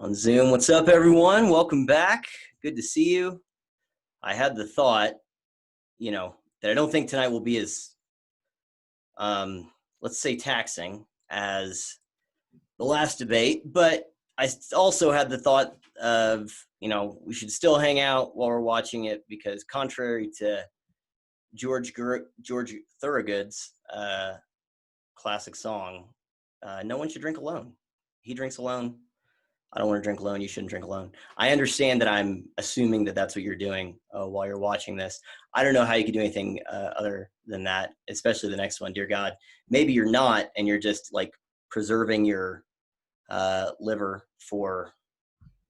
On Zoom. What's up, everyone? Welcome back. Good to see you. I had the thought, that I don't think tonight will be as, let's say, taxing as the last debate, but I also had the thought of, we should still hang out while we're watching it because contrary to George Thorogood's classic song, no one should drink alone. He drinks alone. I don't want to drink alone. You shouldn't drink alone. I understand that I'm assuming that that's what you're doing while you're watching this. I don't know how you could do anything other than that, especially the next one. Dear God, maybe you're not, and you're just like preserving your liver for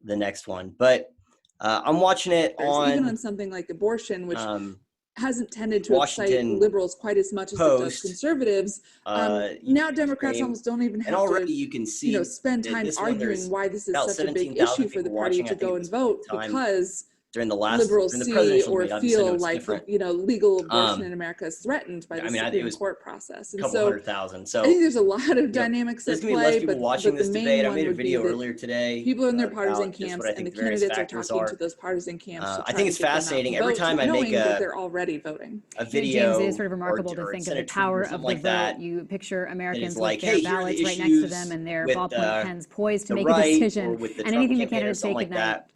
the next one. But I'm watching it even on something like abortion, which hasn't tended to excite liberals quite as much as it does conservatives. Now Democrats almost don't even have to, you can see, spend time arguing why this is such a big issue for the party to go and vote, because liberals see or feel like legal abortion in America is threatened by the Supreme Court process. And so 100,000. So I think there's a lot of dynamics at play, but the main one I made a would be video that earlier today. people in their partisan camps and the candidates are talking to those partisan camps. I think it's fascinating. Every time I make they're already voting. A video, James, it is sort of remarkable to think of the power of the vote. You picture Americans with their ballots right next to them and their ballpoint pens poised to make a decision, and anything the candidates say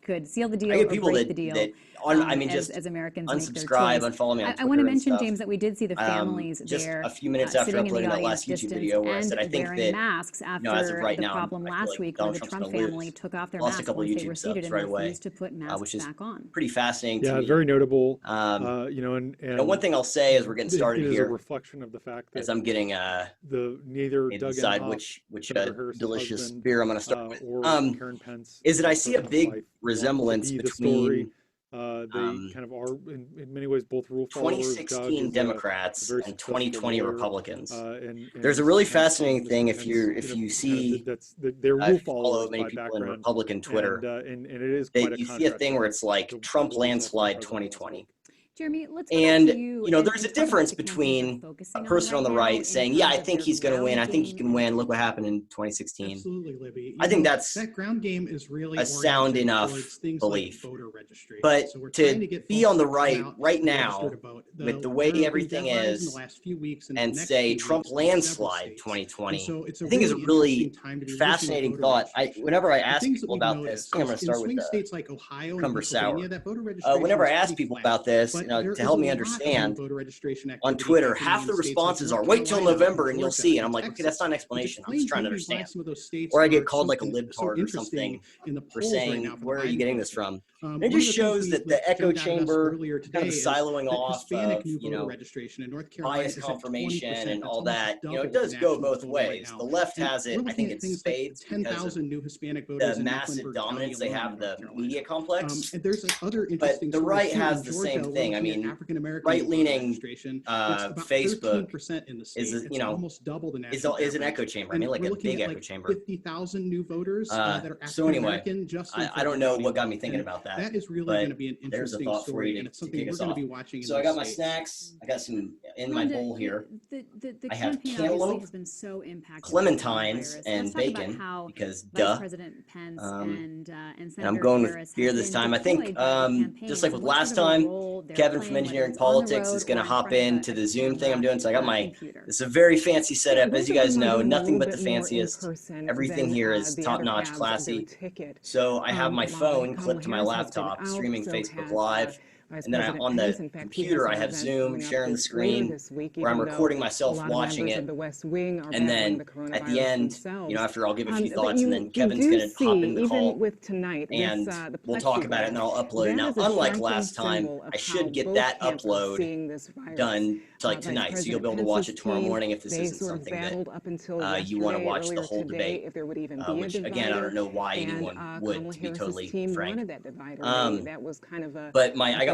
could seal the deal or break the deal. As Americans unsubscribe, unfollow me on Twitter. I want to mention, James, that we did see the families just there a few minutes after uploading that last YouTube video where I said I think that masks after as of right the now, problem last week where the Trump family took off their masks once they were seated and refused to put masks back on. Pretty fascinating to me. Very notable. And one thing I'll say as we're getting started here, a reflection of the fact that as I'm getting decide which delicious beer I'm going to start with, Karen Pence, is that I see a big resemblance between they kind of are in many ways both rule followers. 2016 Democrats and 2020 Republicans. There's a really fascinating thing if you see follow many people in Republican Twitter, and it is you see a thing where it's like Trump landslide 2020. Jeremy, let's there's a difference between a person on the right saying, yeah, I think he's going to win. I think he can win. Look what happened in 2016. Absolutely, Libby. I think that's that ground game is really a sound enough belief. Like voter registration. But so to be on the right now with the way everything is in the last few weeks and say Trump landslide 2020, I think is a really fascinating thought. Whenever I ask people about this, I'm going to start with states like Ohio Cumber Sour. Whenever Whenever I ask people about this, to help me understand on Twitter, half the responses are wait till November and you'll see. And I'm like, okay, that's not an explanation. I'm just trying to understand. Or I get called like a libtard or something for saying, where are you getting this from? And it just shows that the echo chamber, kind of siloing off of, bias confirmation and all that, it does go both ways. The left has it, I think, in spades because of the massive dominance they have, the media complex. But the right has the same thing. I mean, right-leaning Facebook is an echo chamber. I mean, like a big echo chamber. 50,000 new voters that are so anyway, just I don't know what got me thinking about that. That is really going to be an interesting story, and it's something we're going to be watching. So I got my snacks. I got some in my bowl here. I have cantaloupe, has been so impacted clementines, and bacon because duh. President Pence and I'm going with beer this time. I think just like with last time, Kevin from Engineering Politics is going to hop into the Zoom thing I'm doing. So I got it's a very fancy setup. As you guys know, nothing but the fanciest. Everything here is top-notch, classy. So I have my phone clipped to my laptop, streaming Facebook Live. And then on the computer, I have Zoom, sharing the screen, where I'm recording myself watching it. And then at the end, after I'll give a few thoughts, and then Kevin's going to hop in the call, and we'll talk about it, and then I'll upload it. Now, unlike last time, I should get that upload done tonight, so you'll be able to watch it tomorrow morning if this isn't something that you want to watch the whole debate, which, again, I don't know why anyone would, to be totally frank. But I got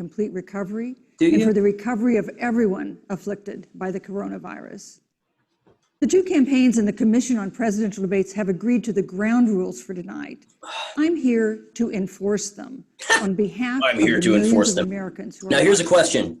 complete recovery and for the recovery of everyone afflicted by the coronavirus. The two campaigns and the Commission on Presidential Debates have agreed to the ground rules for tonight. I'm here to enforce them on behalf of the millions of Americans who are Now, here's a question.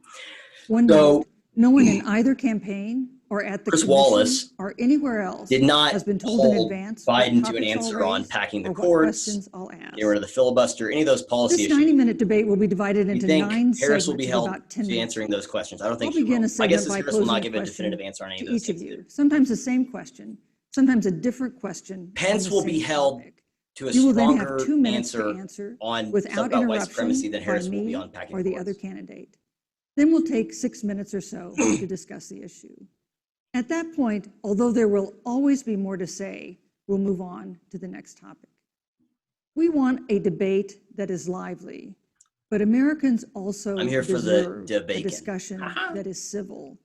One note, no one in either campaign or at the Commission or anywhere else did not has been told in advance Biden to an answer on packing the courts, get rid of the filibuster, any of those policy issues. This 90-minute debate will be divided into 9 Harris will be segments of held about 10 to minutes. answering those questions? I don't think I'll begin a segment by Harris will not posing give a definitive answer on any of to those each of things you. either. Sometimes the same question, sometimes a different question. Pence will be held to a you will then have stronger 2 minutes to answer answer on without about white supremacy interruption than Harris by will be me on packing or the courts. other candidate. Then we'll take 6 minutes or so to discuss the issue. At that point, although there will always be more to say, we'll move on to the next topic. We want a debate that is lively, but Americans also deserve a discussion that is civil.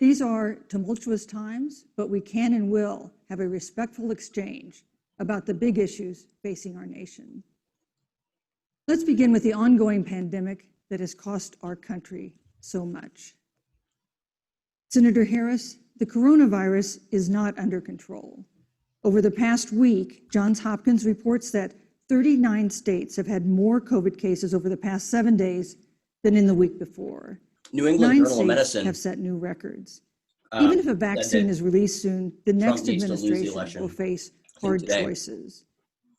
These are tumultuous times, but we can and will have a respectful exchange about the big issues facing our nation. Let's begin with the ongoing pandemic that has cost our country so much. Senator Harris, the coronavirus is not under control. Over the past week, Johns Hopkins reports that 39 states have had more COVID cases over the past 7 days than in the week before. New England 9 Journal of states Medicine have set new records. Even if a vaccine is released soon, the next administration will face hard choices.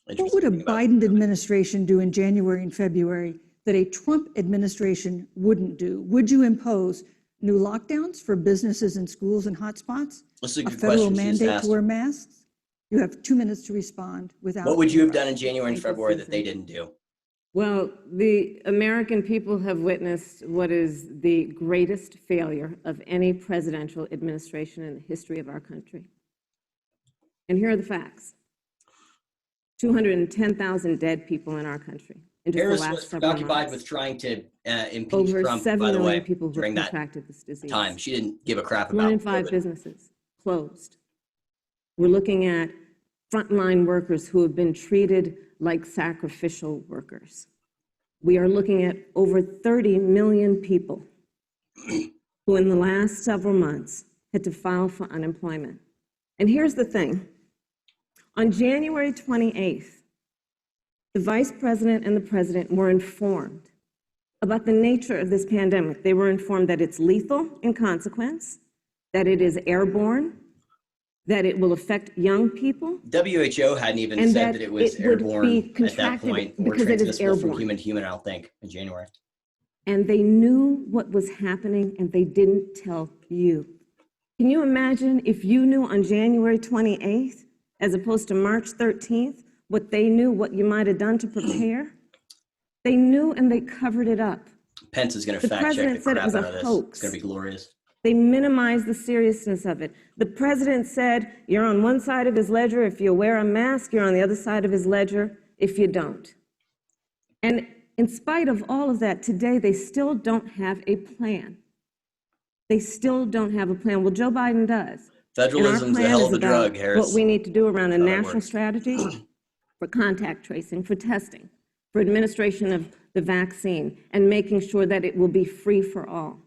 What would a Biden administration do in January and February that a Trump administration wouldn't do? Would you impose new lockdowns for businesses and schools and hotspots? A federal mandate to wear masks? You have 2 minutes to respond without. What would you have done in January and February that they didn't do? Well, the American people have witnessed what is the greatest failure of any presidential administration in the history of our country. And here are the facts. 210,000 dead people in our country. Harris was preoccupied with trying to impeach Trump, by the way, during that time. She didn't give a crap about 1 in 5 businesses closed. We're looking at frontline workers who have been treated like sacrificial workers. We are looking at over 30 million people who in the last several months had to file for unemployment. And here's the thing. On January 28th, the vice president and the president were informed about the nature of this pandemic. They were informed that it's lethal in consequence, that it is airborne, that it will affect young people. WHO hadn't even said that it was airborne at that point, or transmissible from human to human, I don't think, in January. And they knew what was happening, and they didn't tell you. Can you imagine if you knew on January 28th, as opposed to March 13th, what they knew, what you might have done to prepare? They knew, and they covered it up. Pence is going to fact check the crap out of this. It's going to be glorious. They minimized the seriousness of it. The president said, you're on one side of his ledger if you wear a mask, you're on the other side of his ledger if you don't. And in spite of all of that, today they still don't have a plan. They still don't have a plan. Well, Joe Biden does. Federalism's a hell of a drug, Harris. What we need to do around a national strategy for contact tracing, for testing, for administration of the vaccine, and making sure that it will be free for all.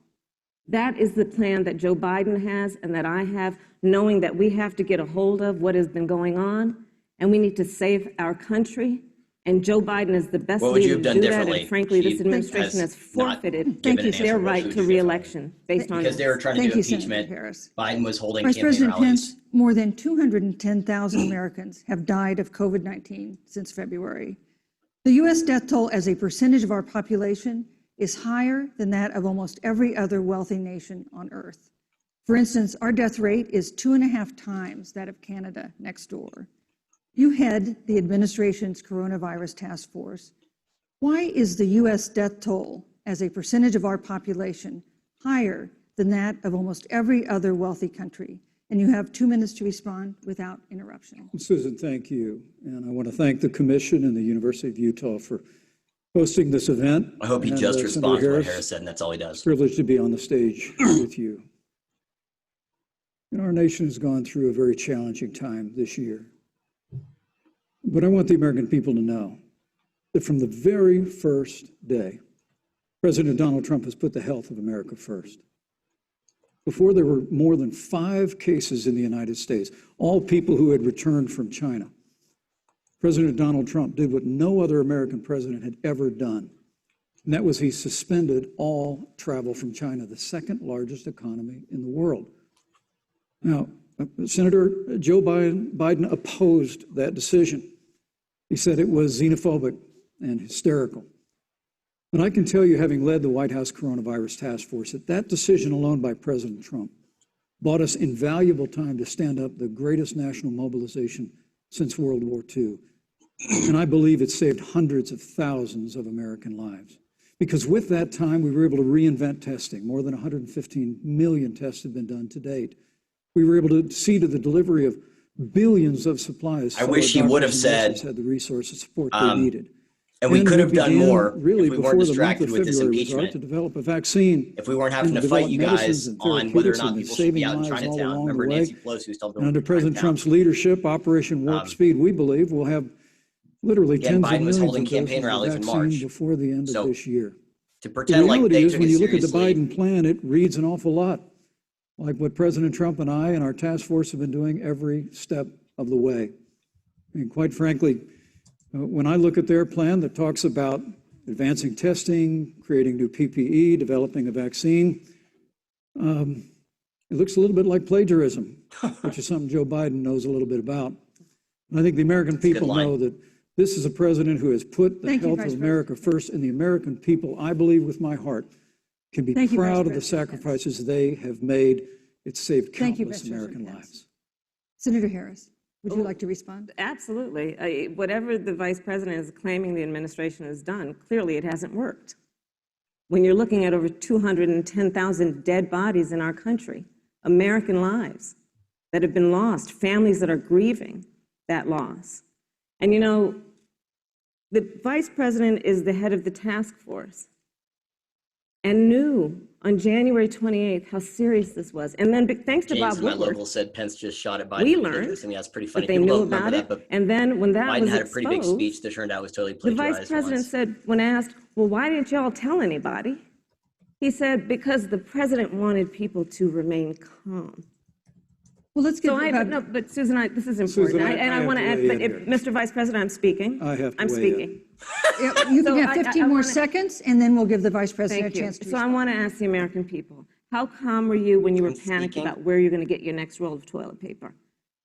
That is the plan that Joe Biden has and that I have, knowing that we have to get a hold of what has been going on, and we need to save our country. And Joe Biden is the best leader to do that. And frankly, this administration has forfeited their right to re-election based on because they were trying to do impeachment. Biden was holding campaign rallies. Vice President Pence, more than 210,000 Americans have died of COVID-19 since February. The U.S. death toll as a percentage of our population is higher than that of almost every other wealthy nation on earth. For instance, our death rate is 2.5 times that of Canada next door. You head the administration's coronavirus task force. Why is the U.S. death toll as a percentage of our population higher than that of almost every other wealthy country? And you have 2 minutes to respond without interruption. Susan, thank you. And I want to thank the Commission and the University of Utah for hosting this event. I hope he just responds to what Harris said, and that's all he does. Privileged to be on the stage with you. And our nation has gone through a very challenging time this year. But I want the American people to know that from the very first day, President Donald Trump has put the health of America first. before there were more than 5 cases in the United States, all people who had returned from China. President Donald Trump did what no other American president had ever done, and that was he suspended all travel from China, the second largest economy in the world. Now, Senator Joe Biden opposed that decision. He said it was xenophobic and hysterical. But I can tell you, having led the White House Coronavirus Task Force, that that decision alone by President Trump bought us invaluable time to stand up the greatest national mobilization since World War II. And I believe it saved hundreds of thousands of American lives. Because with that time, we were able to reinvent testing. More than 115 million tests have been done to date. We were able to see to the delivery of billions of supplies. I wish he would have said, had the resources support they needed. And we could have done more really if we weren't distracted with this February impeachment. to develop a vaccine. If we weren't having to fight you guys on whether or not people should be out in Chinatown. Remember Nancy Pelosi was told and under President Trump's leadership, Operation Warp Speed, we believe will have literally tens of millions of campaign rallies in March before the end of this year. To pretend like they took it seriously. When you look at the Biden plan, it reads an awful lot like what President Trump and I and our task force have been doing every step of the way. And quite frankly, when I look at their plan that talks about advancing testing, creating new PPE, developing a vaccine, it looks a little bit like plagiarism, which is something Joe Biden knows a little bit about. And I think the American people know that this is a president who has put the health of America first, and the American people, I believe with my heart, can be proud of the sacrifices they have made. It's saved countless American lives. Senator Harris, would you like to respond? Absolutely. Whatever the vice president is claiming the administration has done, clearly it hasn't worked. When you're looking at over 210,000 dead bodies in our country, American lives that have been lost, families that are grieving that loss. And you know, the vice president is the head of the task force and knew on January 28th how serious this was. And then thanks to Bob Woodward, my local said Pence just shot at Biden. We learned that's pretty funny. that they knew about it. And then when that Biden was had exposed, a pretty big speech that turned out was totally plagiarized. The vice president said, when asked, well, why didn't y'all tell anybody? He said, because the president wanted people to remain calm. Well, let's get no, but Susan, this is important. I want to add, Mr. Vice President, I'm speaking. I'm speaking. You can have 15 more seconds, and then we'll give the Vice President a chance to respond. So I want to ask the American people, how calm were you when you were panicked about where you're going to get your next roll of toilet paper?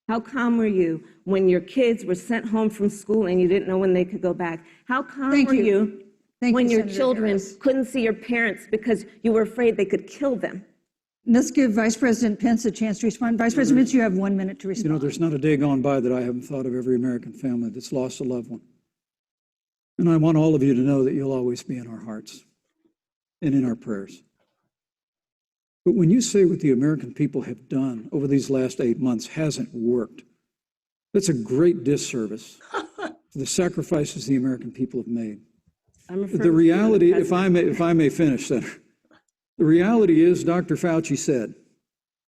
How calm were you when your kids were sent home from school and you didn't know when they could go back? How calm were you when your children couldn't see your parents because you were afraid they could kill them? Let's give Vice President Pence a chance to respond. Vice President Pence, you have 1 minute to respond. You know, there's not a day gone by that I haven't thought of every American family that's lost a loved one. And I want all of you to know that you'll always be in our hearts and in our prayers. But when you say what the American people have done over these last 8 months hasn't worked, that's a great disservice to the sacrifices the American people have made. The reality, if I may finish, Senator, the reality is Dr. Fauci said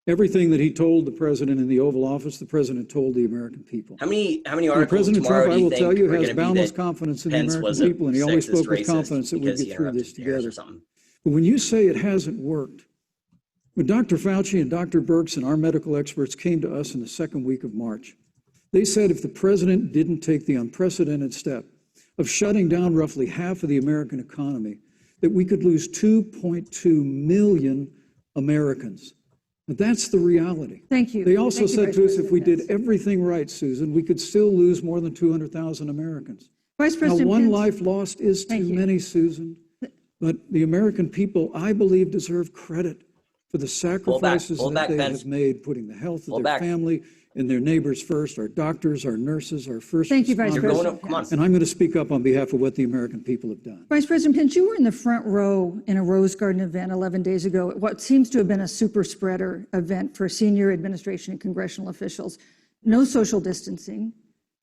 everything that he told the president in the Oval Office, the president told the American people. How many articles President tomorrow Trump, do you I will tell you, think has boundless confidence in the American people, and he always spoke with confidence that we'd get through this together. But when you say it hasn't worked, when Dr. Fauci and Dr. Birx and our medical experts came to us in the second week of March, they said if the president didn't take the unprecedented step of shutting down roughly half of the American economy, that we could lose 2.2 million Americans. But that's the reality. Thank you. They also said to us, if we did everything right, Susan, we could still lose more than 200,000 Americans. Vice President Now, one Pence, life lost is too many, Susan. But the American people, I believe, deserve credit for the sacrifices that they have made, putting the health of their family and their neighbors first, our doctors, our nurses, our first Thank you, Vice responders. President. Come on. And I'm going to speak up on behalf of what the American people have done. Vice President Pence, you were in the front row in a Rose Garden event 11 days ago, what seems to have been a super spreader event for senior administration and congressional officials. No social distancing,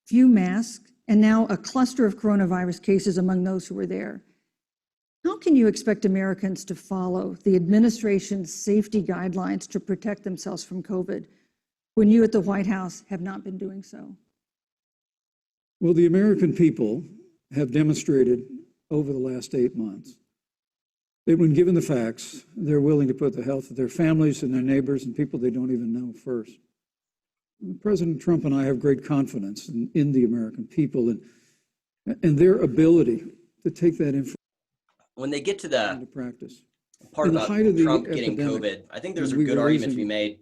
few masks, and now a cluster of coronavirus cases among those who were there. How can you expect Americans to follow the administration's safety guidelines to protect themselves from COVID when you at the White House have not been doing so? Well, the American people have demonstrated over the last 8 months that when given the facts, they're willing to put the health of their families and their neighbors and people they don't even know first. President Trump and I have great confidence in the American people and their ability to take that information when they get to the into practice. part about Trump getting COVID, I think there's a good argument to be made.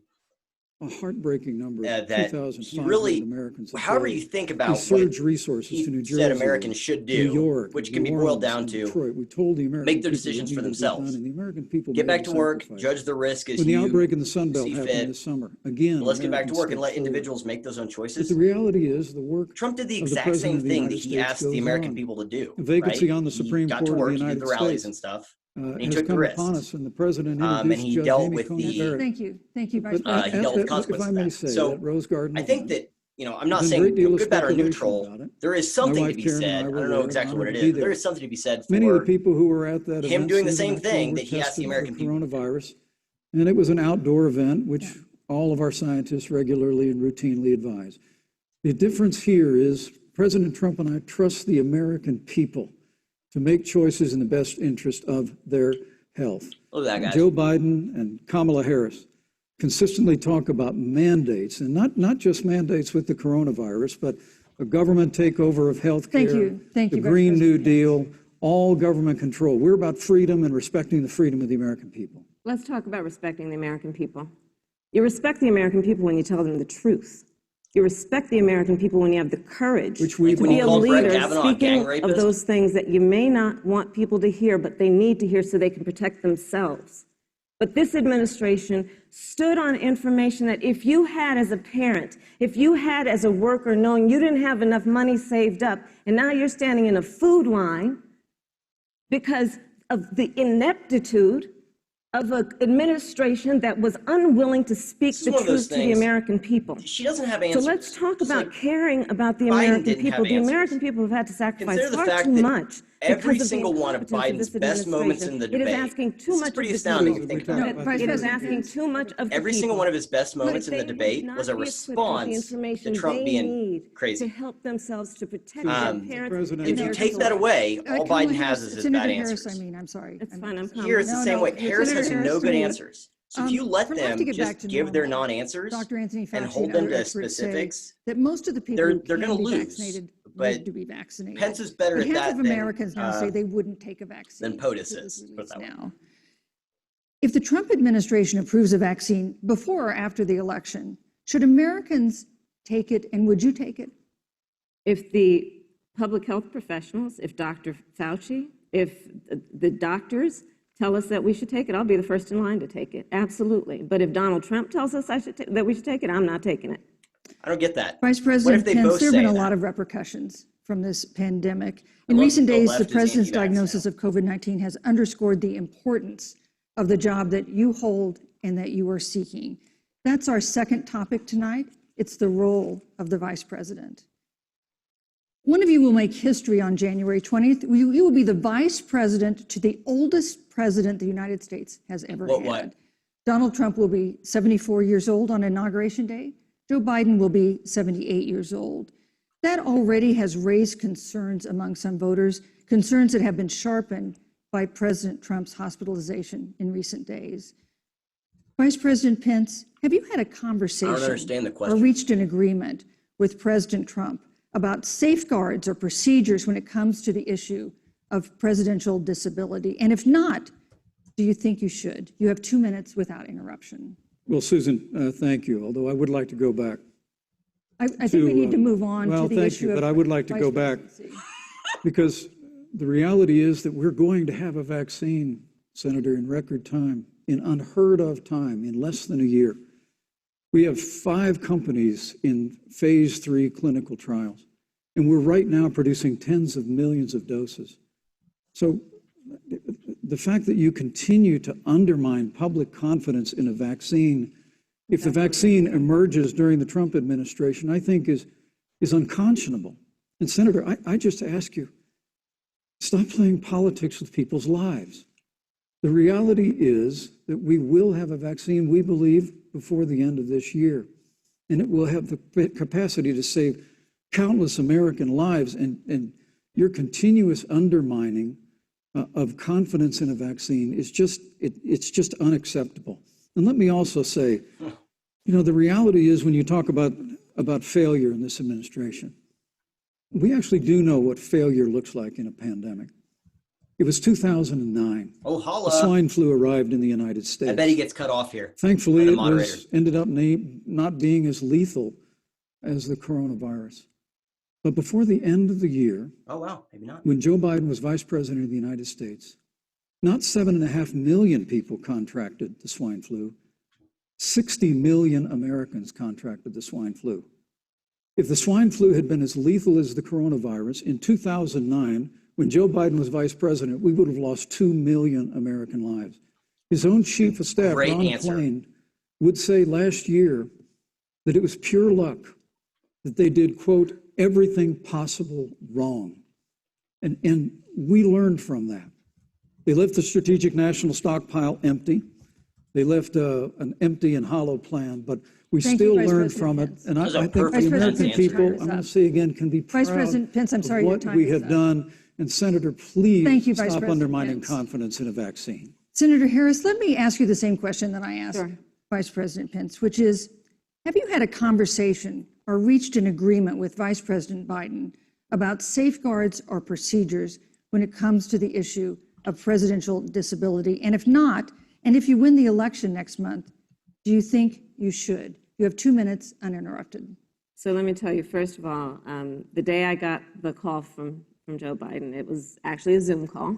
A heartbreaking number of that 2,500 really, Americans. However you think about what surge resources to New Jersey, said Americans should do, New York, which New can be boiled Orleans, down to Detroit, we told the American make their people decisions what for needed to be done, themselves. and the American people Get made back to the work, sacrifice. judge the risk as when the you outbreak in the Sun Belt see happened fit. this summer, again, Let's get back to work and let Americans individuals make those own but choices. the reality is the work Trump did the of exact President same of the thing United that he States asked the goes American on. people to do. A vacancy right? on the Supreme He got Court to of work, the he did United the rallies States and stuff. And he has took the come risks. upon us, and the president And introduced he Judge dealt Amy with Coney the- Barrett. Thank you, Vice he President. dealt with the If consequences I of may that. say, So at Rose Garden I think event, that, I'm not there's been a saying great deal of good, bad, or speculation neutral. about it. There is My something to wife be Karen and said. I I were don't know there, exactly what honored it to be is, but there there. is something to be said Many of the for people who were at that him event doing the said in same thing October that he asked the tested American for people to do. coronavirus, and it was an outdoor event, which all of our scientists regularly and routinely advise. The difference here is President Trump and I trust the American people to make choices in the best interest of their health. Look at that, guys. Joe Biden and Kamala Harris consistently talk about mandates, and not just mandates with the coronavirus, but a government takeover of health care, Thank you, the Vice Green New President Deal, all government control. We're about freedom and respecting the freedom of the American people. Let's talk about respecting the American people. You respect the American people when you tell them the truth. You respect the American people when you have the courage Which to we've be a called Brett leader Kavanaugh a gang speaking rapist. of those things that you may not want people to hear, but they need to hear so they can protect themselves. But this administration stood on information that if you had as a parent, if you had as a worker knowing you didn't have enough money saved up, and now you're standing in a food line because of the ineptitude of an administration that was unwilling to speak the truth to the American people. She doesn't have answers. So let's talk Just about like caring about the Biden American didn't have people. The answers. American people have had to sacrifice Consider the far fact too that much. every because of the single one of incompetence Biden's this best moments in the administration. It is debate. asking too This is much pretty of the astounding people. if you think about it. Vice It is President asking Pence. too much of the Every people. single one of his best moments in They the debate would was a not be equipped with the response to information Trump they being need crazy. to help themselves to protect Um, their parents. President- and If you their take that children. away, all Kamala Biden has Harris- is his Senator bad Harris, answers. I'm sorry. It's fine, I'm calm. Here it's the same way. Harris has Senator no Harris, good to me. answers. So if you let For life to them get back just to give their normal, non-answers Dr. Anthony Fauci and hold and them other to experts say specifics, that most of the people they're who going to can be lose. vaccinated But need to be vaccinated. Pence is better But at half that of than, Americans now say they wouldn't take a vaccine. than POTUS This is, put it released that way. now. If the Trump administration approves a vaccine before or after the election, should Americans take it, and would you take it? If the public health professionals, if Dr. Fauci, if the doctors tell us that we should take it, I'll be the first in line to take it, absolutely. But if Donald Trump tells us that we should take it, I'm not taking it. I don't get that. Vice What if President they Pence, both there have been say a that? lot of repercussions from this pandemic. In love recent that the days, left the is president's anti-vax diagnosis now. of COVID-19 has underscored the importance of the job that you hold and that you are seeking. That's our second topic tonight. It's the role of the vice president. One of you will make history on January 20th. You will be the vice president to the oldest president the United States has ever had. What? Donald Trump will be 74 years old on Inauguration Day. Joe Biden will be 78 years old. That already has raised concerns among some voters, concerns that have been sharpened by President Trump's hospitalization in recent days. Vice President Pence, have you had a conversation understand the or question. reached an agreement with President Trump about safeguards or procedures when it comes to the issue of presidential disability? And if not, do you think you should? You have 2 minutes without interruption. Well, Susan, thank you, although I would like to go back. I think we need to move on well, to the thank issue you, of but I would like to vice go back presidency. because the reality is that we're going to have a vaccine, Senator, in record time, in unheard of time, in less than a year. We have 5 companies in phase 3 clinical trials, and we're right now producing tens of millions of doses. So the fact that you continue to undermine public confidence in a vaccine, if the vaccine emerges during the Trump administration, I think is unconscionable. And Senator, I just ask you, stop playing politics with people's lives. The reality is that we will have a vaccine, we believe, before the end of this year. And it will have the capacity to save countless American lives. And your continuous undermining of confidence in a vaccine is just, it's just unacceptable. And let me also say, the reality is when you talk about failure in this administration, we actually do know what failure looks like in a pandemic. It was 2009. Oh, holla. The swine flu arrived in the United States. I bet he gets cut off here. Thankfully, it ended up not being as lethal as the coronavirus. But before the end of the year, oh wow, maybe not. When Joe Biden was vice president of the United States, not 7.5 million people contracted the swine flu. 60 million Americans contracted the swine flu. If the swine flu had been as lethal as the coronavirus in 2009, when Joe Biden was vice president, we would have lost 2 million American lives. His own chief of staff, Ron McClain, would say last year that it was pure luck that they did, quote, everything possible wrong. And we learned from that. They left the strategic national stockpile empty. They left an empty and hollow plan, but we still learned from it. And I think the American people, I'm going to say again, can be proud Vice President Pence, I'm sorry, of what we have done. And Senator, please stop undermining Pence. confidence in a vaccine. Senator Harris, let me ask you the same question that I asked Vice President Pence, which is, have you had a conversation or reached an agreement with Vice President Biden about safeguards or procedures when it comes to the issue of presidential disability? And if not, and if you win the election next month, do you think you should? You have 2 minutes uninterrupted. So let me tell you, first of all, the day I got the call from Joe Biden, it was actually a Zoom call,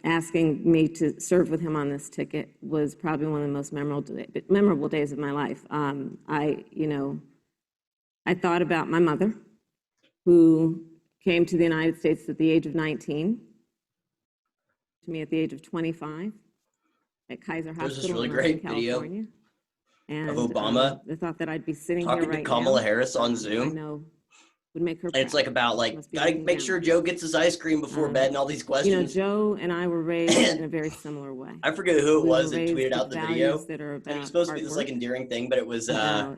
asking me to serve with him on this ticket was probably one of the most memorable days of my life. I thought about my mother, who came to the United States at the age of 19, to me at the age of 25, at Kaiser Hospital. There's this really great video and, of Obama. The thought that I'd be sitting talking here right to Kamala now, Harris on Zoom. I know would make her. And it's like about gotta make sure Joe gets his ice cream before bed and all these questions. Joe and I were raised in a very similar way. I forget who it was that tweeted out the video. That are about it was supposed to be this endearing thing, but it was the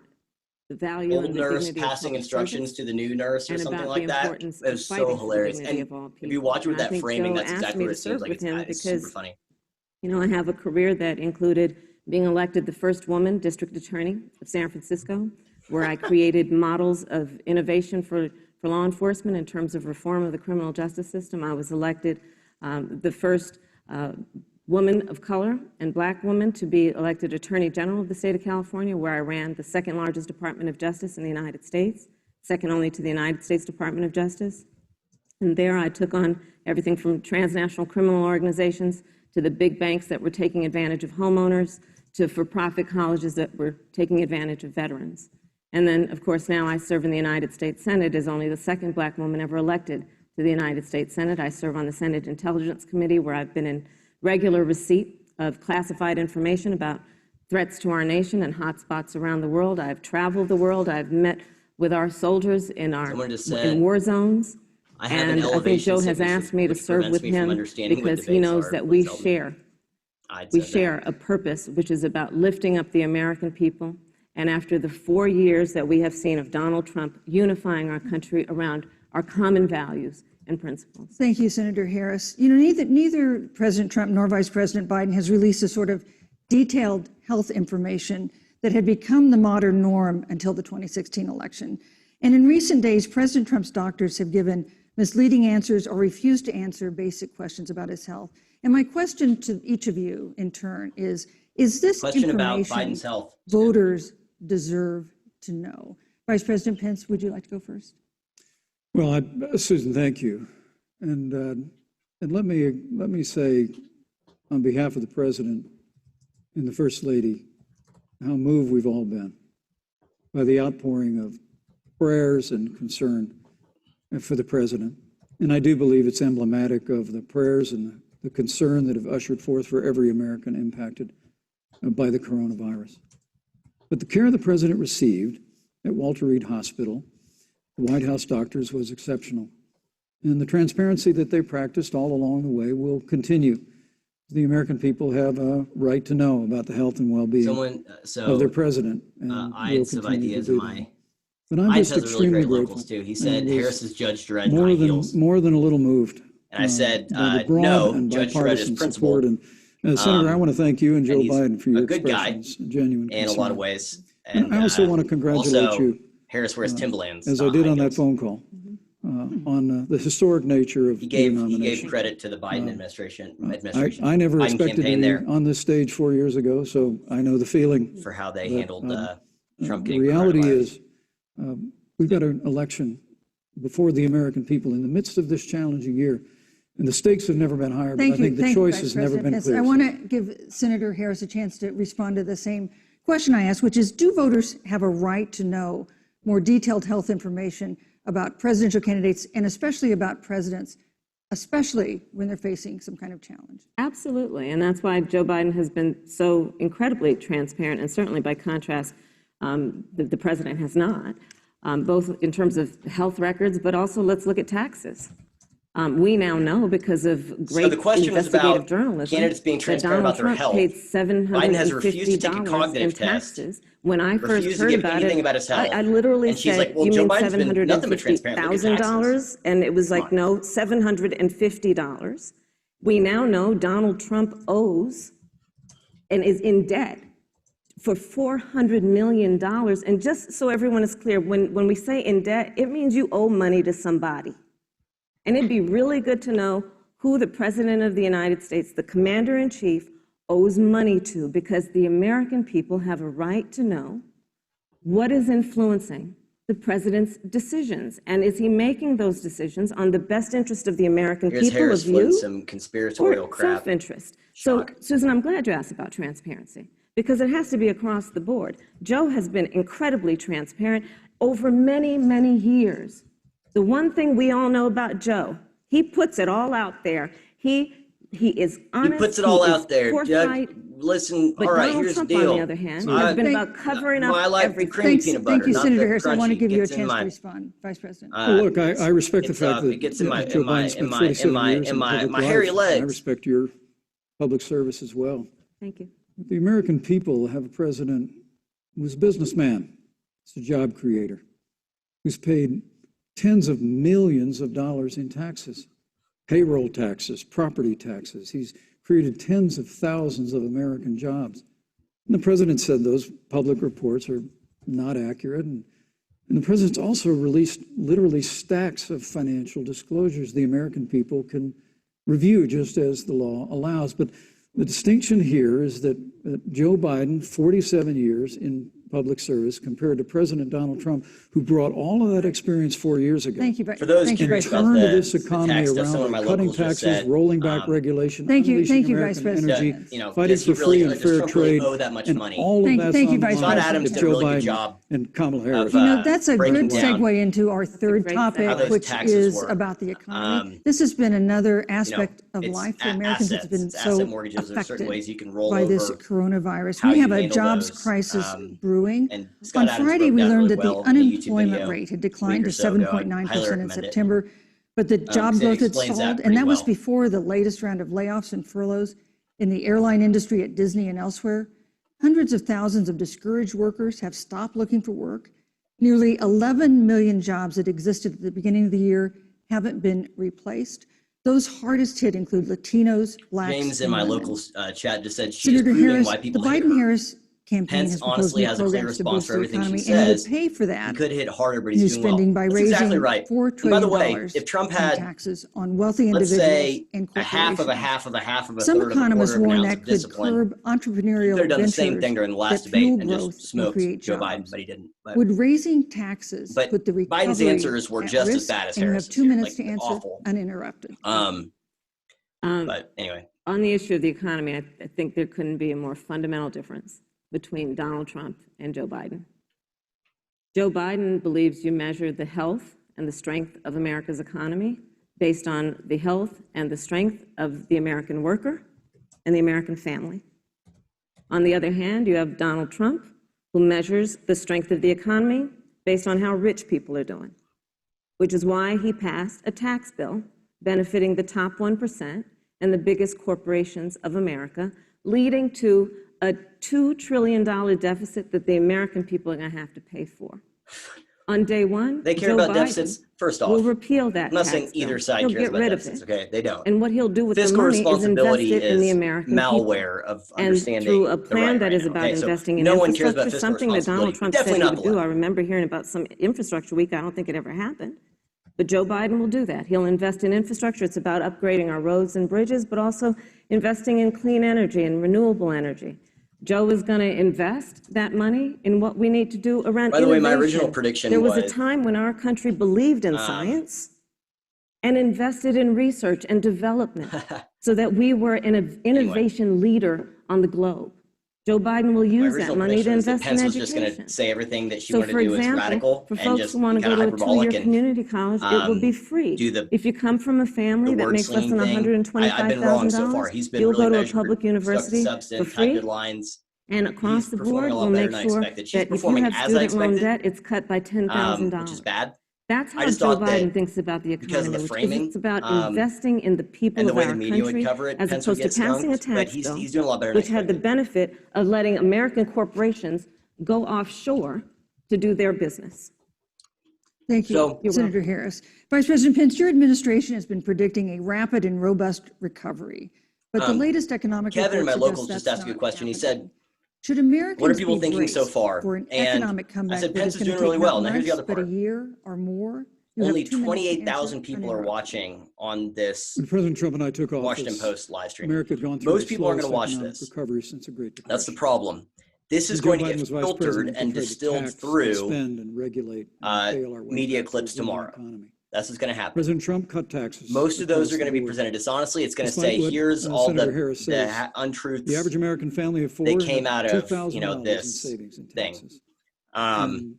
value old and the nurse dignity passing instructions to the new nurse or something like that. It was of so hilarious. And if you watch it with And I that think framing, Joe that's asked exactly me what to it seems serve like. with him It's because, super funny. I have a career that included being elected the first woman district attorney of San Francisco, where I created models of innovation for law enforcement in terms of reform of the criminal justice system. I was elected the first woman of color and black woman to be elected Attorney General of the state of California, where I ran the second largest Department of Justice in the United States, second only to the United States Department of Justice. And there I took on everything from transnational criminal organizations to the big banks that were taking advantage of homeowners, to for-profit colleges that were taking advantage of veterans. And then, of course, now I serve in the United States Senate as only the second black woman ever elected to the United States Senate. I serve on the Senate Intelligence Committee, where I've been in regular receipt of classified information about threats to our nation and hotspots around the world. I've traveled the world. I've met with our soldiers in war zones. And I think Joe has asked me to serve with him because he knows that we share a purpose, which is about lifting up the American people. And after the 4 years that we have seen of Donald Trump unifying our country around our common values and principles. Thank you, Senator Harris. Neither President Trump nor Vice President Biden has released a sort of detailed health information that had become the modern norm until the 2016 election. And in recent days, President Trump's doctors have given misleading answers or refused to answer basic questions about his health. And my question to each of you in turn is this question about information Biden's health voters deserve to know? Vice President Pence, would you like to go first? Well, Susan, thank you. And let me say, on behalf of the President and the First Lady, how moved we've all been by the outpouring of prayers and concern for the President. And I do believe it's emblematic of the prayers and the concern that have ushered forth for every American impacted by the coronavirus. But the care the President received at Walter Reed Hospital, the White House doctors, was exceptional. And the transparency that they practiced all along the way will continue. The American people have a right to know about the health and well-being of their President. I had some ideas in my... But I'm just extremely grateful. Too. He said Harris's Judge Dredd more than a little moved And I said, by the broad no, and Judge Dredd is bipartisan principled. support. And Senator, I want to thank you and Joe Biden for your a good guy expressions, genuine in a concern. lot of ways. And I also want to congratulate also, you, Harris wears Timberlands, as I did on that phone call, on the historic nature of he your gave nomination. credit to the Biden administration. I never Biden expected to be on this stage 4 years ago, so I know the feeling. For how they handled Trump The getting reality coronavirus. is, we've got an election before the American people in the midst of this challenging year, and the stakes have never been higher, but I think the choice has never been clearer. I want to give Senator Harris a chance to respond to the same question I asked, which is, do voters have a right to know more detailed health information about presidential candidates and especially about presidents, especially when they're facing some kind of challenge? Absolutely, and that's why Joe Biden has been so incredibly transparent, and certainly by contrast, the president has not, both in terms of health records, but also let's look at taxes. We now know because of great investigative journalism candidates being transparent about their health. Paid $750 has refused to take a cognitive in taxes. When I first heard about it, I literally said, like, well, "You Joe mean Biden's been nothing but transparent. Look at $750,000?" And it was like, no, $750. We now know Donald Trump owes and is in debt for $400 million. And just so everyone is clear, when we say in debt, it means you owe money to somebody. And it'd be really good to know who the President of the United States, the Commander-in-Chief, owes money to, because the American people have a right to know what is influencing the President's decisions. And is he making those decisions on the best interest of the American people, Harris of you, some conspiratorial or crap. self-interest? So, Susan, I'm glad you asked about transparency, because it has to be across the board. Joe has been incredibly transparent over many, many years. The one thing we all know about Joe, he puts it all out there. He is honest. He puts it all out there. Listen, but all right, Donald here's Trump, the deal. on the other hand, has been about covering up everything. Creamy peanut butter, Thank you, Senator Harris. I want to give you a Gets in chance to my- respond, Vice President. Well, look, I respect the fact that it gets in my Joe Biden spent 47 years in public life, hairy and I legs. respect your public service as well. Thank you. The American people have a president who's a businessman, he's a job creator, who's paid tens of millions of dollars in taxes, payroll taxes, property taxes. He's created tens of thousands of American jobs. And the president said those public reports are not accurate. And the president's also released literally stacks of financial disclosures the American people can review just as the law allows. But the distinction here is that Joe Biden, 47 years in public service, compared to President Donald Trump, who brought all of that experience 4 years ago. Thank you, For those curious about turned this economy the tax, around by cutting taxes, rolling back regulation, thank you, unleashing Vice American President. energy, fighting for free and fair trade, owe that much and money? all of that's Thank you, on the Vice line President. with Did a Joe really good Biden job and Kamala Harris. You know, that's a good breaking down segue into our third great topic, segue. which taxes is work. about the economy. This has been another aspect of it's life for Americans that's been assets, so asset mortgages. There's certain ways you can roll affected by this over coronavirus. how We you have a handle jobs those. crisis brewing. And Scott On Adams Friday, broke we that learned really that the well in a YouTube unemployment video rate had a declined week to or so ago. I'd 7.9% highly in recommend it. September, but the job it growth had explains that stalled, pretty and that was well. before the latest round of layoffs and furloughs in the airline industry at Disney and elsewhere. Hundreds of thousands of discouraged workers have stopped looking for work. Nearly 11 million jobs that existed at the beginning of the year haven't been replaced. Those hardest hit include Latinos, Blacks, James in and my women. local chat just said she's Senator proving Harris, why the people hate her. Biden-Harris campaign Pence has proposed honestly new has a clear programs to response boost for the everything she economy, and he would says. pay for He that. could hit harder, but New he's doing well. spending by That's raising exactly right. $4 And by trillion the way, if Trump in had, taxes on wealthy let's individuals say, and a half of a corporations. half of a half of a Some third of a economists quarter of an warn ounce that of could discipline, curb entrepreneurial he could have done the same ventures thing during the last that debate fuel and growth just and smoked create Joe Biden, jobs. but he didn't. But, Would raising taxes but put the recovery Biden's answers were at just as risk? bad as And you have Harris's 2 here, minutes like, to answer awful. uninterrupted. But anyway. On the issue of the economy, I think there couldn't be a more fundamental difference between Donald Trump and Joe Biden. Joe Biden believes you measure the health and the strength of America's economy based on the health and the strength of the American worker and the American family. On the other hand, you have Donald Trump, who measures the strength of the economy based on how rich people are doing, which is why he passed a tax bill benefiting the top 1% and the biggest corporations of America, leading to a $2 trillion deficit that the American people are going to have to pay for. On day one, they care Joe about Biden deficits. First off, will repeal that I'm not tax saying either bill. side He'll cares get about rid of deficits. it. Okay, they don't. And what he'll do with Fiscal the money is invest responsibility it in the is American malware people. of understanding And through a plan that is now. about Okay, so investing in no one cares about infrastructure, fiscal something that Donald responsibility, Trump said definitely he not would the do. left. I remember hearing about some infrastructure week. I don't think it ever happened. But Joe Biden will do that. He'll invest in infrastructure. It's about upgrading our roads and bridges, but also investing in clean energy and renewable energy. Joe is going to invest that money in what we need to do around innovation. By the way, my original prediction There was a time when our country believed in science and invested in research and development so that we were an innovation leader on the globe. Joe Biden will use that money to invest in Pence education. was just going to say everything that she So, wanted for to do is example, radical for and folks just who want to go to a hyperbolic two-year community college, it will be free. do the If you come from a family that word makes less than slinging thing. I've been wrong so far. $125,000, He's been you'll really go to a measured, public stuck to university for substance, had free. good lines. And across He's the performing board, a lot we'll better make than I sure expected. She's that if you performing have as I student loan expected, debt, it's cut by $10,000. which is bad. That's I how just Joe thought that Biden thinks about the because of economy, the which is framing, it's about investing in the people and the of way our the media would country, cover it, as Pence would opposed to get passing a skunked, but tax he's bill, doing a lot better than which had the expected. benefit of letting American corporations go offshore to do their business. Thank you, So- Senator Harris. Vice President Pence, your administration has been predicting a rapid and robust recovery, but the latest economic Kevin in my report locals suggests just asked you a that's question. not He said, happening. Should Americans what are people be thinking so braced far? for an And economic comeback I said, that Pence is is going to doing take really well. not Now here's the months, other but a part. year or more? You have Only 2 minutes to answer 28,000 people are uninterrupted. watching on this When President Trump and I took Washington office, Post live stream. America had gone through Most the people aren't slowest going to watch economic this. recovery since the Great Depression. That's the problem. This is When going Joe to Biden get was vice filtered president, and they tried to distilled tax, through spend, and regulate and fail our way media back to a clips booming tomorrow. economy. That's what's going to happen. President Trump cut taxes. Most of those across are going to the be board. presented dishonestly. It's going to Despite say, what, here's all Senator Harris the says, untruths the average American family of four that came out of $2,000 this in savings and thing. taxes. Um, And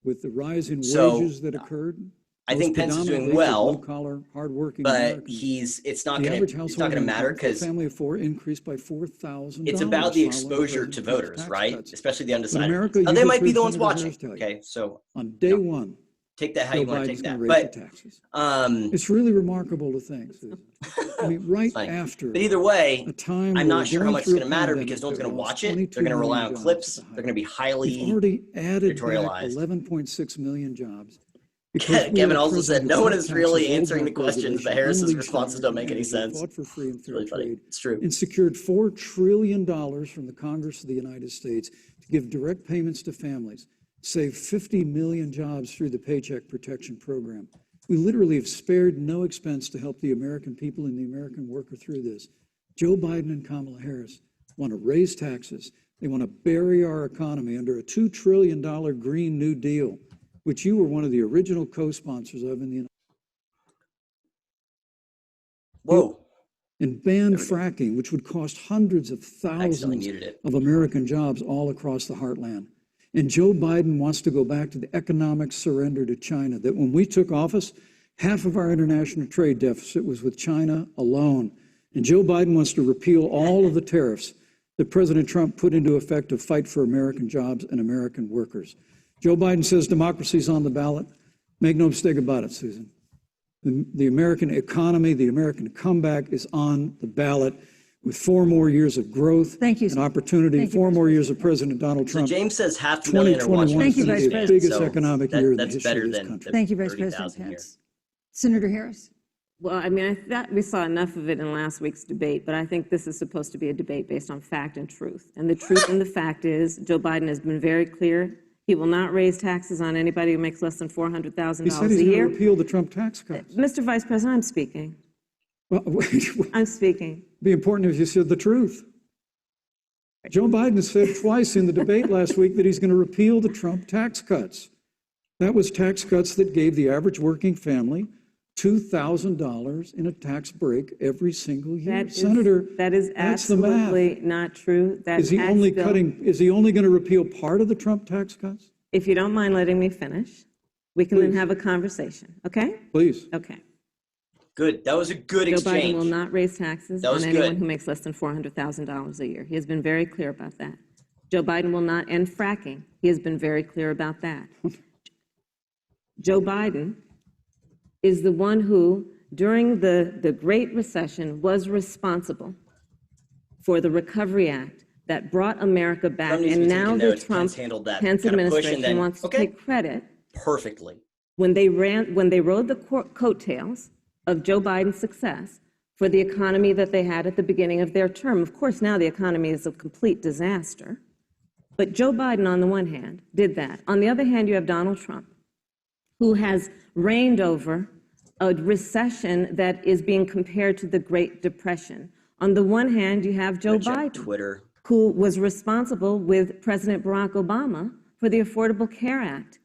with the rise in so, wages that occurred, I think Pence is doing predominantly for well, blue-collar, hardworking but Americans, it's not the going average to household matter income for a because family of four increased by $4,000. it's about the following exposure to President Trump's voters, tax right? cuts. Especially the But undecided. America, Now, you they just might be heard the ones Senator watching. Harris tell you, Okay, so on day one, take that how Joe you want to Biden's take going that. to raise the But taxes. It's really remarkable to think, Susan. I mean, right fine. after But either way, a time I'm where not sure how going much it's through a going to matter pandemic because no one's that going to lost watch it. 22 They're going to rely million on jobs clips. at the They're going to be We've highly already added back editorialized. 11.6 million jobs. because we Kevin had a also said president no who one cut is really taxes, answering the rolled back questions, but regulation, Harris's unleashed responses don't make any energy, sense. fought for free and It's fair really funny. trade, It's true. and secured $4 trillion from the Congress of the United States to give direct payments to families, save 50 million jobs through the Paycheck Protection Program. We literally have spared no expense to help the American people and the American worker through this. Joe Biden and Kamala Harris want to raise taxes. They want to bury our economy under a $2 trillion Green New Deal, which you were one of the original co-sponsors of in the United Whoa. and ban fracking, which would cost hundreds of I accidentally thousands muted it. of American jobs all across the heartland. And Joe Biden wants to go back to the economic surrender to China, that when we took office, half of our international trade deficit was with China alone. And Joe Biden wants to repeal all of the tariffs that President Trump put into effect to fight for American jobs and American workers. Joe Biden says democracy's on the ballot. Make no mistake about it, Susan. The American economy, the American comeback is on the ballot with 4 more years of growth and opportunity, 4 more years of President Donald Trump. So James says 500,000 are watching. Thank you, Vice the President. biggest So economic year in the that's history better of this than country. Thank you, Vice 30,000 President here. Pence. Senator Harris. Well, I mean, I thought we saw enough of it in last week's debate, but I think this is supposed to be a debate based on fact and truth. And the truth and the fact is, Joe Biden has been very clear. He will not raise taxes on anybody who makes less than $400,000 He said a he's going to year. repeal the Trump tax cuts. Mr. Vice President, I'm speaking. Well, it'd I'm speaking. be important if you said the truth. Joe Biden said twice in the debate last week that he's going to repeal the Trump tax cuts. That was tax cuts that gave the average working family $2,000 in a tax break every single year. Senator, that is that's the math. absolutely not true. That Is he tax only bill- cutting? Is he only going to repeal part of the Trump tax cuts? If you don't mind letting me finish, we can then Please. have a conversation, okay? Please. Okay. Good. That was a good Joe Biden exchange. will not raise taxes That was on anyone good. who makes less than $400,000 a year. He has been very clear about that. Joe Biden will not end fracking. He has been very clear about that. Joe Biden is the one who, during the Great Recession, was responsible for the Recovery Act that brought America back. Trump needs to And be now taking the notes. Trump Pence handled that Pence kind of push and administration then, wants to okay, take credit perfectly. When they rode the coattails of Joe Biden's success for the economy that they had at the beginning of their term. Of course, now the economy is a complete disaster. But Joe Biden, on the one hand, did that. On the other hand, you have Donald Trump, who has reigned over a recession that is being compared to the Great Depression. On the one hand, you have Joe Biden, who was responsible with President Barack Obama for the Affordable Care Act,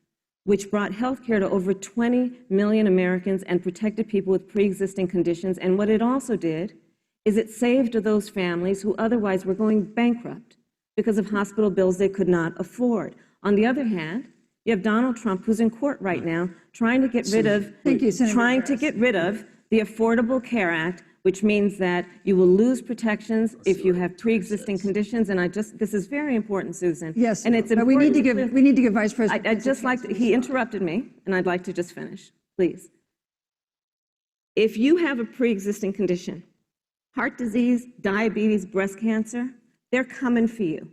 which brought health care to over 20 million Americans and protected people with pre-existing conditions. And what it also did is it saved those families who otherwise were going bankrupt because of hospital bills they could not afford. On the other hand, you have Donald Trump, who's in court right now, trying to get rid of the Affordable Care Act, which means that you will lose protections if you have pre-existing conditions. And this is very important, Susan. Yes, and it's but we need to give Vice President. I'd just like to, he interrupted me, and I'd like to just finish, please. If you have a pre-existing condition, heart disease, diabetes, breast cancer, they're coming for you.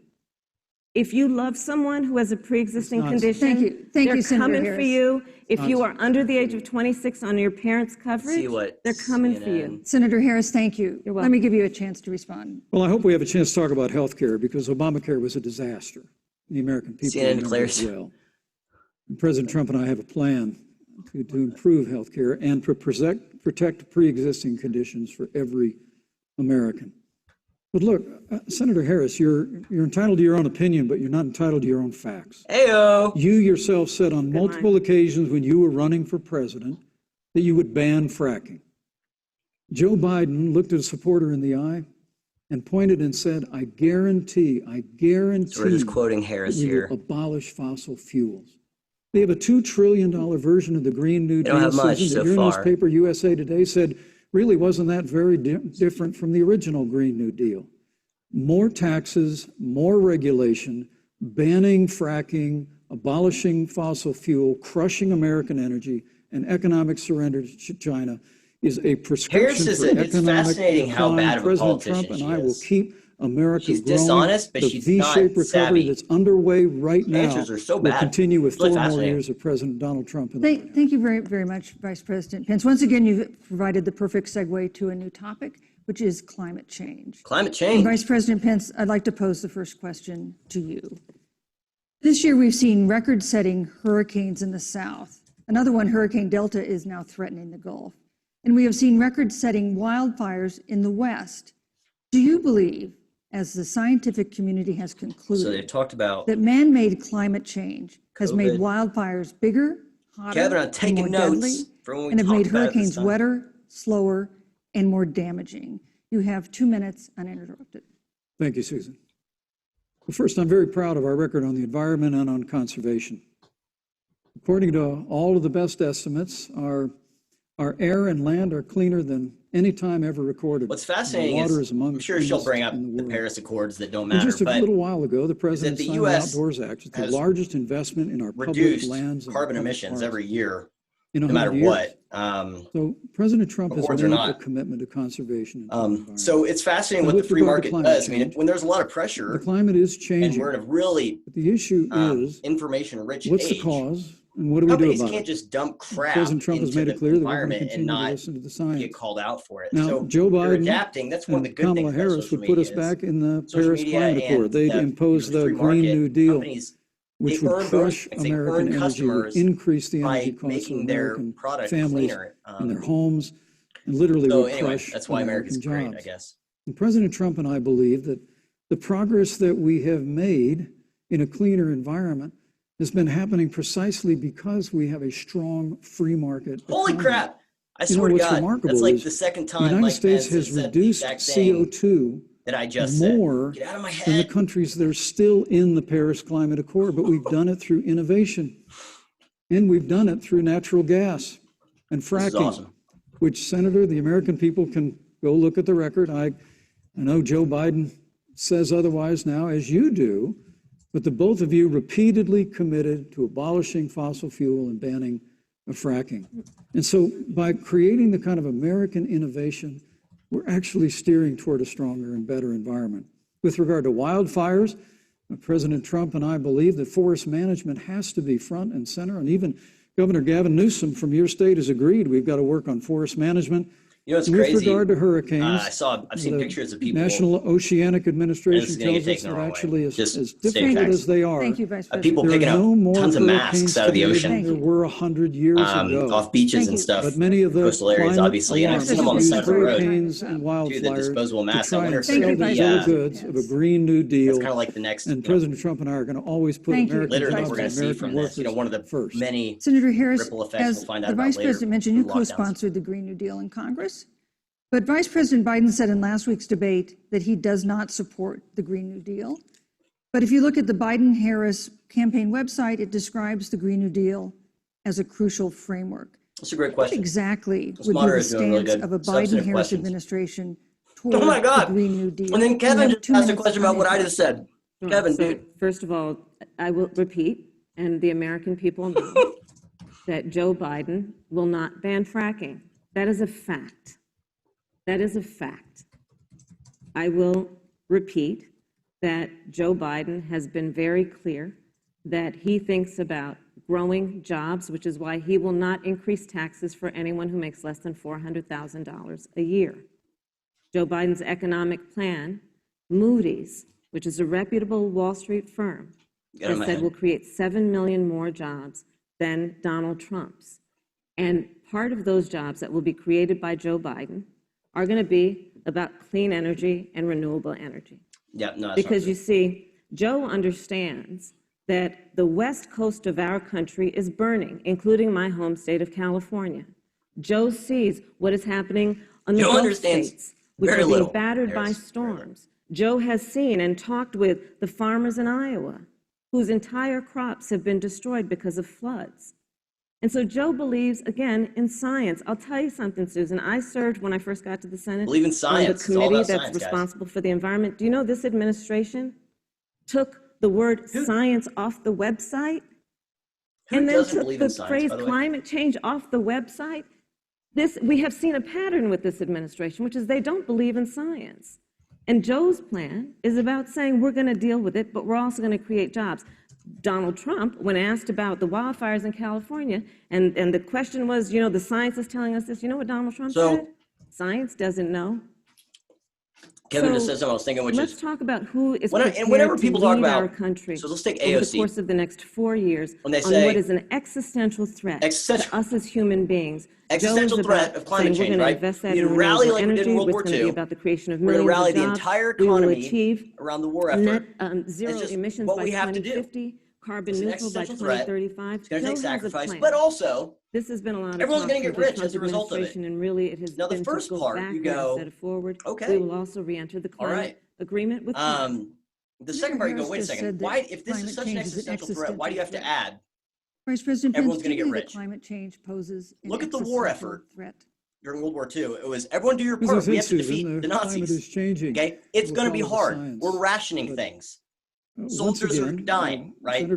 If you love someone who has a pre-existing condition, they're coming for you. If you are under the age of 26 on your parents' coverage, they're coming for you. Senator Harris, thank you. You're welcome. Let me give you a chance to respond. Well, I hope we have a chance to talk about health care because Obamacare was a disaster. The American people remember it well. And President Trump and I have a plan to improve health care and to protect pre-existing conditions for every American. But look, Senator Harris, you're entitled to your own opinion, but you're not entitled to your own facts. Heyo. You yourself said on multiple occasions when you were running for president that you would ban fracking. Joe Biden looked at a supporter in the eye and pointed and said, I guarantee so we're just quoting Harris we here. will abolish fossil fuels. They have a $2 trillion version of the Green New Deal. Don't have much Susan, so your far. newspaper, USA Today, said really wasn't that very different from the original Green New Deal. More taxes, more regulation, banning fracking, abolishing fossil fuel, crushing American energy, and economic surrender to China is a prescription for economic fascinating decline. how bad of a President politician Trump and she I will is. keep America She's growing. dishonest, but the she's V-shaped not recovery savvy. that's underway right now Answers are so will bad. continue with It's really 4 more fascinating. years of President Donald Trump. Thank you very, very much, Vice President Pence. Once again, you've provided the perfect segue to a new topic, which is climate change. Climate change. And Vice President Pence, I'd like to pose the first question to you. This year, we've seen record-setting hurricanes in the South. Another one, Hurricane Delta, is now threatening the Gulf. And we have seen record-setting wildfires in the West. Do you believe, as the scientific community has concluded, so they've talked about that man-made climate change has COVID. made wildfires bigger, hotter, Kevin, I'm and taking more notes deadly, from when we and have talked made about it this hurricanes time. wetter, slower, and more damaging? You have 2 minutes uninterrupted. Thank you, Susan. Well, first, I'm very proud of our record on the environment and on conservation. According to all of the best estimates, our air and land are cleaner than any time ever recorded. What's fascinating water is, among I'm sure she'll bring up in the the world. Paris Accords that don't And matter, just a but little while ago, the president the signed the US Outdoors Act. It's the has largest investment in our public reduced lands and carbon public emissions parks every year, in no matter 100 years. what. So President Trump has Accords or made not. a commitment to conservation. And to the environment. So it's fascinating And what the with free regard to market climate does. I mean, change, when there's a lot of the pressure climate is and changing. we're in a really But the issue is, information-rich what's the age, cause and what do we do companies about can't it? just dump crap President Trump has into made the it clear that we're going to environment and continue to not listen to the science. get called out for it. Now, So Joe you're Biden adapting. That's one of the and good Kamala things about Harris social would put us media is back in the social Paris media Climate Accord. and They'd the impose the free Green market New Deal, companies, which they would earn crush votes, they American earn energy, would customers increase the by energy costs of making their American product families cleaner. in their homes, and literally So would anyway, crush that's why America's American great, jobs. I guess. And President Trump and I believe that the progress that we have made in a cleaner environment has been happening precisely because we have a strong free market Holy economy. crap! I You know, swear to what's God, remarkable that's like is the second The time United Mike States Pence has said the reduced exact thing CO2 that I just more said. Get out of my than the head. countries that are still in the Paris Climate Accord, but we've done it through innovation. And we've done it through natural gas and This is fracking, awesome. which, Senator, the American people can go look at the record. I know Joe Biden says otherwise now, as you do, but the both of you repeatedly committed to abolishing fossil fuel and banning fracking. And so by creating the kind of American innovation, we're actually steering toward a stronger and better environment. With regard to wildfires, President Trump and I believe that forest management has to be front and center, and even Governor Gavin Newsom from your state has agreed we've got to work on forest management. You know, it's with crazy. regard to hurricanes, I've seen pictures of people. National Oceanic Administration tells us that actually, as difficult as they are, Thank you, Vice President. People picking up tons of masks out of the ocean. There were 100 years ago. Off beaches and stuff. But many of the coastal areas, obviously, and I've seen them on the side of the road. Hurricanes and wildfires the disposable masks. to try and sell the goods of a Green New Deal. It's kind of like the next. And President Trump and I are going to always put American literally, jobs we're going to see American from this. You know, one of the first. many Senator Harris, ripple effects as we'll find the out about Vice later. President mentioned, you Lockdowns. co-sponsored the Green New Deal in Congress. But Vice President Biden said in last week's debate that he does not support the Green New Deal. But if you look at the Biden-Harris campaign website, it describes the Green New Deal as a crucial framework. That's a great What question. exactly would be the stance of a Biden-Harris administration toward Oh my God. the Green New Deal? And then Kevin just asked a 2 question about what I just said. Kevin, So first of all, I will repeat, and the American people know that Joe Biden will not ban fracking. That is a fact. That is a fact. I will repeat that Joe Biden has been very clear that he thinks about growing jobs, which is why he will not increase taxes for anyone who makes less than $400,000 a year. Joe Biden's economic plan, Moody's, which is a reputable Wall Street firm, has said will create 7 million more jobs than Donald Trump's. And part of those jobs that will be created by Joe Biden are going to be about clean energy and renewable energy. Yeah, no, because you see, Joe understands that the west coast of our country is burning, including my home state of California. Joe sees what is happening on the Gulf states, which are being battered by storms. Joe has seen and talked with the farmers in Iowa, whose entire crops have been destroyed because of floods. And so Joe believes, again, in science. I'll tell you something, Susan. I served, when I first got to the Senate, believe in science. on the committee that's responsible for the environment. Do you know this administration took the word science off the website and then took the phrase climate change off the website? We have seen a pattern with this administration, which is they don't believe in science. And Joe's plan is about saying we're going to deal with it, but we're also going to create jobs. Donald Trump, when asked about the wildfires in California, and the question was, you know, the science is telling us this. You know what Donald Trump said? Science doesn't know. Kevin just said something I was thinking, which let's talk about who is whenever people talk about our country. So let's take AOC. Over the course of the next 4 years, when they say, on what is an existential threat to us as human beings. Existential threat of climate change, right? You rally like we did in World War II. About the creation of we're going to rally the jobs. entire economy achieve around the war effort. Net zero emissions by 2050. Carbon neutral by 2035. It's going to take sacrifice, but also this has been a lot of everyone's going to get rich as a result of it. And really, it has now the first part you go forward. Okay, we will also re-enter the climate agreement with. The second part you go, wait a second. Why, if this is such an existential threat, why do you have to add? Vice President everyone's going to get rich. Climate change poses. Look at the war effort during World War II. It was everyone do your part. We have to defeat the Nazis. Okay, it's going to be hard. We're rationing things. Soldiers are dying, right?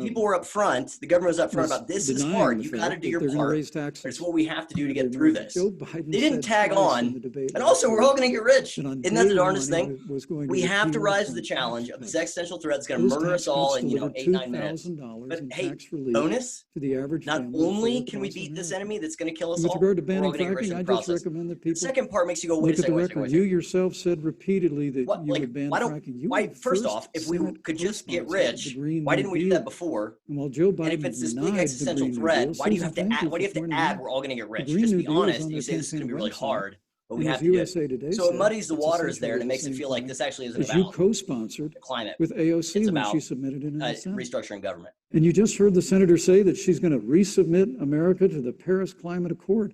People were up front. The government was up front about this is hard. You got to do your part. It's what we have to do to get through this. They didn't tag on. And also, we're all going to get rich. Isn't that the darndest thing? We have to rise to the challenge of this existential threat that's going to murder us all in 8-9 minutes. But hey, bonus. Not only can we beat this enemy that's going to kill us all, we're all going to get rich in the process. The second part makes you go, wait a second. You yourself said repeatedly that you would ban fracking. Why? First off, if we could just get rich, why didn't we do that before? And Joe Biden, and if it's this big existential threat, why do you have to add? Why do you have to add? We're all going to get rich. Just be honest. You say this is going to be really hard, but we have to do it. So it muddies the waters there, and it makes it feel like this actually isn't about you co-sponsored climate with AOC when she submitted it in the Senate. Restructuring government. And you just heard the senator say that she's going to resubmit America to the Paris Climate Accord.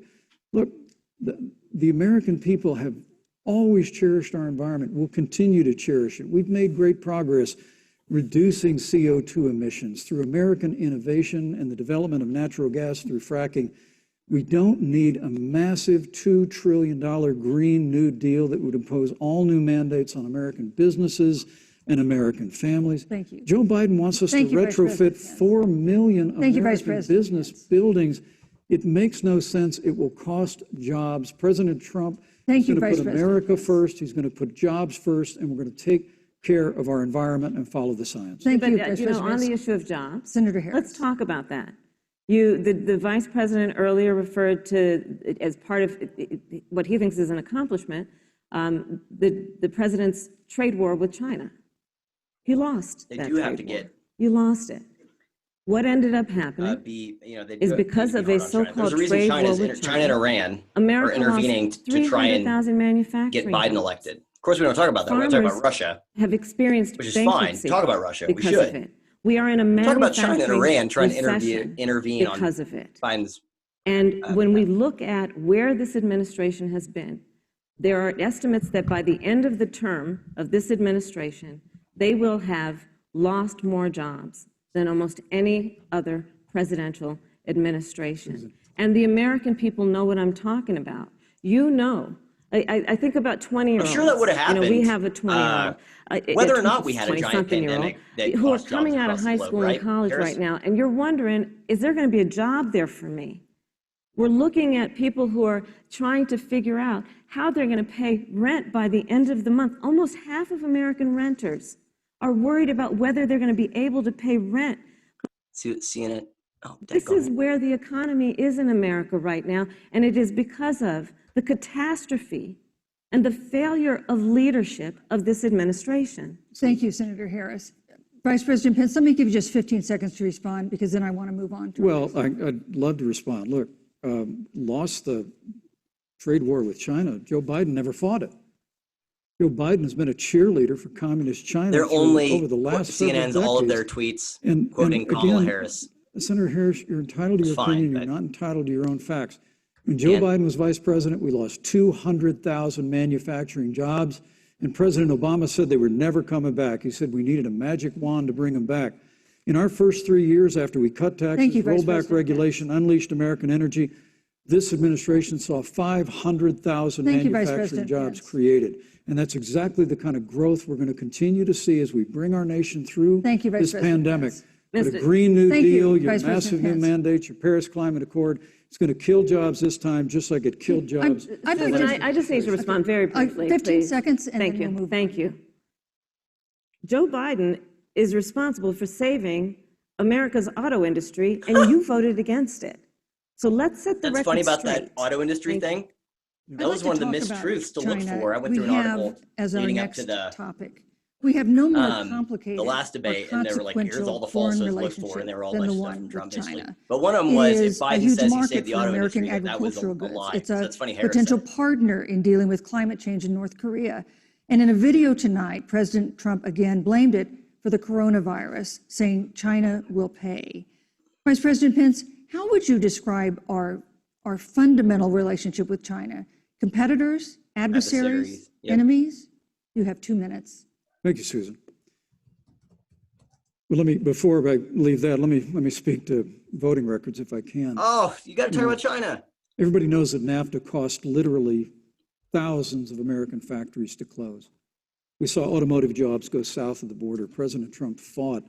Look, the American people have always cherished our environment. We'll continue to cherish it. We've made great progress reducing CO2 emissions through American innovation and the development of natural gas through fracking. We don't need a massive $2 trillion Green New Deal that would impose all new mandates on American businesses and American families. Thank you. Joe Biden wants us to retrofit 4 million American business buildings. It makes no sense. It will cost jobs. President Trump is going to put America first. He's going to put jobs first, and we're going to take care of our environment and follow the science. Thank you, But, on the issue of jobs, Senator Harris. let's talk about that. The Vice President earlier referred to, as part of what he thinks is an accomplishment, the President's trade war with China. He lost that trade war. You lost it. What ended up happening is because of a so-called trade war with China and Iran America are intervening to try and get Biden elected. Of course, we don't talk about that. We talk about Russia, have experienced which is fine. Talk about Russia. We should. Of it. We are in a talk about China and Iran trying to because intervene on of it. Biden's. And when we look at where this administration has been, there are estimates that by the end of the term of this administration, they will have lost more jobs than almost any other presidential administration. And the American people know what I'm talking about. You know, I think about 20-year-olds. I'm sure that would have happened. We have a 20-year-old. Whether or not we had a giant pandemic who are coming out of high school and college right now, and you're wondering, is there going to be a job there for me? We're looking at people who are trying to figure out how they're going to pay rent by the end of the month. Almost half of American renters are worried about whether they're going to be able to pay rent. Seeing it. Oh, this is where the economy is in America right now, and it is because of the catastrophe and the failure of leadership of this administration. Thank you, Senator Harris. Vice President Pence, let me give you just 15 seconds to respond, because then I want to move on to Well, I'd love to respond. Look, lost the trade war with China. Joe Biden never fought it. Joe Biden has been a cheerleader for communist China They're only over the last CNN's decades. all of their tweets and quoting Kamala Harris. Senator Harris, you're entitled to your opinion. You're not entitled to your own facts. When Joe Biden was vice president, we lost 200,000 manufacturing jobs, and President Obama said they were never coming back. He said we needed a magic wand to bring them back. In our first 3 years after we cut taxes, rolled back regulation, unleashed American energy, this administration saw 500,000 manufacturing jobs created. And that's exactly the kind of growth we're going to continue to see as we bring our nation through this pandemic. But a Green New Deal, your massive new mandates, your Paris Climate Accord, it's going to kill jobs this time, just like it killed jobs. I just need to respond very briefly. 15 seconds, and Thank you. Thank you. Joe Biden is responsible for saving America's auto industry, and you voted against it. So let's set the record straight. That's funny about that auto industry thing. That was one of the mistruths to look for. I went through an article leading up to the topic. We have no more complicated the last debate, and they were like, here's all the falsehoods to look for, and they were all like stuff from Trump history. But one of them was, if Biden says he saved the auto industry, that was a lie. It's so a that's funny Harris potential said. partner in dealing with climate change in North Korea. And in a video tonight, President Trump again blamed it for the coronavirus, saying China will pay. Vice President Pence, how would you describe our fundamental relationship with China? Competitors, adversaries, enemies? You have 2 minutes. Thank you, Susan. Well, before I leave that, let me speak to voting records if I can. Oh, you got to talk about China. Everybody knows that NAFTA cost literally thousands of American factories to close. We saw automotive jobs go south of the border. President Trump fought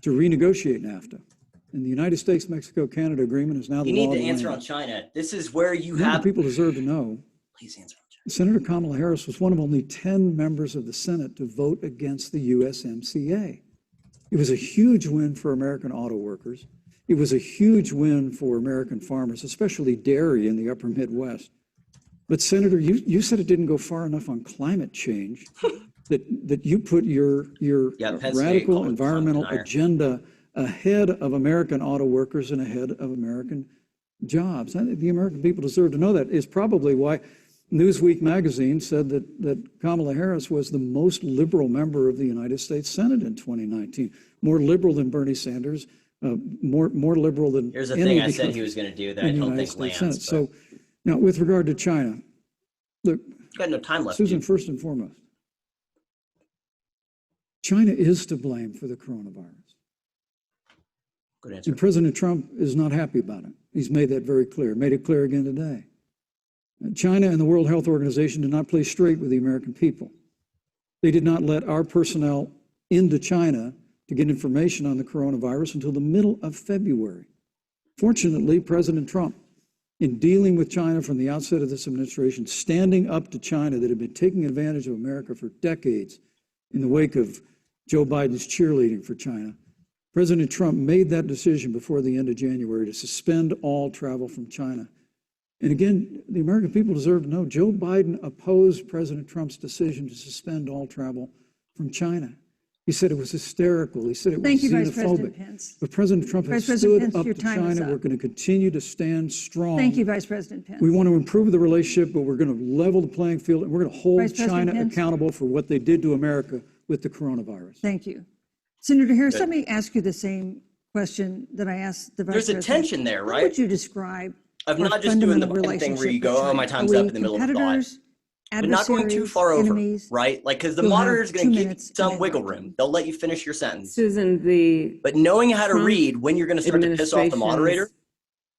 to renegotiate NAFTA. And the United States-Mexico-Canada agreement is now the law of the land. You need to answer on China. This is where you have... People deserve to know. Please answer. Senator Kamala Harris was one of only 10 members of the Senate to vote against the USMCA. It was a huge win for American auto workers. It was a huge win for American farmers, especially dairy in the upper Midwest. But Senator, you said it didn't go far enough on climate change, that you put your radical environmental agenda ahead of American auto workers and ahead of American jobs. The American people deserve to know that. Is probably why Newsweek magazine said that Kamala Harris was the most liberal member of the United States Senate in 2019, more liberal than Bernie Sanders, more liberal than Here's the thing I said he was going to do that I don't think lands. So now, with regard to China, look, you've got no time left. Susan, first and foremost, China is to blame for the coronavirus. Good answer. And President Trump is not happy about it. He's made that very clear, made it clear again today. China and the World Health Organization did not play straight with the American people. They did not let our personnel into China to get information on the coronavirus until the middle of February. Fortunately, President Trump, in dealing with China from the outset of this administration, standing up to China that had been taking advantage of America for decades, in the wake of Joe Biden's cheerleading for China, President Trump made that decision before the end of January to suspend all travel from China. And again, the American people deserve to know Joe Biden opposed President Trump's decision to suspend all travel from China. He said it was hysterical. He said it was xenophobic. Thank you, Vice President Pence. But President Trump has stood up to China. We're going to continue to stand strong. Thank you, Vice President Pence. We want to improve the relationship, but we're going to level the playing field, and we're going to hold China accountable for what they did to America with the coronavirus. Thank you. Senator Harris, let me ask you the same question that I asked the Vice President. There's a tension there, right? How would you describe of not just doing the Biden thing where you go, oh, my time's up in the middle of the thought. But not going too far over, right? Like, because the monitor's going to give you some wiggle room. They'll let you finish your sentence. Susan, but knowing how to read when you're going to start to piss off the moderator,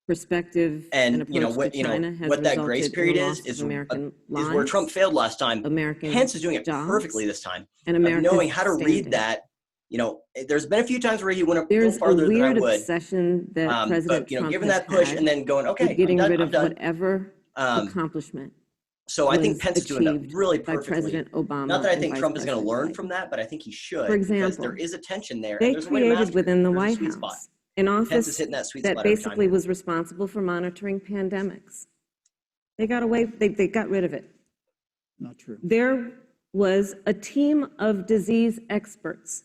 perspective and what that grace period is where Trump failed last time. Pence is doing it perfectly this time. And knowing how to read that. There's been a few times where he went a little farther than I would. There's a weird obsession that President Trump given that push and then going, okay, getting rid of whatever accomplishment. So I think Pence is doing that really perfectly. President Obama. Not that I think Trump is going to learn from that, but I think he should. For example, because there is a tension there. They created within the White House an office that basically was responsible for monitoring pandemics. They got away. They got rid of it. Not true. There was a team of disease experts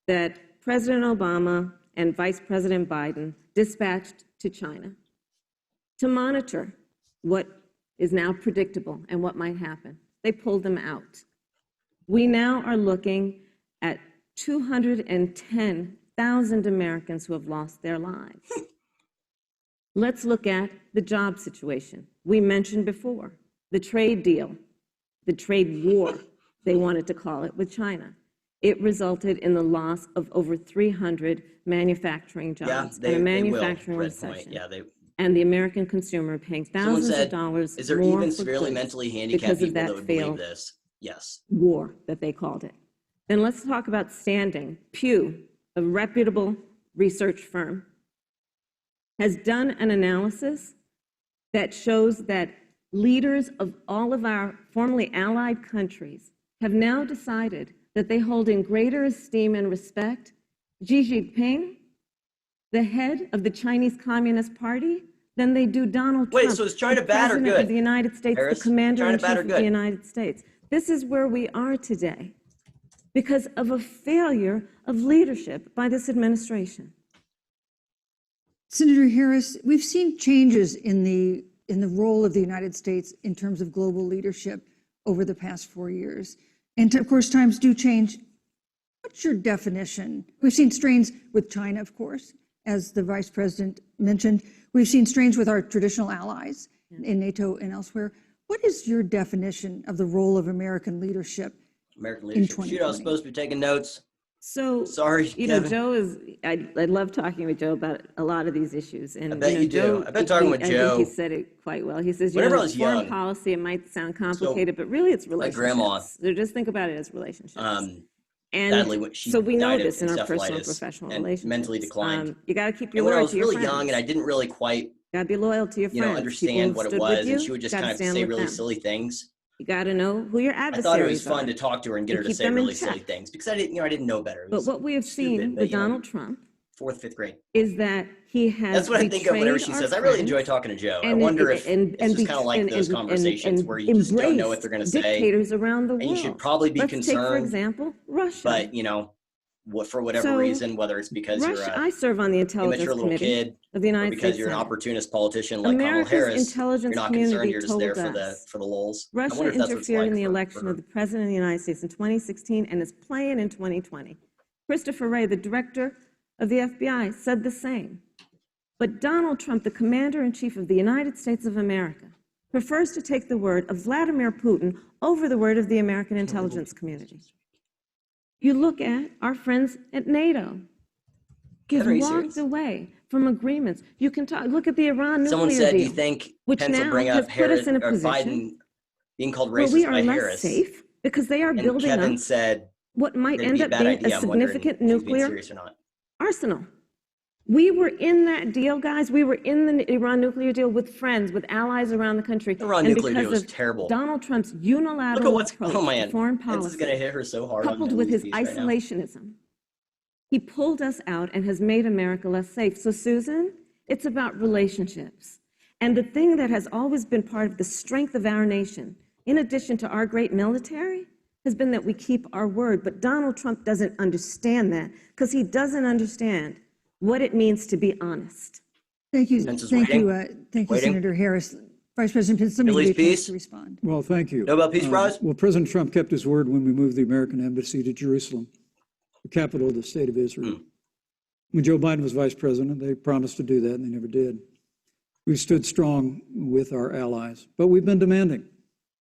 that President Obama and Vice President Biden dispatched to China to monitor what is now predictable and what might happen. They pulled them out. We now are looking at 210,000 Americans who have lost their lives. Let's look at the job situation. We mentioned before the trade deal, the trade war, they wanted to call it, with China. It resulted in the loss of over 300 manufacturing jobs and a manufacturing recession. And the American consumer paying thousands of dollars is there more even for severely goods mentally handicapped people that would believe this? Yes. War, that they called it. Then let's talk about standing. Pew, a reputable research firm, has done an analysis that shows that leaders of all of our formerly allied countries have now decided that they hold in greater esteem and respect Xi Jinping, the head of the Chinese Communist Party, than they do Donald Trump. Wait, so is China bad or good? The President of the United States, Harris, the Commander-in-Chief of the United States. This is where we are today because of a failure of leadership by this administration. Senator Harris, we've seen changes in the role of the United States in terms of global leadership over the past 4 years. And of course, times do change. What's your definition? We've seen strains with China, of course, as the Vice President mentioned. We've seen strains with our traditional allies in NATO and elsewhere. What is your definition of the role of American leadership? American leadership. Shoot, I was supposed to be taking notes. So, sorry, Kevin. Joe is, I love talking with Joe about a lot of these issues. And I bet you do. I bet talking with Joe. I think he said it quite well. He says, whenever I was foreign young, policy, it might sound complicated, but really it's relationships. My grandma. So just think about it as relationships. And sadly, so we know this in our personal and professional relationships. Mentally declined. You got to keep your word to your friends. When I was really young and I didn't really quite got to be loyal to your friends. Understand what it was, and she would just kind of say really silly things. You got to know who your adversaries are. I thought it was fun to talk to her and get her to say really silly things because I didn't know better. But what we have seen with Donald Trump, 4th, 5th grade, is that he has. That's what I think of whenever she says. I really enjoy talking to Joe. I wonder if it's just kind of like those conversations where you just don't know what they're going to say. Dictators around the world. And you should probably be concerned. Let's take, for example, Russia. But for whatever reason, whether it's because I serve on the Intelligence Committee of the United States, because you're an opportunist politician like Kamala Harris, you're not concerned. You're just there for the lulz. Russia interfered in the election of the President of the United States in 2016 and is playing in 2020. Christopher Wray, the director of the FBI, said the same. But Donald Trump, the Commander-in-Chief of the United States of America, prefers to take the word of Vladimir Putin over the word of the American intelligence community. You look at our friends at NATO. He's walked away from agreements. You can look at the Iran nuclear deal. Someone said, do you think Pence will bring up Harris or Biden being called racist by Harris? We are less safe because they are building Kevin up said what might end up being a significant nuclear arsenal. We were in that deal, guys. We were in the Iran nuclear deal with friends, with allies around the country. The Iran nuclear deal was terrible. Donald Trump's unilateral approach to foreign policy, policy, is going to hit her so hard coupled with his isolationism, he pulled us out and has made America less safe. So, Susan, it's about relationships. And the thing that has always been part of the strength of our nation, in addition to our great military, has been that we keep our word. But Donald Trump doesn't understand that because he doesn't understand what it means to be honest. Thank you. Thank you, Senator Harris. Vice President Pence, somebody to respond. Well, thank you. Nobel Peace Prize? Well, President Trump kept his word when we moved the American embassy to Jerusalem, the capital of the state of Israel. When Joe Biden was vice president, they promised to do that, and they never did. We stood strong with our allies, but we've been demanding.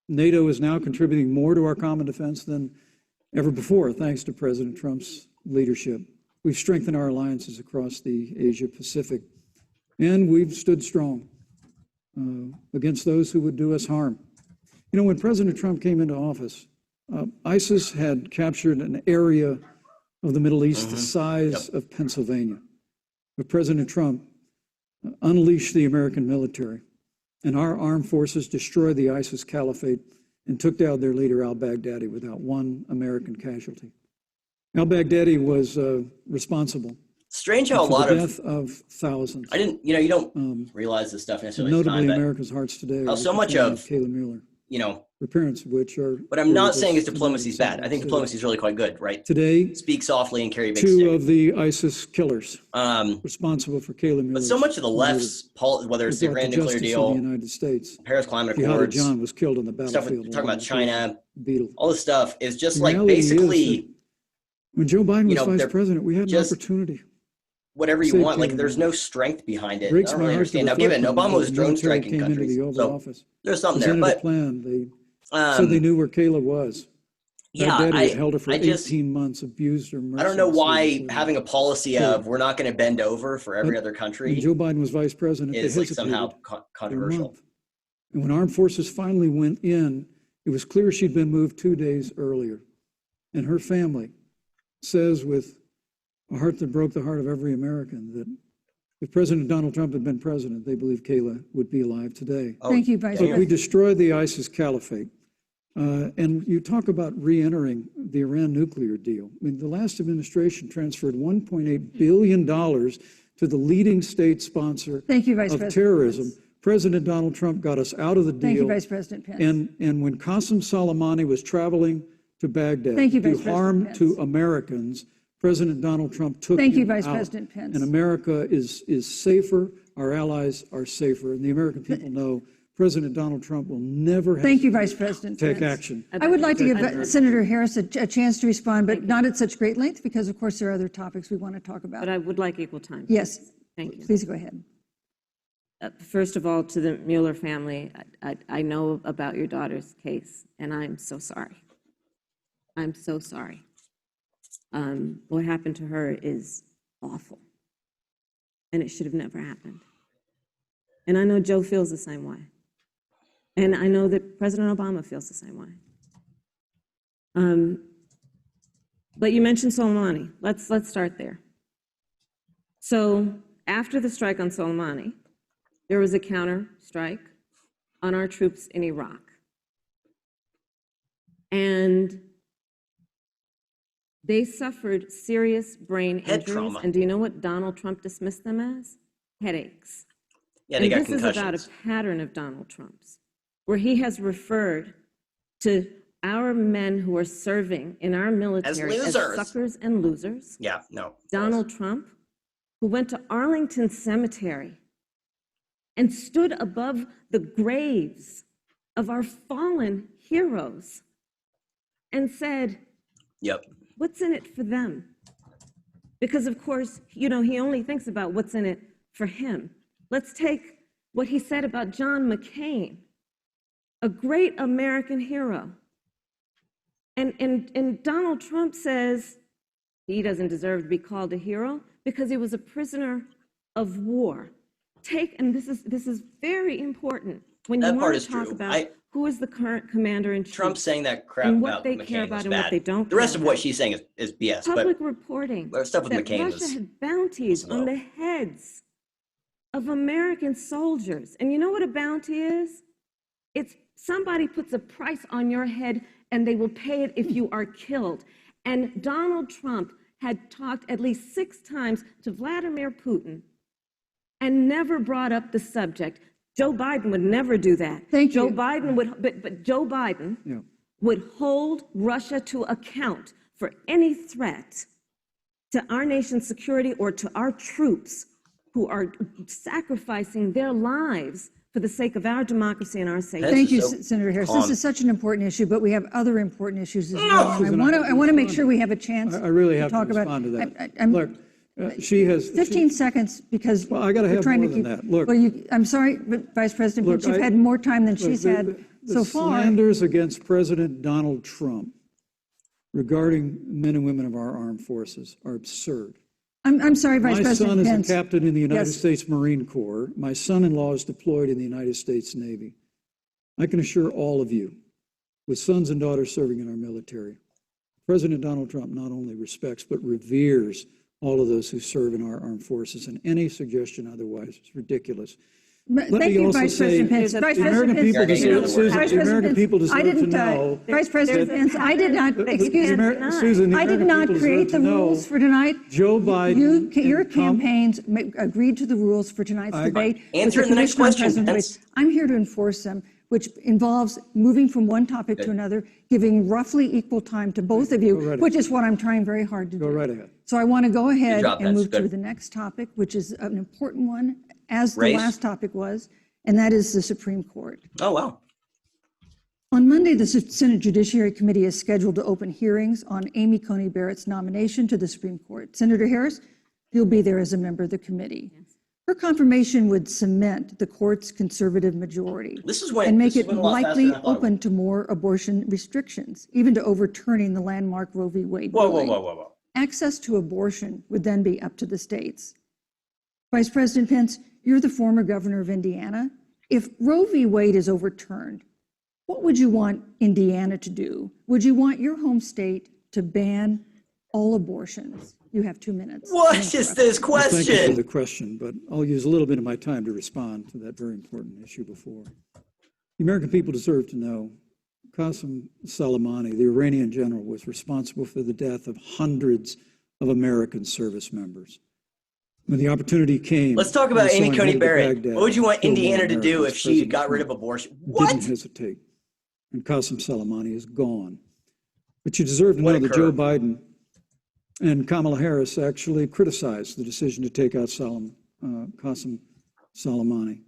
NATO is now contributing more to our common defense than ever before, thanks to President Trump's leadership. We've strengthened our alliances across the Asia-Pacific, and we've stood strong against those who would do us harm. You know, when President Trump came into office, ISIS had captured an area of the Middle East the size of Pennsylvania. But President Trump unleashed the American military, and our armed forces destroyed the ISIS caliphate and took down their leader, al-Baghdadi, without one American casualty. Al-Baghdadi was responsible. Strange how a lot of death of thousands. I didn't, you don't realize this stuff necessarily. Notably, America's hearts today. How so much of Kayla Mueller, her parents of which are. But I'm not saying his diplomacy is bad. I think diplomacy is really quite good, right? Today, speak softly and carry a big stick. Two of the ISIS killers responsible for Kayla Mueller. But so much of the left's, whether it's the Iran nuclear deal, the United States, Paris Climate Accords, John was killed on the battlefield. Stuff talking about China, Beetle. All this stuff is just like basically. When Joe Biden was vice president, we had an opportunity. Whatever you want, like there's no strength behind it. I don't really understand. Now, given Obama was drone striking countries, so there's something there. But they said they knew where Kayla was. I held her for 18 months, abused her. I don't know why having a policy of we're not going to bend over for every other country. When Joe Biden was vice president, is like somehow controversial. And when armed forces finally went in, it was clear she'd been moved 2 days earlier, and her family says with a heart that broke the heart of every American that if President Donald Trump had been president, they believe Kayla would be alive today. Thank you, Vice President. We destroyed the ISIS caliphate. And you talk about re-entering the Iran nuclear deal. I mean, the last administration transferred $1.8 billion to the leading state sponsor of terrorism. President Donald Trump got us out of the deal. Thank you, Vice President Pence. And when Qasem Soleimani was traveling to Baghdad to do harm to Americans, President Donald Trump took him Vice out. President Pence. And America is safer, our allies are safer, and the American people know President Donald Trump will never have Thank you, Vice President take Pence. action. I would like to give Senator Harris a chance to respond, but not at such great length, because of course there are other topics we want to talk about. But I would like equal time. Yes. Thank you. Please go ahead. First of all, to the Mueller family, I know about your daughter's case, and I'm so sorry. I'm so sorry. What happened to her is awful, and it should have never happened. And I know Joe feels the same way. And I know that President Obama feels the same way. But you mentioned Soleimani. Let's start there. So after the strike on Soleimani, there was a counter strike on our troops in Iraq. And they suffered serious brain injuries. Trauma. And do you know what Donald Trump dismissed them as? Headaches. Yeah, they got concussions. This is about a pattern of Donald Trump's, where he has referred to our men who are serving in our military as suckers and losers. Yeah, no. Donald Trump, who went to Arlington Cemetery and stood above the graves of our fallen heroes and said, "Yep, what's in it for them?" Because, of course, he only thinks about what's in it for him. Let's take what he said about John McCain, a great American hero. And Donald Trump says he doesn't deserve to be called a hero because he was a prisoner of war. And this is very important when you want to talk about who is the current commander-in-chief. Trump saying that crap and about what they McCain care about was and bad. what they don't the rest care of what about. she's saying is BS. Public but reporting stuff with that McCain Russia was had bounties on the heads of American soldiers. And you know what a bounty is? It's somebody puts a price on your head and they will pay it if you are killed. And Donald Trump had talked at least 6 times to Vladimir Putin and never brought up the subject. Joe Biden would never do that. Thank you. Joe Biden would, but Joe Biden would hold Russia to account for any threat to our nation's security or to our troops who are sacrificing their lives for the sake of our democracy and our safety. Thank you, Senator Harris. This is such an important issue, but we have other important issues as well. And I want to make sure we have a chance I really have to talk about. respond to that. Look, she has 15 seconds because well, I got to have more than that. Look, well, I'm sorry, but Vice President Pence, you've had more time than she's had so far. The slanders against President Donald Trump regarding men and women of our armed forces are absurd. I'm sorry, Vice President Pence. My son is a captain in the United States Marine Corps. My son-in-law is deployed in the United States Navy. I can assure all of you, with sons and daughters serving in our military, President Donald Trump not only respects but reveres all of those who serve in our armed forces, and any suggestion otherwise is ridiculous. Thank you, Vice President Pence. Vice President Pence, the American people deserve to know. Vice President Pence, I did not, excuse me, Susan, I did not create the rules for tonight. Joe Biden. Your campaigns agreed to the rules for tonight's debate. Answer the next question. I'm here to enforce them, which involves moving from one topic to another, giving roughly equal time to both of you, which is what I'm trying very hard to do. Go right ahead. So I want to go ahead and move to the next topic, which is an important one, as the last topic was, and that is the Supreme Court. Oh, wow. On Monday, the Senate Judiciary Committee is scheduled to open hearings on Amy Coney Barrett's nomination to the Supreme Court. Senator Harris, you'll be there as a member of the committee. Yes. Her confirmation would cement the court's conservative majority and make it likely open to more abortion restrictions, even to overturning the landmark Roe v. Wade ruling. Whoa. Access to abortion would then be up to the states. Vice President Pence, you're the former governor of Indiana. If Roe v. Wade is overturned, what would you want Indiana to do? Would you want your home state to ban all abortions? You have 2 minutes. What is this question? Well, thank you for the question, but I'll use a little bit of my time to respond to that very important issue before. The American people deserve to know Qasem Soleimani, the Iranian general, was responsible for the death of hundreds of American service members. When the opportunity came... Let's talk about Amy Coney Barrett. What would you want Indiana to do if she got rid of abortion? What? Didn't hesitate. And Qasem Soleimani is gone. But you deserve to know that Joe Biden and Kamala Harris actually criticized the decision to take out Qasem Soleimani.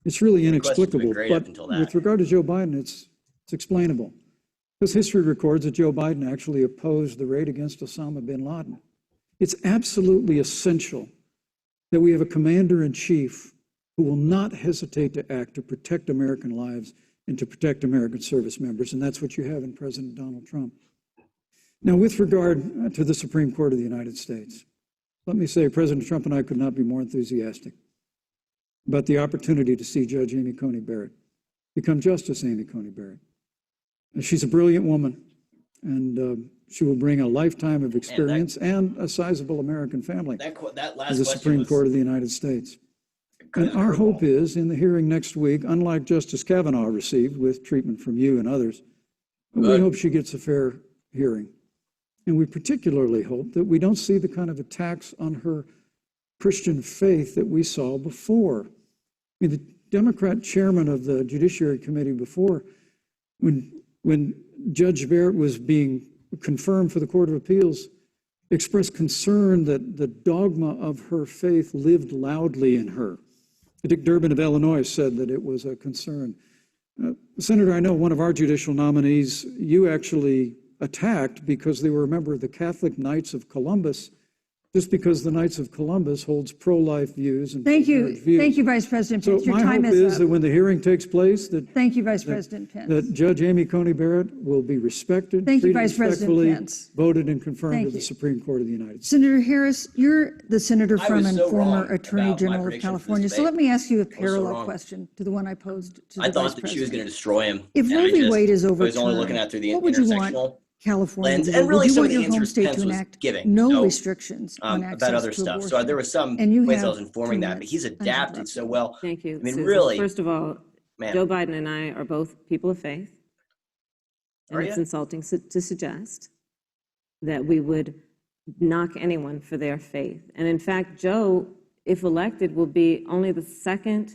It's really inexplicable, but with regard to Joe Biden, it's explainable. Because history records that Joe Biden actually opposed the raid against Osama bin Laden. It's absolutely essential that we have a commander-in-chief who will not hesitate to act to protect American lives and to protect American service members, and that's what you have in President Donald Trump. Now, with regard to the Supreme Court of the United States, let me say President Trump and I could not be more enthusiastic about the opportunity to see Judge Amy Coney Barrett become Justice Amy Coney Barrett. She's a brilliant woman, and she will bring a lifetime of experience and a sizable American family to the Supreme Court of the United States. And our hope is, in the hearing next week, unlike Justice Kavanaugh received with treatment from you and others, we hope she gets a fair hearing. And we particularly hope that we don't see the kind of attacks on her Christian faith that we saw before. I mean, the Democrat chairman of the Judiciary Committee before, when Judge Barrett was being confirmed for the Court of Appeals, expressed concern that the dogma of her faith lived loudly in her. Dick Durbin of Illinois said that it was a concern. Senator, I know one of our judicial nominees, you actually attacked because they were a member of the Catholic Knights of Columbus, just because the Knights of Columbus holds pro-life views and Thank you. views. Thank you, Vice President Pence. So Your time my hope is is up. that when the hearing takes place, Thank you, Vice President Pence. that Judge Amy Coney Barrett will be respected, Thank you, treated Vice President respectfully, Pence. voted and confirmed Thank to the you. Supreme Court of the United States. Senator Harris, you're the senator I from was and so former wrong Attorney about my General of prediction for this California. So debate. let me ask you a so parallel wrong. question to the one I posed to the I Vice thought that she was President. going to destroy him. If and Roe v. Wade is I was only overturned, looking at through the what would you want intersectional California lens, to do? and really Would you some want of the your home answers state Pence to was enact giving. no So, restrictions on access about other to stuff. abortion? So there was some And you ways I have was informing 2 that, but he's minutes adapted so well. Thank you. I mean, Susan. really. First of all, Man. Joe Biden and I are both people of faith. And Are it's ya? insulting to suggest that we would knock anyone for their faith. And in fact, Joe, if elected, will be only the second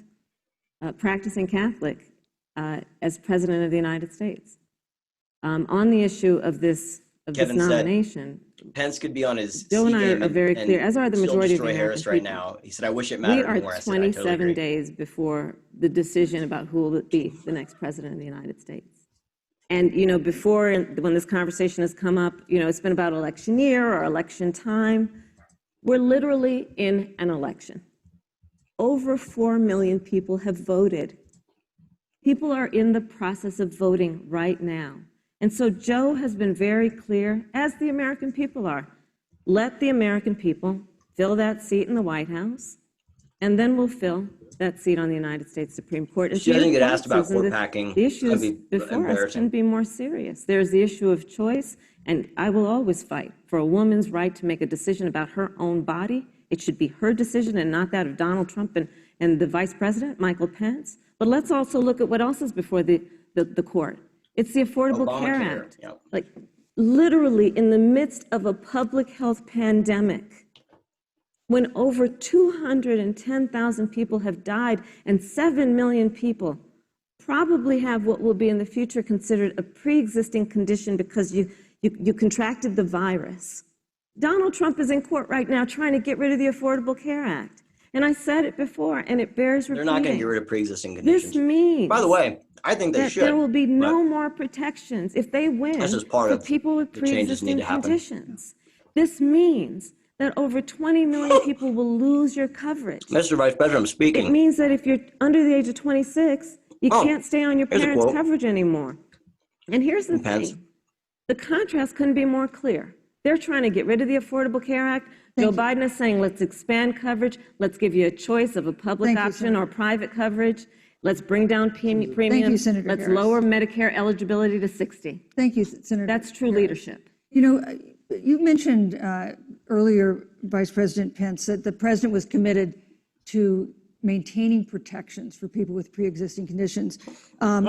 practicing Catholic as President of the United States. On the issue of this Kevin said nomination, Pence could be on his Joe and I C-game are very clear, as are the still majority of the destroy American Harris right people. now. He said, I wish it We mattered are more. I said, I totally 27 agree. days before the decision about who will be the next president of the United States. And, you know, before, when this conversation has come up, you know, it's been about election year or election time. We're literally in an election. Over 4 million people have voted. People are in the process of voting right now. And so Joe has been very clear, as the American people are. Let the American people fill that seat in the White House, and then we'll fill that seat on the United States Supreme Court. And She doesn't get asked about Susan, court packing. the issues That'd be before us embarrassing. can be more serious. There's the issue of choice, and I will always fight for a woman's right to make a decision about her own body. It should be her decision and not that of Donald Trump and the Vice President, Michael Pence. But let's also look at what else is before the court. It's the Affordable Care Act. Yep. Like, literally in the midst of a public health pandemic, when over 210,000 people have died and 7 million people probably have what will be in the future considered a pre-existing condition because you contracted the virus. Donald Trump is in court right now trying to get rid of the Affordable Care Act. And I said it before, and it bears repeating. They're not going to get rid of pre-existing conditions. This means, by the way, I think they that should. there will be no more protections if they win That's just part for of people with the changes need pre-existing to happen. conditions. This means that over 20 million people will lose your coverage. Mr. Vice President, I'm speaking. It means that if you're under the age of 26, you can't stay on your here's a parents' quote. coverage anymore. And here's the Pence. thing. The contrast couldn't be more clear. They're trying to get rid of the Affordable Care Act. Joe Biden is saying, let's expand coverage. Let's give you a choice of a public option or private coverage. Let's bring down premiums. Thank you, Senator Let's Harris. lower Medicare eligibility to 60. Thank you, Senator. That's true Harris. leadership. You know, you mentioned earlier, Vice President Pence, that the president was committed to maintaining protections for people with pre-existing conditions. But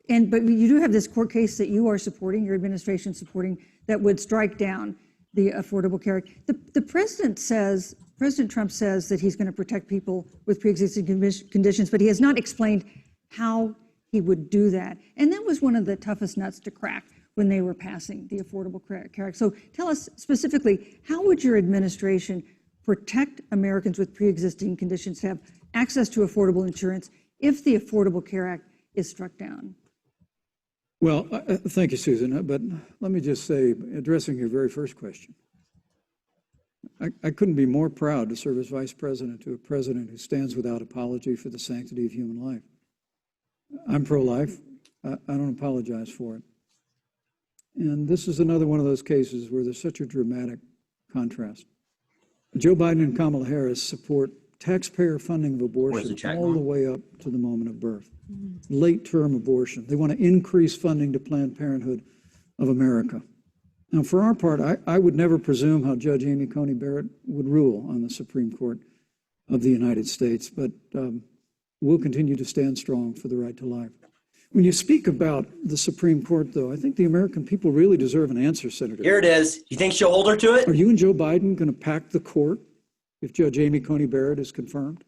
you do have this court case that you are supporting, your administration supporting, that would strike down the Affordable Care Act. The president says, President Trump says that he's going to protect people with pre-existing conditions, but he has not explained how he would do that. And that was one of the toughest nuts to crack when they were passing the Affordable Care Act. So tell us specifically, how would your administration protect Americans with pre-existing conditions to have access to affordable insurance if the Affordable Care Act is struck down? Well, thank you, Susan. But let me just say, addressing your very first question, I couldn't be more proud to serve as vice president to a president who stands without apology for the sanctity of human life. I'm pro-life. I don't apologize for it. And this is another one of those cases where there's such a dramatic contrast. Joe Biden and Kamala Harris support taxpayer funding of abortion all the way up to the moment of birth. Late-term abortion. They want to increase funding to Planned Parenthood of America. Now, for our part, I would never presume how Judge Amy Coney Barrett would rule on the Supreme Court of the United States, but we'll continue to stand strong for the right to life. When you speak about the Supreme Court, though, I think the American people really deserve an answer, Senator. Here it is. You think she'll hold her to it? Are you and Joe Biden going to pack the court if Judge Amy Coney Barrett is confirmed?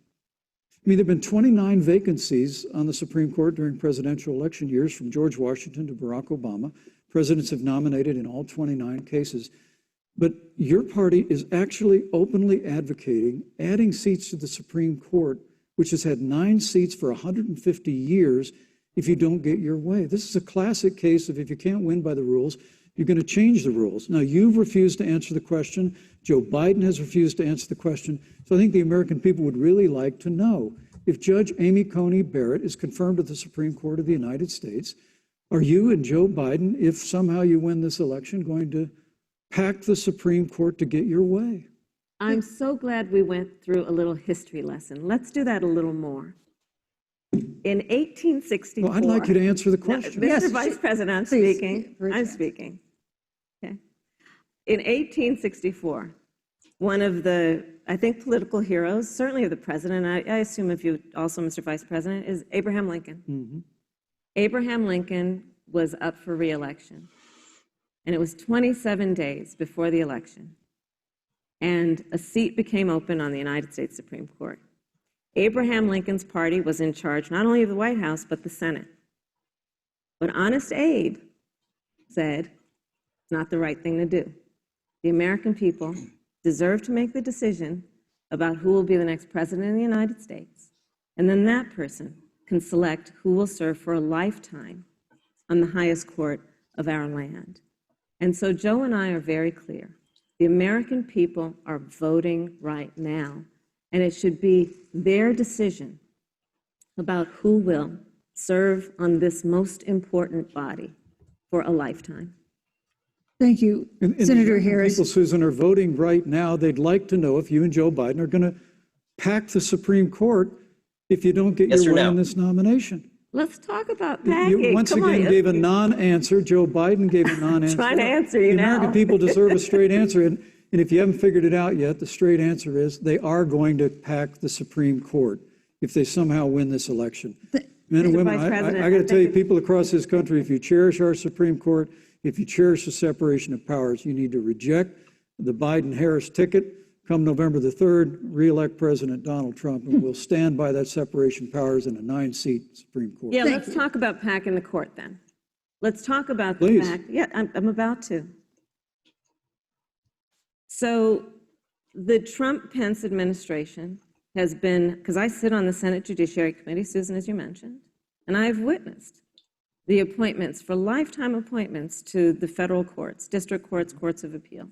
I mean, there have been 29 vacancies on the Supreme Court during presidential election years, from George Washington to Barack Obama. Presidents have nominated in all 29 cases. But your party is actually openly advocating adding seats to the Supreme Court, which has had 9 seats for 150 years, if you don't get your way. This is a classic case of, if you can't win by the rules, You're going to change the rules. Now, you've refused to answer the question. Joe Biden has refused to answer the question. So I think the American people would really like to know, if Judge Amy Coney Barrett is confirmed to the Supreme Court of the United States, are you and Joe Biden, if somehow you win this election, going to pack the Supreme Court to get your way? I'm so glad we went through a little history lesson. Let's do that a little more. In 1864. Well, I'd like you to answer the question. No, Mr. Vice President, I'm speaking. I'm speaking. Okay. In 1864, one of the, I think, political heroes, certainly of the president, I assume if you also, Mr. Vice President, is Abraham Lincoln. Mm-hmm. Abraham Lincoln was up for re-election, and it was 27 days before the election, and a seat became open on the United States Supreme Court. Abraham Lincoln's party was in charge not only of the White House, but the Senate. But Honest Abe said it's not the right thing to do. The American people deserve to make the decision about who will be the next president of the United States, and then that person can select who will serve for a lifetime on the highest court of our land. And so Joe and I are very clear. The American people are voting right now, and it should be their decision about who will serve on this most important body for a lifetime. Thank you, Senator Harris. People, Susan, are voting right now. They'd like to know if you and Joe Biden are going to pack the Supreme Court if you don't get your way in this nomination. Let's talk about packing. You once again gave a non-answer. Joe Biden gave a non-answer. Trying to answer you now. The American people deserve a straight answer. And if you haven't figured it out yet, the straight answer is they are going to pack the Supreme Court if they somehow win this election. Men and women, I got to tell you, people across this country, if you cherish our Supreme Court, if you cherish the separation of powers, you need to reject the Biden-Harris ticket. Come November the 3rd, re-elect President Donald Trump, and we'll stand by that separation of powers in a 9-seat Supreme Court. Yeah, let's talk about packing the court then. Let's talk about the fact. Yeah, I'm about to. So the Trump-Pence administration has been, because I sit on the Senate Judiciary Committee, Susan, as you mentioned, and I've witnessed the appointments for lifetime appointments to the federal courts, district courts, courts of appeal.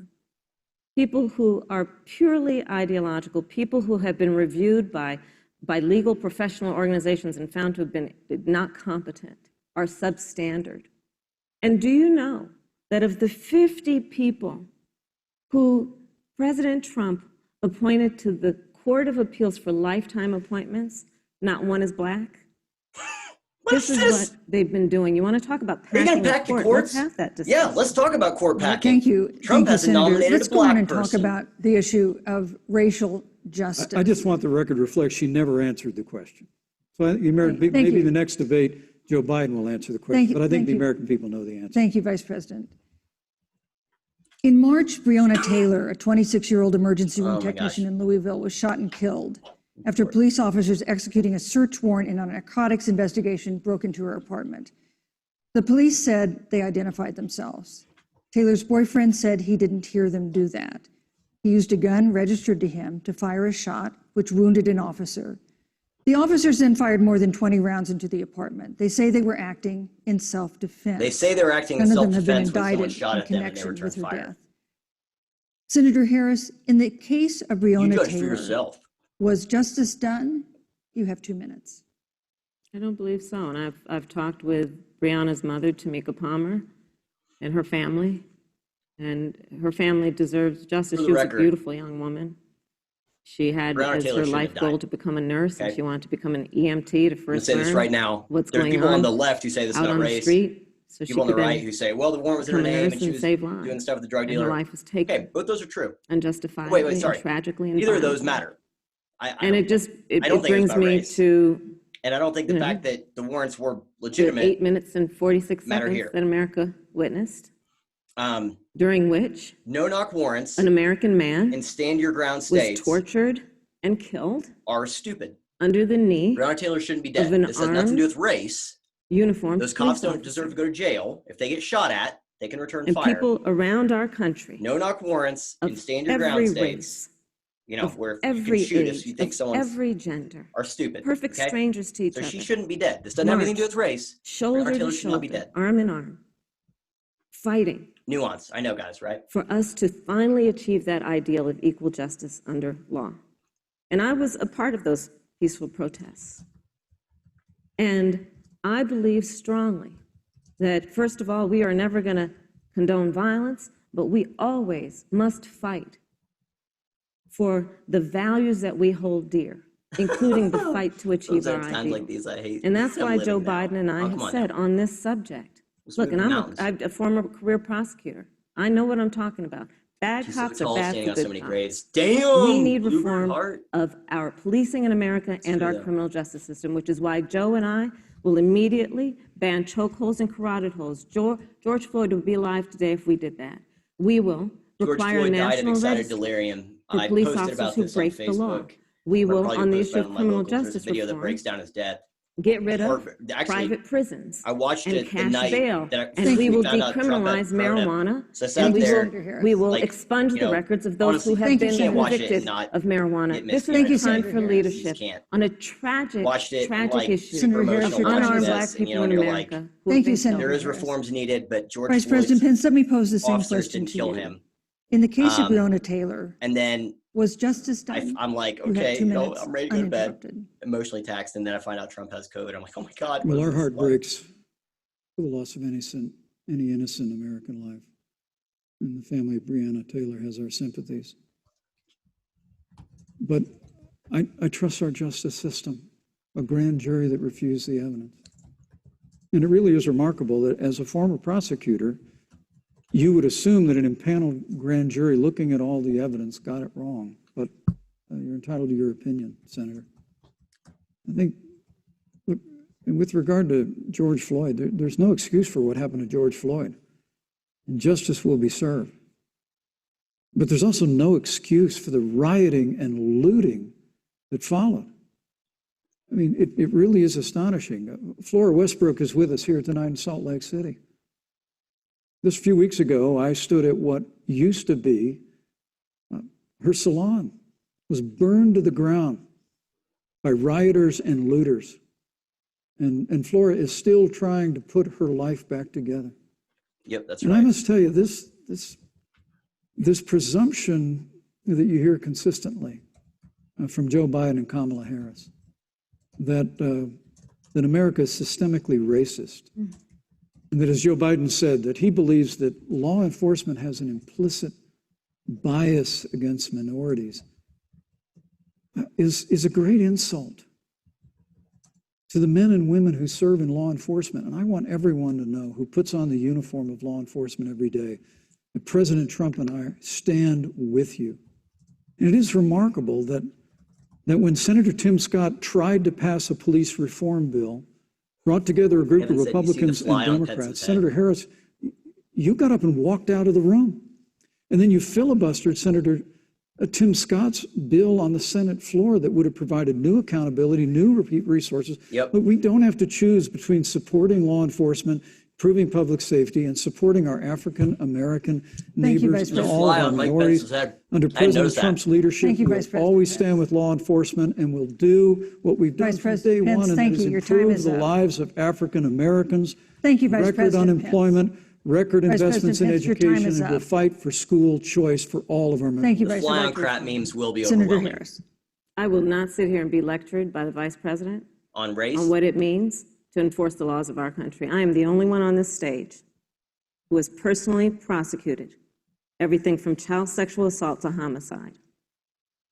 People who are purely ideological, people who have been reviewed by legal professional organizations and found to have been not competent, are substandard. And do you know that of the 50 people who President Trump appointed to the Court of Appeals for lifetime appointments, not one is black? This is what they've been doing. You want to talk about packing the court? Let's have that discussion. Yeah, let's talk about court packing. Thank you. Trump hasn't nominated a black person. Let's go on and talk about the issue of racial justice. I just want the record to reflect she never answered the question. So maybe the next debate, Joe Biden will answer the question. But I think the American people know the answer. Thank you, Vice President. In March, Breonna Taylor, a 26-year-old emergency room technician in Louisville, was shot and killed after police officers executing a search warrant in a narcotics investigation broke into her apartment. The police said they identified themselves. Taylor's boyfriend said he didn't hear them do that. He used a gun registered to him to fire a shot, which wounded an officer. The officers then fired more than 20 rounds into the apartment. They say they were acting in self-defense. They say they were acting in self-defense when someone shot at them and they returned fire. Senator Harris, in the case of Breonna Taylor, for yourself. Was justice done? You have 2 minutes. I don't believe so. And I've talked with Breonna's mother, Tamika Palmer, and her family. And her family deserves justice. She was a beautiful young woman. She had as her life goal to become a nurse, and she wanted to become an EMT to first learn this right now. What's there are going people on the left who say this is not race. So people on the right who say, well, the warrant was in her name and she was doing stuff with the drug dealer. Her life was taken. Okay, both those are true. Unjustifiably and tragically. Neither of those matter. It brings me to... And I don't think the fact that the warrants were legitimate... 8 minutes and 46 seconds that America witnessed, during which... No-knock warrants... An American man... In stand-your-ground states... Was tortured and killed... Are stupid. Under the knee... Breonna Taylor shouldn't be dead. This has nothing to do with race. Uniformed Those cops don't deserve to go to jail. If they get shot at, they can return fire. And people around our country... No-knock warrants in stand-your-ground states... You know, where you can shoot if you think someone's every gender are stupid. Perfect strangers to each other. So she shouldn't be dead. This doesn't have anything to do with race. Shoulder to shoulder, arm in arm, fighting Nuance. I know, guys, right? For us to finally achieve that ideal of equal justice under law. And I was a part of those peaceful protests. And I believe strongly that, first of all, we are never going to condone violence, but we always must fight for the values that we hold dear, including the fight to achieve our ideals. Like these, I hate. And that's why Joe Biden and I have said on this subject, look, and I'm a former career prosecutor. I know what I'm talking about. Bad cops are bad for good cops. Damn, we need reform of our policing in America and our criminal justice system, which is why Joe and I will immediately ban chokeholds and carotid holds. George Floyd would be alive today if we did that. We will require a national register for police officers who break the law. We will, on the issue of criminal justice reform, that breaks down his death. Get rid of private prisons. I watched and it cash the night bail, and we will decriminalize marijuana. And we will expunge the records of those who have been convicted of marijuana. This is a time for leadership on a tragic issue. Unarmed Black people in America. Thank you, Senator. There is reforms needed, but George Vice President Pence, let me pose the same question to you. Him. In the case of Breonna Taylor, and then was justice done? I'm like, okay, I'm ready to go to bed, emotionally taxed, and then I find out Trump has COVID. I'm like, oh my God. Well, our heart breaks for the loss of any innocent American life. And the family of Breonna Taylor has our sympathies. But I trust our justice system, a grand jury that refused the evidence. And it really is remarkable that as a former prosecutor, you would assume that an impaneled grand jury looking at all the evidence got it wrong, but you're entitled to your opinion, Senator. I think, look, and with regard to George Floyd, there's no excuse for what happened to George Floyd, and justice will be served. But there's also no excuse for the rioting and looting that followed. I mean, it really is astonishing. Flora Westbrook is with us here tonight in Salt Lake City. Just a few weeks ago, I stood at what used to be her salon, was burned to the ground by rioters and looters. And Flora is still trying to put her life back together. Yep, that's right. And I must tell you, this presumption that you hear consistently from Joe Biden and Kamala Harris, that America is systemically racist. And that, as Joe Biden said, that he believes that law enforcement has an implicit bias against minorities is a great insult to the men and women who serve in law enforcement. And I want everyone to know who puts on the uniform of law enforcement every day that President Trump and I stand with you. And it is remarkable that when Senator Tim Scott tried to pass a police reform bill, brought together a group of Republicans and Democrats. Senator Harris, you got up and walked out of the room. And then you filibustered Senator Tim Scott's bill on the Senate floor that would have provided new accountability, new resources. Yep. But we don't have to choose between supporting law enforcement, improving public safety, and supporting our African American neighbors and all of our minorities. Under President Trump's leadership, we will always stand with law enforcement, and we'll do what we've done from day one, and that is improve the lives of African Americans. Thank you, Vice President. Record unemployment, record investments in education, and we'll fight for school choice for all of our members. Thank you, the Vice President. The fly on crap memes will be overwhelming. Harris. I will not sit here and be lectured by the Vice President on race, on what it means to enforce the laws of our country. I am the only one on this stage who has personally prosecuted everything from child sexual assault to homicide.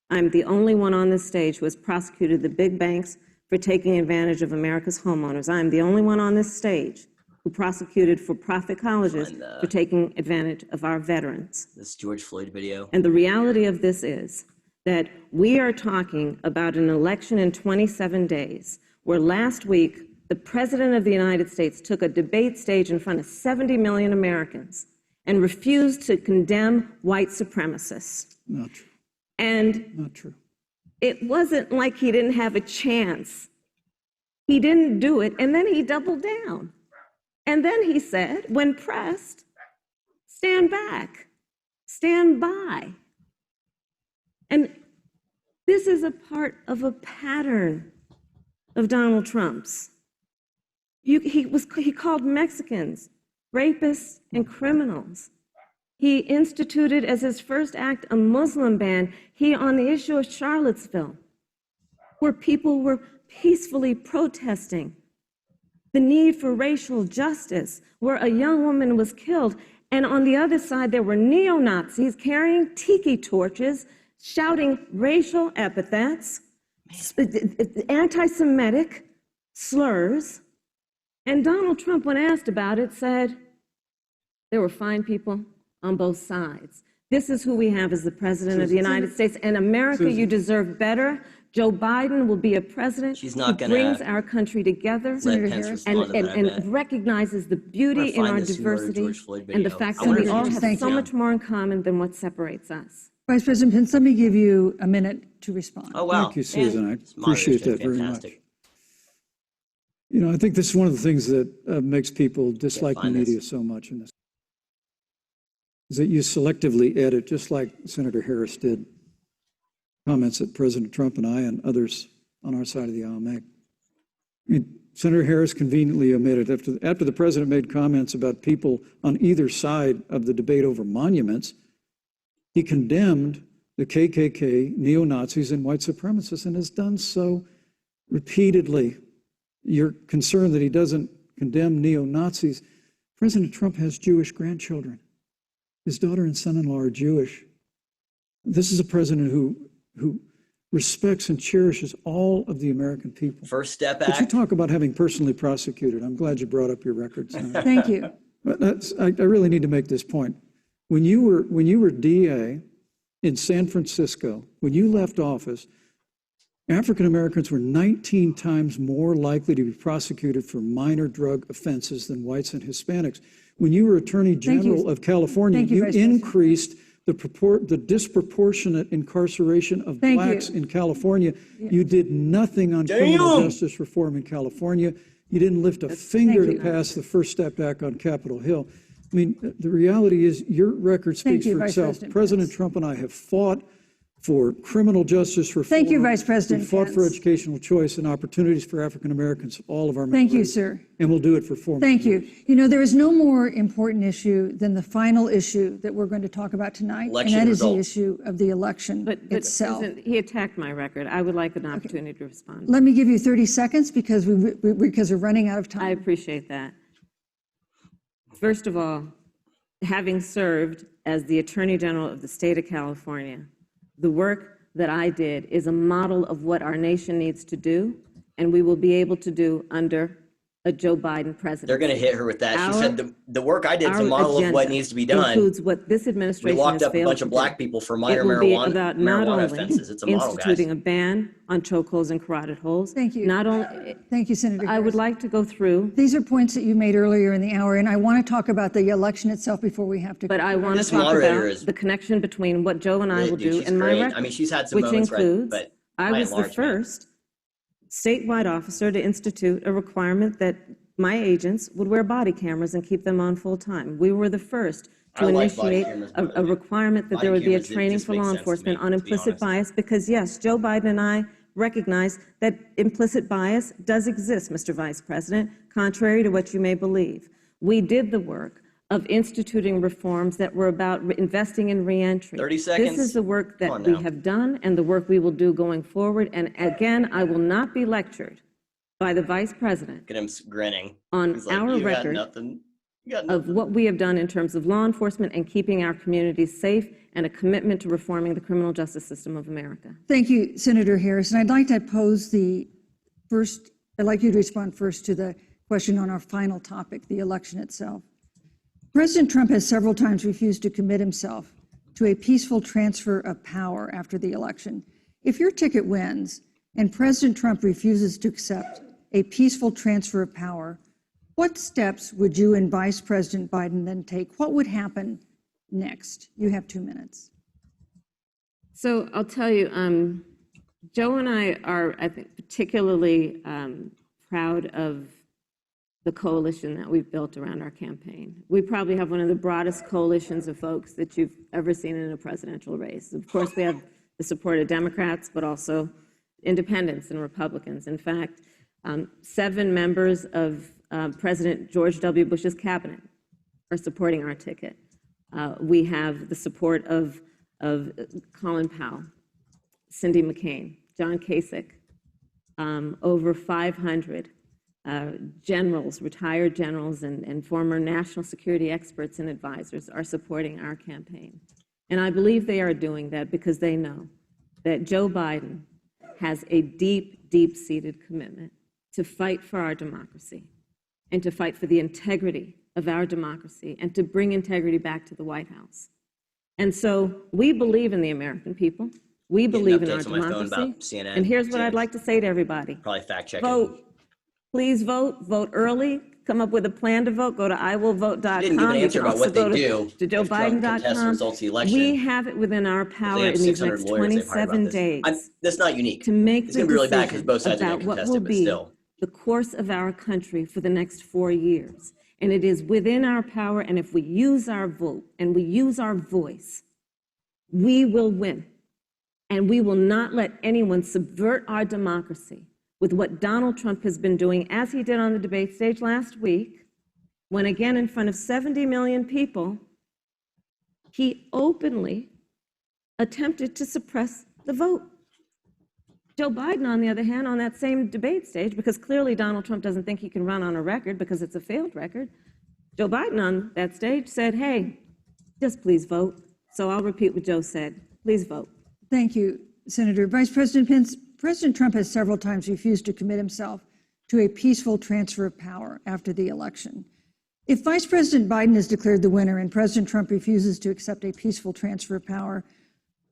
I'm the only one on this stage who has prosecuted the big banks for taking advantage of America's homeowners. I'm the only one on this stage who prosecuted for-profit colleges for taking advantage of our veterans. This George Floyd video. And the reality of this is that we are talking about an election in 27 days, where last week the President of the United States took a debate stage in front of 70 million Americans and refused to condemn white supremacists. Not true. And not true. It wasn't like he didn't have a chance. He didn't do it, and then he doubled down. And then he said, when pressed, stand back, stand by. And this is a part of a pattern of Donald Trump's. He called Mexicans rapists and criminals. He instituted as his first act a Muslim ban on the issue of Charlottesville, where people were peacefully protesting the need for racial justice, where a young woman was killed. And on the other side, there were neo-Nazis carrying tiki torches, shouting racial epithets, anti-Semitic slurs. And Donald Trump, when asked about it, said there were fine people on both sides. This is who we have as the President of the United States. And America, you deserve better. Joe Biden will be a president who brings our country together and recognizes the beauty in our diversity and the fact that we all have so much more in common than what separates us. Vice President Pence, let me give you a minute to respond. Oh, wow. Thank you, Susan. I appreciate that very much. You know, I think this is one of the things that makes people dislike the media so much in this, is that you selectively edit, just like Senator Harris did, comments that President Trump and I and others on our side of the aisle make. I mean, Senator Harris conveniently omitted, after the president made comments about people on either side of the debate over monuments, he condemned the KKK, neo-Nazis, and white supremacists, and has done so repeatedly. You're concerned that he doesn't condemn neo-Nazis. President Trump has Jewish grandchildren. His daughter and son-in-law are Jewish. This is a president who respects and cherishes all of the American people. First Step But Act. you talk about having personally prosecuted. I'm glad you brought up your records. Thank you. But I really need to make this point. When you were DA in San Francisco, when you left office, African Americans were 19 times more likely to be prosecuted for minor drug offenses than whites and Hispanics. When you were Attorney General of California, you increased the disproportionate incarceration of blacks in California. You did nothing on criminal justice reform in California. You didn't lift a finger to pass the First Step Act on Capitol Hill. I mean, the reality is your record speaks for itself. President Trump and I have fought for criminal justice reform. Thank you, Vice President We've fought Pence. for educational choice and opportunities for African Americans, all of our Thank you, members. sir. And we'll do it for 4 more Thank years. you. You know, there is no more important issue than the final issue that we're going to talk about tonight, Election and that is the result. issue of the election itself. Susan, he attacked my record. I would like an opportunity to respond. Let me give you 30 seconds because we're running out of time. I appreciate that. First of all, having served as the Attorney General of the state of California, the work that I did is a model of what our nation needs to do, and we will be able to do under a Joe Biden presidency. They're going to hit her with that. She said the work I did is a model of what needs to be done. Includes what this administration We locked has up a failed bunch to of do. black people for minor It will be about not marijuana only offenses. It's a model, guys. instituting a ban on chokeholds and carotid holes. Thank you. Not only, Thank you, Senator I would Harris. like to go through, These are points that you made earlier in the hour, and I want to talk about the election itself before we have to. but I want to This talk moderator about is the connection between what Joe and I will do she's and my great. record. I mean, she's had some which moments, right? includes, But I by was and the large, man. first statewide officer to institute a requirement that my agents would wear body cameras and keep them on full time. We were the first to I like body initiate cameras, by the a way. requirement that Body there would be a cameras, it training just for makes law sense to enforcement me, on to be implicit honest. bias, because yes, Joe Biden and I recognize that implicit bias does exist, Mr. Vice President, contrary to what you may believe. We did the work of instituting reforms that were about investing in reentry. 30 seconds. This is the work Come that on we now. have done and the work we will do going forward. And again, I will not be lectured by the Vice President Look at him grinning. on He's like, our you got record nothing. You got of nothing. what we have done in terms of law enforcement and keeping our communities safe, and a commitment to reforming the criminal justice system of America. Thank you, Senator Harris. And I'd like to pose I'd like you to respond first to the question on our final topic, the election itself. President Trump has several times refused to commit himself to a peaceful transfer of power after the election. If your ticket wins and President Trump refuses to accept a peaceful transfer of power, what steps would you and Vice President Biden then take? What would happen next? You have 2 minutes. So I'll tell you, Joe and I are, I think, particularly proud of the coalition that we've built around our campaign. We probably have one of the broadest coalitions of folks that you've ever seen in a presidential race. Of course, we have the support of Democrats, but also independents and Republicans. In fact, 7 members of President George W. Bush's cabinet are supporting our ticket. We have the support of Colin Powell, Cindy McCain, John Kasich, over 500 generals, retired generals, and former national security experts and advisors are supporting our campaign. And I believe they are doing that because they know that Joe Biden has a deep, deep-seated commitment to fight for our democracy and to fight for the integrity of our democracy and to bring integrity back to the White House. And so we believe in the American people. We believe in our democracy. And here's what I'd like to say to everybody. Probably fact checking. Vote. Please vote. Vote early. Come up with a plan to vote. Go to iwillvote.com. You didn't give an answer about what they do to JoeBiden.com. We have it within our power in these next 27 days. That's not unique. To make it's going to be really bad because both sides are going to contest it, but still. The course of our country for the next 4 years. And it is within our power. And if we use our vote and we use our voice, we will win. And we will not let anyone subvert our democracy with what Donald Trump has been doing, as he did on the debate stage last week, when again in front of 70 million people, he openly attempted to suppress the vote. Joe Biden, on the other hand, on that same debate stage, because clearly Donald Trump doesn't think he can run on a record because it's a failed record, Joe Biden on that stage said, hey, just please vote. So I'll repeat what Joe said. Please vote. Thank you, Senator. Vice President Pence, President Trump has several times refused to commit himself to a peaceful transfer of power after the election. If Vice President Biden is declared the winner and President Trump refuses to accept a peaceful transfer of power,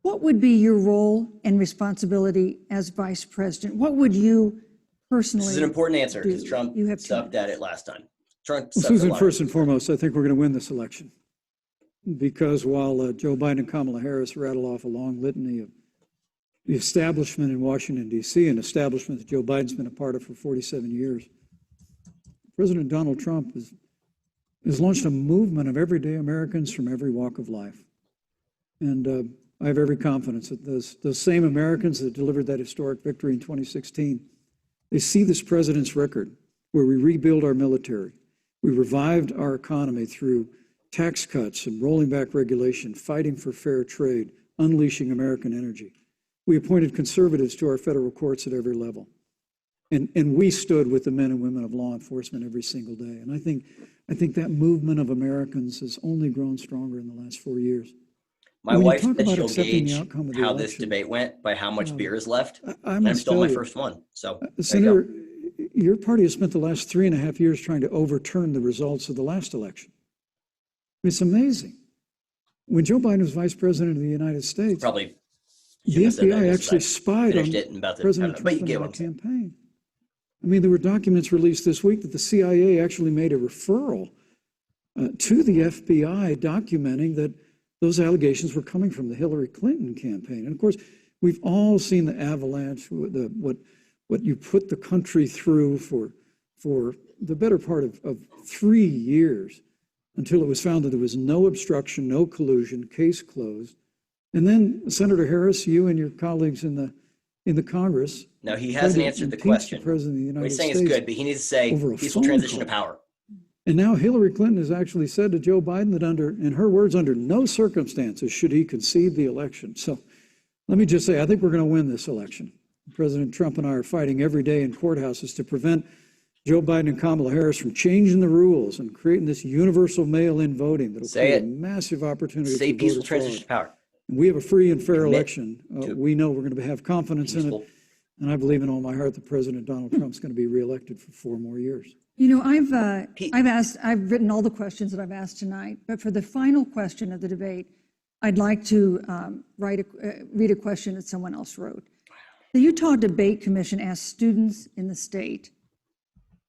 what would be your role and responsibility as Vice President? What would you personally do? This is an important answer because Trump sucked at it last time. Well, Susan, first and foremost, I think we're going to win this election because while Joe Biden and Kamala Harris rattle off a long litany of the establishment in Washington, D.C., an establishment that Joe Biden's been a part of for 47 years, President Donald Trump has launched a movement of everyday Americans from every walk of life. And I have every confidence that those same Americans that delivered that historic victory in 2016, they see this president's record where we rebuild our military, we revived our economy through tax cuts and rolling back regulation, fighting for fair trade, unleashing American energy. We appointed conservatives to our federal courts at every level. And we stood with the men and women of law enforcement every single day. And I think that movement of Americans has only grown stronger in the last 4 years. My wife said she'll gauge how this debate went by how much beer is left. I'm still my first one. So, Senator, your party has spent the last 3.5 years trying to overturn the results of the last election. It's amazing. When Joe Biden was vice president of the United States, the FBI actually spied on President Trump in the campaign. I mean, there were documents released this week that the CIA actually made a referral to the FBI documenting that those allegations were coming from the Hillary Clinton campaign. And of course, we've all seen the avalanche, what you put the country through for the better part of 3 years until it was found that there was no obstruction, no collusion, case closed. And then, Senator Harris, you and your colleagues in the Congress. No, he hasn't answered the question. What he's saying is good, but he needs to say peaceful transition to power. And now Hillary Clinton has actually said to Joe Biden that in her words, under no circumstances should he concede the election. So let me just say, I think we're going to win this election. President Trump and I are fighting every day in courthouses to prevent Joe Biden and Kamala Harris from changing the rules and creating this universal mail-in voting that will create a massive opportunity for peaceful transition to power. We have a free and fair election. We know we're going to have confidence in it. And I believe in all my heart that President Donald Trump's going to be reelected for 4 more years. You know, I've written all the questions that I've asked tonight, but for the final question of the debate, I'd like to read a question that someone else wrote. The Utah Debate Commission asked students in the state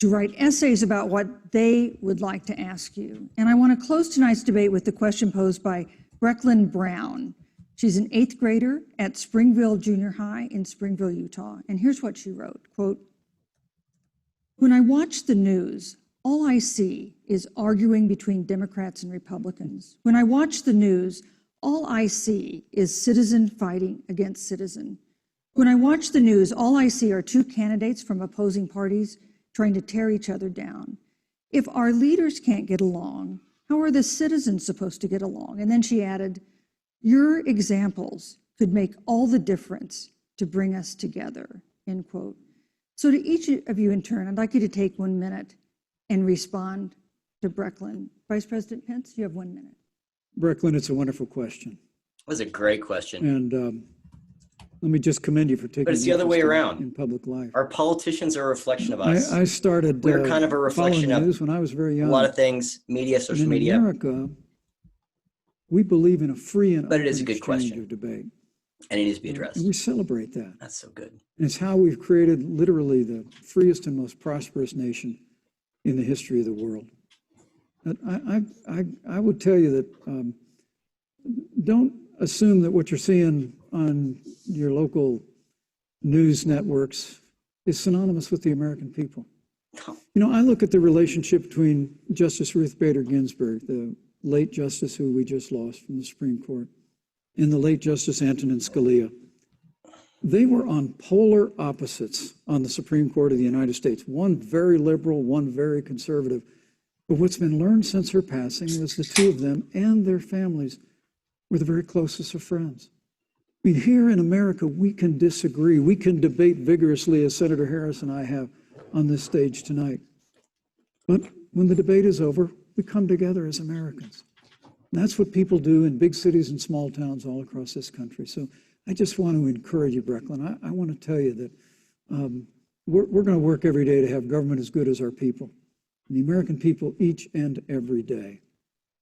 to write essays about what they would like to ask you. And I want to close tonight's debate with the question posed by Brecklin Brown. She's an 8th grader at Springville Junior High in Springville, Utah. And here's what she wrote, quote, "When I watch the news, all I see is arguing between Democrats and Republicans. When I watch the news, all I see is citizen fighting against citizen. When I watch the news, all I see are 2 candidates from opposing parties trying to tear each other down. If our leaders can't get along, How are the citizens supposed to get along? And then she added, your examples could make all the difference to bring us together, end quote. So to each of you in turn, I'd like you to take 1 minute and respond to Brecklin. Vice President Pence, you have 1 minute. Brecklin, it's a wonderful question. That was a great question. And let me just commend you for taking. But it's the other way around. In public life. Our politicians are a reflection of us. I started. We're kind of a reflection of news when I was very young. A lot of things, media, social in media. America, we believe in a free and but open it is a good question of debate. And it needs to be addressed. And we celebrate that. That's so good. And it's how we've created literally the freest and most prosperous nation in the history of the world. I would tell you that don't assume that what you're seeing on your local news networks is synonymous with the American people. You know, I look at the relationship between Justice Ruth Bader Ginsburg, the late justice who we just lost from the Supreme Court, and the late Justice Antonin Scalia. They were on polar opposites on the Supreme Court of the United States, one very liberal, one very conservative. But what's been learned since her passing was the two of them and their families were the very closest of friends. I mean, here in America, we can disagree. We can debate vigorously, as Senator Harris and I have on this stage tonight. But when the debate is over, we come together as Americans. And that's what people do in big cities and small towns all across this country. So I just want to encourage you, Brecklin. I want to tell you that we're going to work every day to have government as good as our people. And the American people each and every day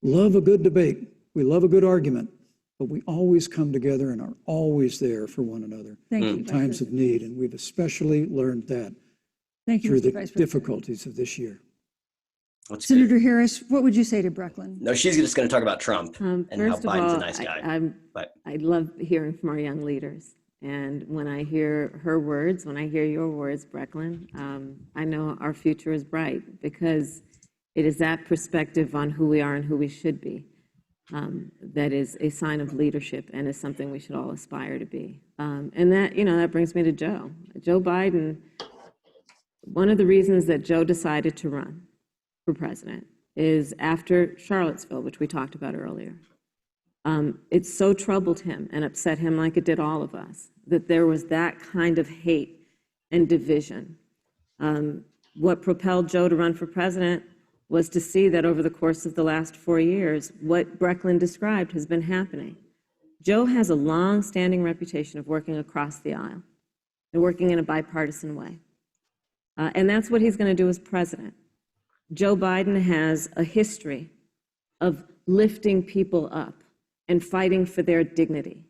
love a good debate. We love a good argument. But we always come together and are always there for one another in times of need. And we've especially learned that through the difficulties of this year. Senator Harris, what would you say to Brecklin? No, she's just going to talk about Trump and how Biden's a nice guy. I love hearing from our young leaders. And when I hear her words, when I hear your words, Brecklin, I know our future is bright because it is that perspective on who we are and who we should be. That is a sign of leadership and is something we should all aspire to be. And that, that brings me to Joe. Joe Biden, one of the reasons that Joe decided to run for president is after Charlottesville, which we talked about earlier. It so troubled him and upset him like it did all of us, that there was that kind of hate and division. What propelled Joe to run for president was to see that over the course of the last 4 years, what Brecklin described has been happening. Joe has a long-standing reputation of working across the aisle and working in a bipartisan way. And that's what he's going to do as president. Joe Biden has a history of lifting people up and fighting for their dignity.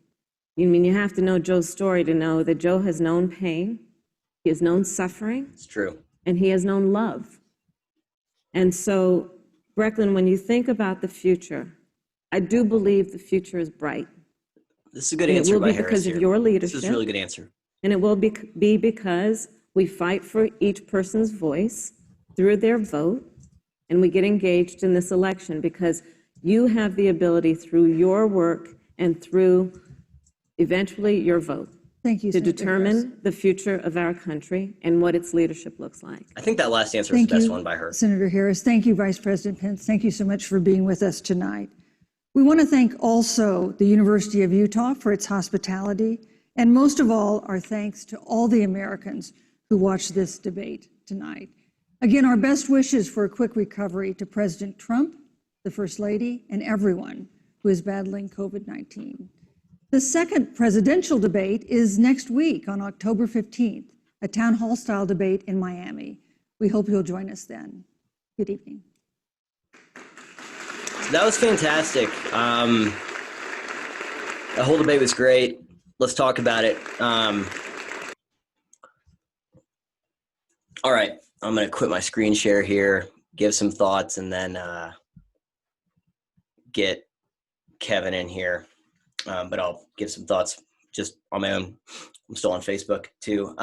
You have to know Joe's story to know that Joe has known pain, he has known suffering. It's true. And he has known love. And so, Brecklin, when you think about the future, I do believe the future is bright. This is a good answer by Harris. It will be because of your leadership. This is a really good answer. And it will be because we fight for each person's voice through their vote, and we get engaged in this election because you have the ability through your work and through eventually your vote. Thank you, to determine the future of our country and what its leadership looks like. I think that last answer was the best one by her. Senator Harris. Thank you, Vice President Pence. Thank you so much for being with us tonight. We want to thank also the University of Utah for its hospitality, and most of all, our thanks to all the Americans who watched this debate tonight. Again, our best wishes for a quick recovery to President Trump, the First Lady, and everyone who is battling COVID-19. The second presidential debate is next week on October 15th, a town hall style debate in Miami. We hope you'll join us then. Good evening. That was fantastic. The whole debate was great. Let's talk about it. All right, I'm going to quit my screen share here, give some thoughts, and then get Kevin in here. But I'll give some thoughts just on my own. I'm still on Facebook too.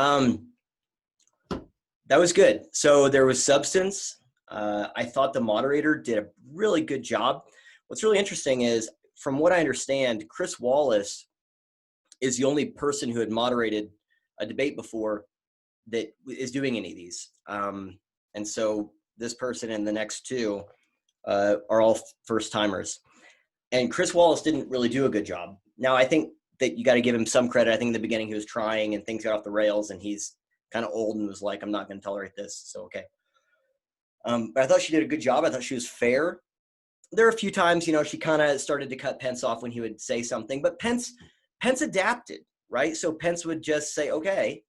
That was good. So there was substance. I thought the moderator did a really good job. What's really interesting is, from what I understand, Chris Wallace is the only person who had moderated a debate before that is doing any of these. And so this person and the next two are all first timers. And Chris Wallace didn't really do a good job. Now, I think that you got to give him some credit. I think in the beginning he was trying and things got off the rails, and he's kind of old and was like, I'm not going to tolerate this. So, okay. But I thought she did a good job. I thought she was fair. There are a few times, you know, she kind of started to cut Pence off when he would say something, but Pence adapted, right? So Pence would just say, okay,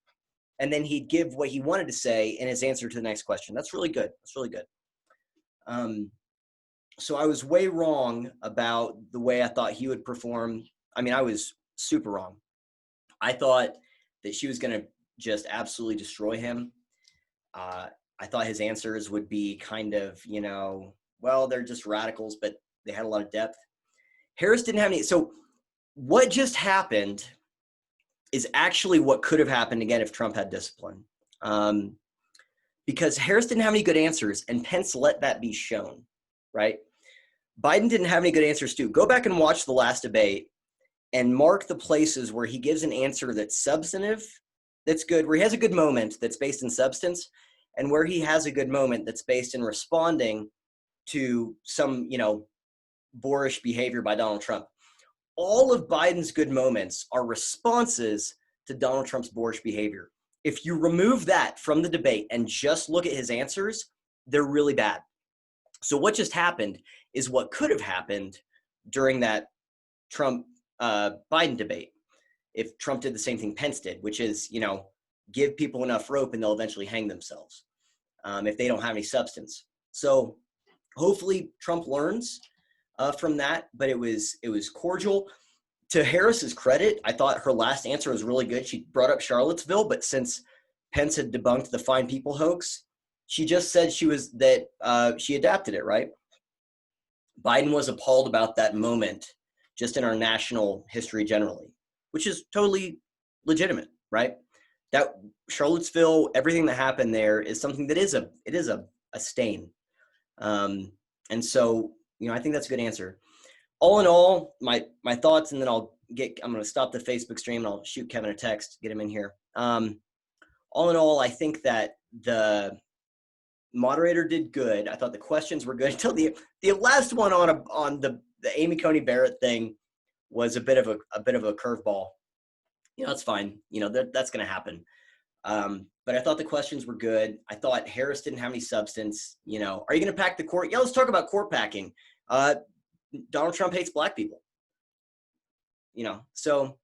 and then he'd give what he wanted to say in his answer to the next question. That's really good. That's really good. So I was way wrong about the way I thought he would perform. I mean, I was super wrong. I thought that she was going to just absolutely destroy him. I thought his answers would be kind of, you know, well, they're just radicals, but they had a lot of depth. Harris didn't have any. So what just happened is actually what could have happened again if Trump had discipline. Because Harris didn't have any good answers and Pence let that be shown, right? Biden didn't have any good answers too. Go back and watch the last debate and mark the places where he gives an answer that's substantive, that's good, where he has a good moment that's based in substance, and where he has a good moment that's based in responding to some, you know, boorish behavior by Donald Trump. All of Biden's good moments are responses to Donald Trump's boorish behavior. If you remove that from the debate and just look at his answers, they're really bad. So what just happened is what could have happened during that Trump Biden debate if Trump did the same thing Pence did, which is, you know, give people enough rope and they'll eventually hang themselves if they don't have any substance. So hopefully Trump learns from that, but it was cordial. To Harris's credit, I thought her last answer was really good. She brought up Charlottesville, but since Pence had debunked the Fine People hoax, she just said she adapted it, right? Biden was appalled about that moment just in our national history generally, which is totally legitimate, right? That Charlottesville, everything that happened there is something that is a stain. And so, you know, I think that's a good answer. All in all, my thoughts, and then I'm going to stop the Facebook stream and I'll shoot Kevin a text, get him in here. All in all, I think that the moderator did good. I thought the questions were good until the last one on the Amy Coney Barrett thing was a bit of a curveball. You know, that's fine. You know, that's going to happen. But I thought the questions were good. I thought Harris didn't have any substance. You know, are you going to pack the court? Yeah, let's talk about court packing. Donald Trump hates black people. You know, so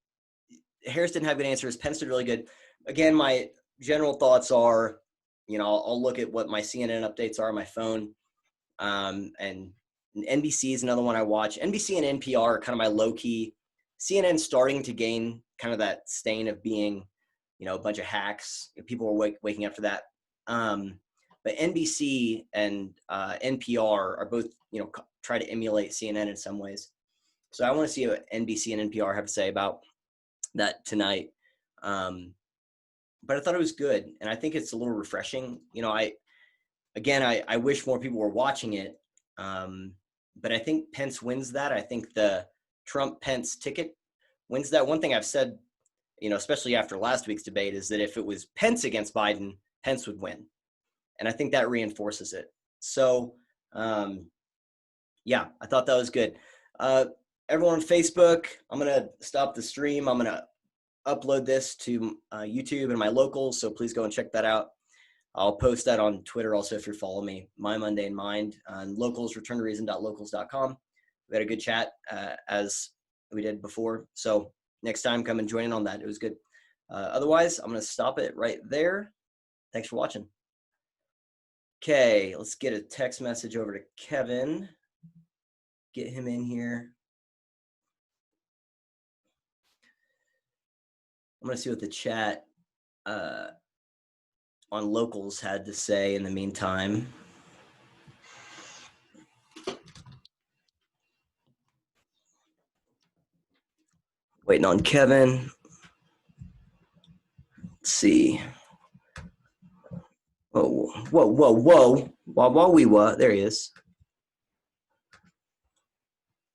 Harris didn't have good answers. Pence did really good. Again, my general thoughts are, you know, I'll look at what my CNN updates are on my phone. And NBC is another one I watch. NBC and NPR are kind of my low-key. CNN starting to gain kind of that stain of being, you know, a bunch of hacks. People are waking up for that. But NBC and NPR are both, you know, try to emulate CNN in some ways. So I want to see what NBC and NPR have to say about that tonight. But I thought it was good, and I think it's a little refreshing. You know, I wish more people were watching it, but I think Pence wins that. I think the Trump-Pence ticket wins that. One thing I've said, you know, especially after last week's debate, is that if it was Pence against Biden, Pence would win, and I think that reinforces it. So, yeah, I thought that was good. Everyone on Facebook, I'm gonna stop the stream. I'm gonna upload this to YouTube and my locals, so please go and check that out. I'll post that on Twitter also if you're following me, My Mundane Mind, on locals, returntoreason.locals.com. We had a good chat as we did before, so next time come and join in on that. It was good. Otherwise, I'm going to stop it right there. Thanks for watching. Okay, let's get a text message over to Kevin. Get him in here. I'm going to see what the chat on locals had to say in the meantime. Waiting on Kevin. Let's see. Whoa. There he is.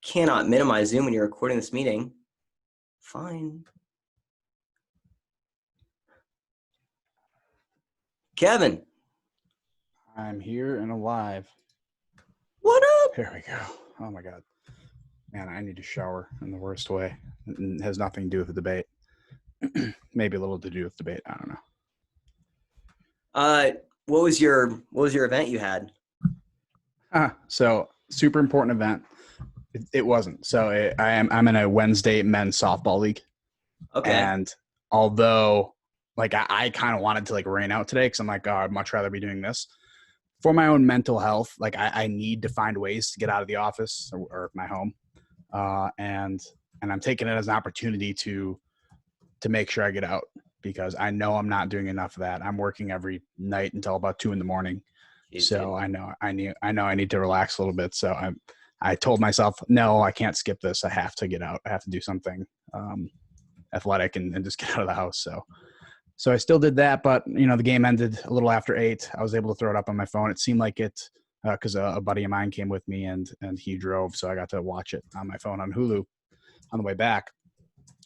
Cannot minimize Zoom when you're recording this meeting. Fine. Kevin. I'm here and alive. What up? There we go. Oh my God. Man, I need to shower in the worst way. It has nothing to do with the debate. Maybe a little to do with debate. I don't know. What was your event you had? So super important event. It wasn't. So I'm in a Wednesday men's softball league. Okay. And although like I kind of wanted to like rain out today because I'm like, oh, I'd much rather be doing this. For my own mental health, like I need to find ways to get out of the office or my home. And I'm taking it as an opportunity to make sure I get out because I know I'm not doing enough of that. I'm working every night until about 2 a.m. So I know I need to relax a little bit. So I told myself, no, I can't skip this. I have to get out. I have to do something athletic and just get out of the house. So I still did that, but the game ended a little after 8. I was able to throw it up on my phone. It seemed like it because a buddy of mine came with me and he drove, so I got to watch it on my phone on Hulu on the way back.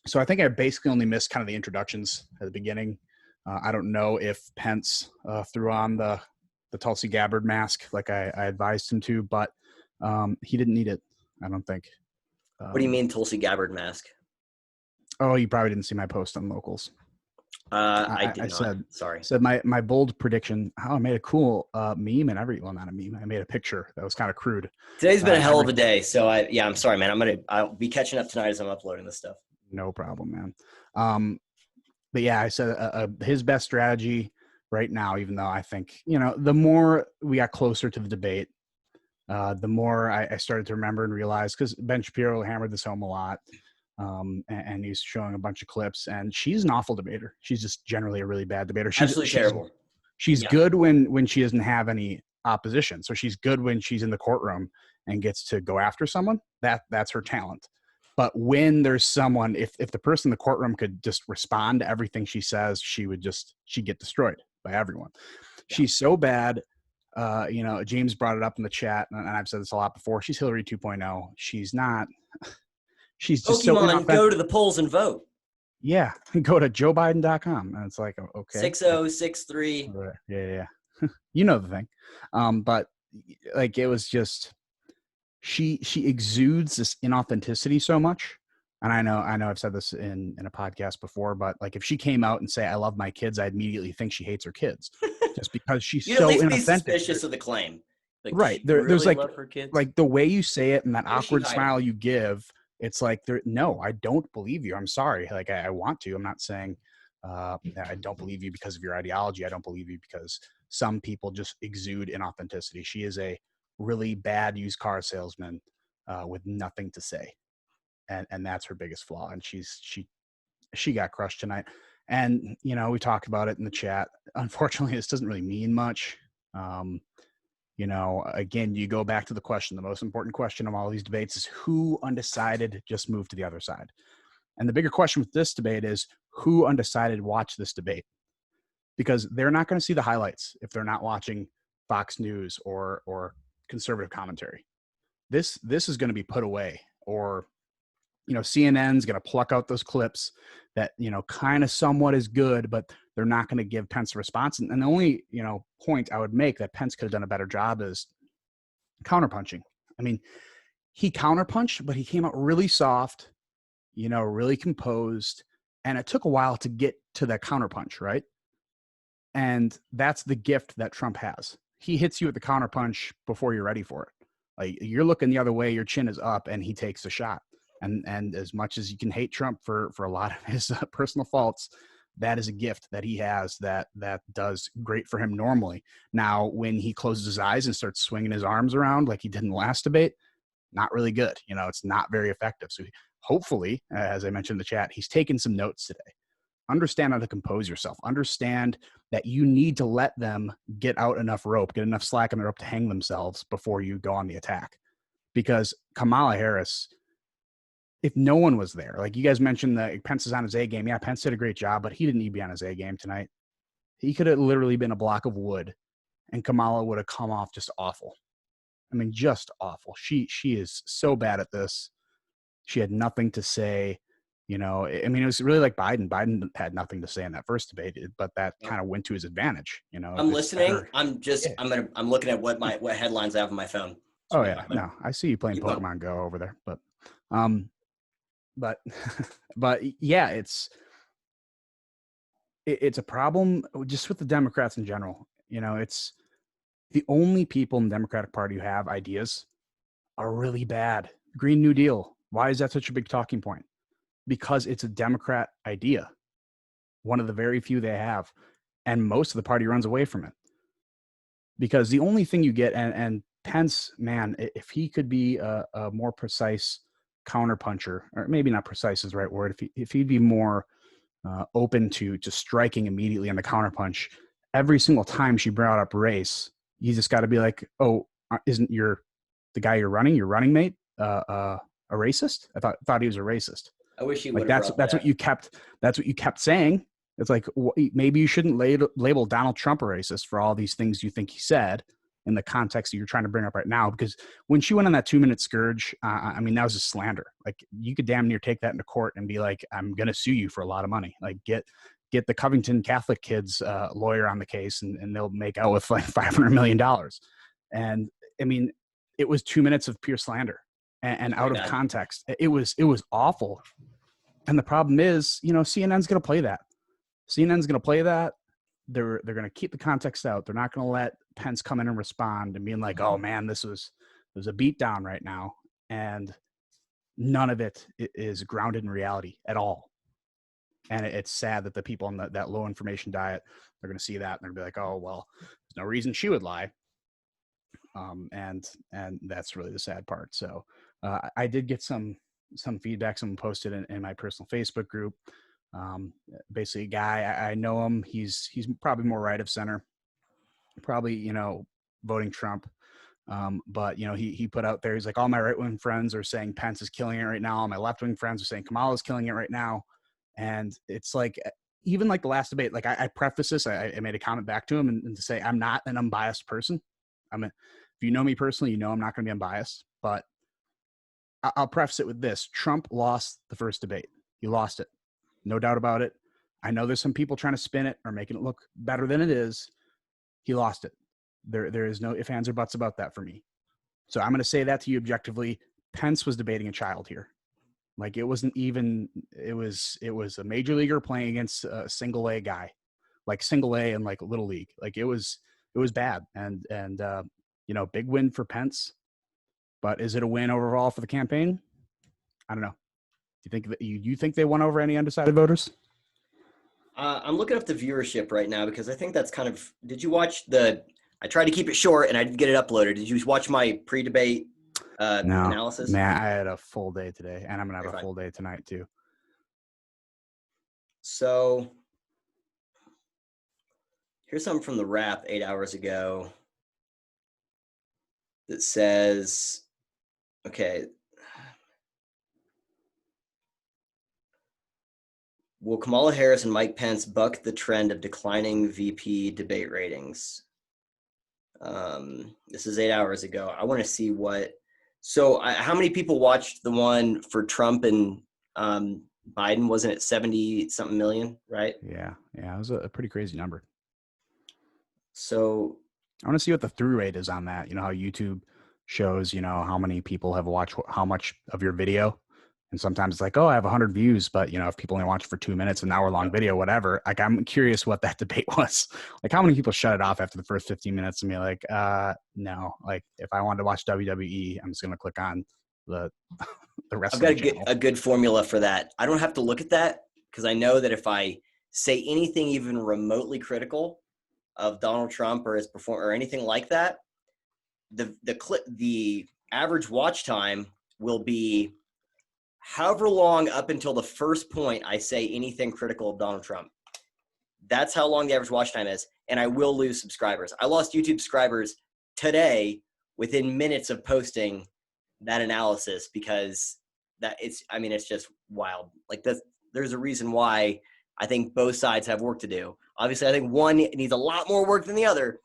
So I think I basically only missed kind of the introductions at the beginning. I don't know if Pence threw on the Tulsi Gabbard mask like I advised him to, but he didn't need it, I don't think. What do you mean Tulsi Gabbard mask? Oh, you probably didn't see my post on Locals. I did not. Said my bold prediction. I made a cool meme and well, not a meme. I made a picture that was kind of crude. Today's been a hell of a day. So I'm sorry, man. I'll be catching up tonight as I'm uploading this stuff. No problem, man. But yeah, I said his best strategy right now, even though I think, the more we got closer to the debate, the more I started to remember and realize, because Ben Shapiro hammered this home a lot. And he's showing a bunch of clips, and she's an awful debater. She's just generally a really bad debater. She's absolutely terrible. She's good when she doesn't have any opposition. So she's good when she's in the courtroom and gets to go after someone. That's her talent. But when there's someone, if the person in the courtroom could just respond to everything she says, she'd get destroyed by everyone. Yeah. She's so bad. James brought it up in the chat, and I've said this a lot before. She's Hillary 2.0. She's not. She's just Pokemon, go to the polls and vote. Yeah, go to joebiden.com, and it's like, okay. 6063. Yeah. You know the thing. But like it was just she exudes this inauthenticity so much. And I know I've said this in a podcast before, but like if she came out and say I love my kids, I'd immediately think she hates her kids. Just because she's so inauthentic. You'd at least be suspicious of the claim. Like, right. There's like the way you say it and that awkward smile you give. It's like, no, I don't believe you. I'm sorry. Like I want to. I'm not saying I don't believe you because of your ideology. I don't believe you because some people just exude inauthenticity. She is a really bad used car salesman with nothing to say, and that's her biggest flaw. And she got crushed tonight. And we talked about it in the chat. Unfortunately, this doesn't really mean much. Again, you go back to the question, the most important question of all these debates is who undecided just moved to the other side. And the bigger question with this debate is who undecided watched this debate, because they're not going to see the highlights if they're not watching Fox News or conservative commentary. This is going to be put away, or, CNN's going to pluck out those clips that, kind of somewhat is good, but they're not going to give Pence a response. And the only, point I would make that Pence could have done a better job is counterpunching. I mean, he counterpunched, but he came out really soft, really composed. And it took a while to get to that counterpunch, right? And that's the gift that Trump has. He hits you with the counterpunch before you're ready for it. Like you're looking the other way, your chin is up, and he takes the shot. And as much as you can hate Trump for a lot of his personal faults, that is a gift that he has that does great for him normally. Now, when he closes his eyes and starts swinging his arms around like he did in the last debate, not really good. It's not very effective. So hopefully, as I mentioned in the chat, he's taken some notes today. Understand how to compose yourself. Understand that you need to let them get out enough rope, get enough slack in the rope to hang themselves before you go on the attack. Because Kamala Harris, if no one was there, like you guys mentioned that Pence is on his A game. Yeah, Pence did a great job, but he didn't need to be on his A game tonight. He could have literally been a block of wood and Kamala would have come off just awful. I mean, just awful. She is so bad at this. She had nothing to say. It was really like Biden. Biden had nothing to say in that first debate, but that kind of went to his advantage. I'm listening. I'm looking at what headlines I have on my phone. Oh yeah, no, I see you playing Pokemon Go over there, but but yeah, it's a problem just with the Democrats in general. It's the only people in the Democratic Party who have ideas are really bad. Green New Deal. Why is that such a big talking point? Because it's a Democrat idea, one of the very few they have, and most of the party runs away from it. Because the only thing you get, and Pence, man, if he could be a more precise counterpuncher, or maybe not precise is the right word, if he'd be more open to striking immediately on the counterpunch, every single time she brought up race, you just got to be like, oh, isn't the guy your running mate a racist? I thought he was a racist. I wish he would. Like that's what you kept saying. It's like, maybe you shouldn't label Donald Trump a racist for all these things you think he said in the context that you're trying to bring up right now. Because when she went on that 2-minute scourge, I mean, that was a slander. Like, you could damn near take that into court and be like, I'm going to sue you for a lot of money. Like, get the Covington Catholic kids lawyer on the case, and they'll make out with like $500 million. And I mean, it was 2 minutes of pure slander and out of context. It was awful. And the problem is, CNN's going to play that. CNN's going to play that. They're going to keep the context out. They're not going to let Pence come in and respond and being like, oh man, there's a beatdown right now. And none of it is grounded in reality at all. And it's sad that the people on that low information diet, they're going to see that and they're going to be like, oh, well, there's no reason she would lie. And that's really the sad part. So I did get some feedback. Someone posted in my personal Facebook group. Basically a guy, I know him. He's probably more right of center, probably, voting Trump. But he put out there, he's like, all my right wing friends are saying Pence is killing it right now. All my left wing friends are saying Kamala is killing it right now. And it's like, even like the last debate, like I preface this, I made a comment back to him and to say, I'm not an unbiased person. If you know me personally, I'm not going to be unbiased, but I'll preface it with this. Trump lost the first debate. He lost it. No doubt about it. I know there's some people trying to spin it or making it look better than it is. He lost it. There is no ifs, ands, or buts about that for me. So I'm going to say that to you objectively. Pence was debating a child here. Like, it wasn't even, it was a major leaguer playing against a single A guy, like single A and like little league. Like, it was bad. And big win for Pence, but is it a win overall for the campaign? I don't know. Do you think they won over any undecided voters? I'm looking up the viewership right now because I think that's kind of. Did you watch I tried to keep it short and I didn't get it uploaded. Did you watch my pre-debate analysis? Man, I had a full day today, and I'm gonna have a full day tonight too. So here's something from the Wrap 8 hours ago that says, okay. Will Kamala Harris and Mike Pence buck the trend of declining VP debate ratings? This is 8 hours ago. I want to see how many people watched the one for Trump and Biden? Wasn't it 70 something million, right? Yeah. It was a pretty crazy number. So I want to see what the through rate is on that. How YouTube shows, how many people have watched how much of your video. And sometimes it's like, oh, I have 100 views, but if people only watch it for 2 minutes, an hour long video, whatever, like, I'm curious what that debate was. Like, how many people shut it off after the first 15 minutes and be like, no, like, if I wanted to watch WWE, I'm just going to click on the rest of the channel. I've got a good formula for that. I don't have to look at that because I know that if I say anything even remotely critical of Donald Trump or his performance or anything like that, the average watch time will be however long up until the first point I say anything critical of Donald Trump. That's how long the average watch time is, and I will lose subscribers. I lost YouTube subscribers today within minutes of posting that analysis because it's just wild. Like, there's a reason why I think both sides have work to do. Obviously, I think one needs a lot more work than the other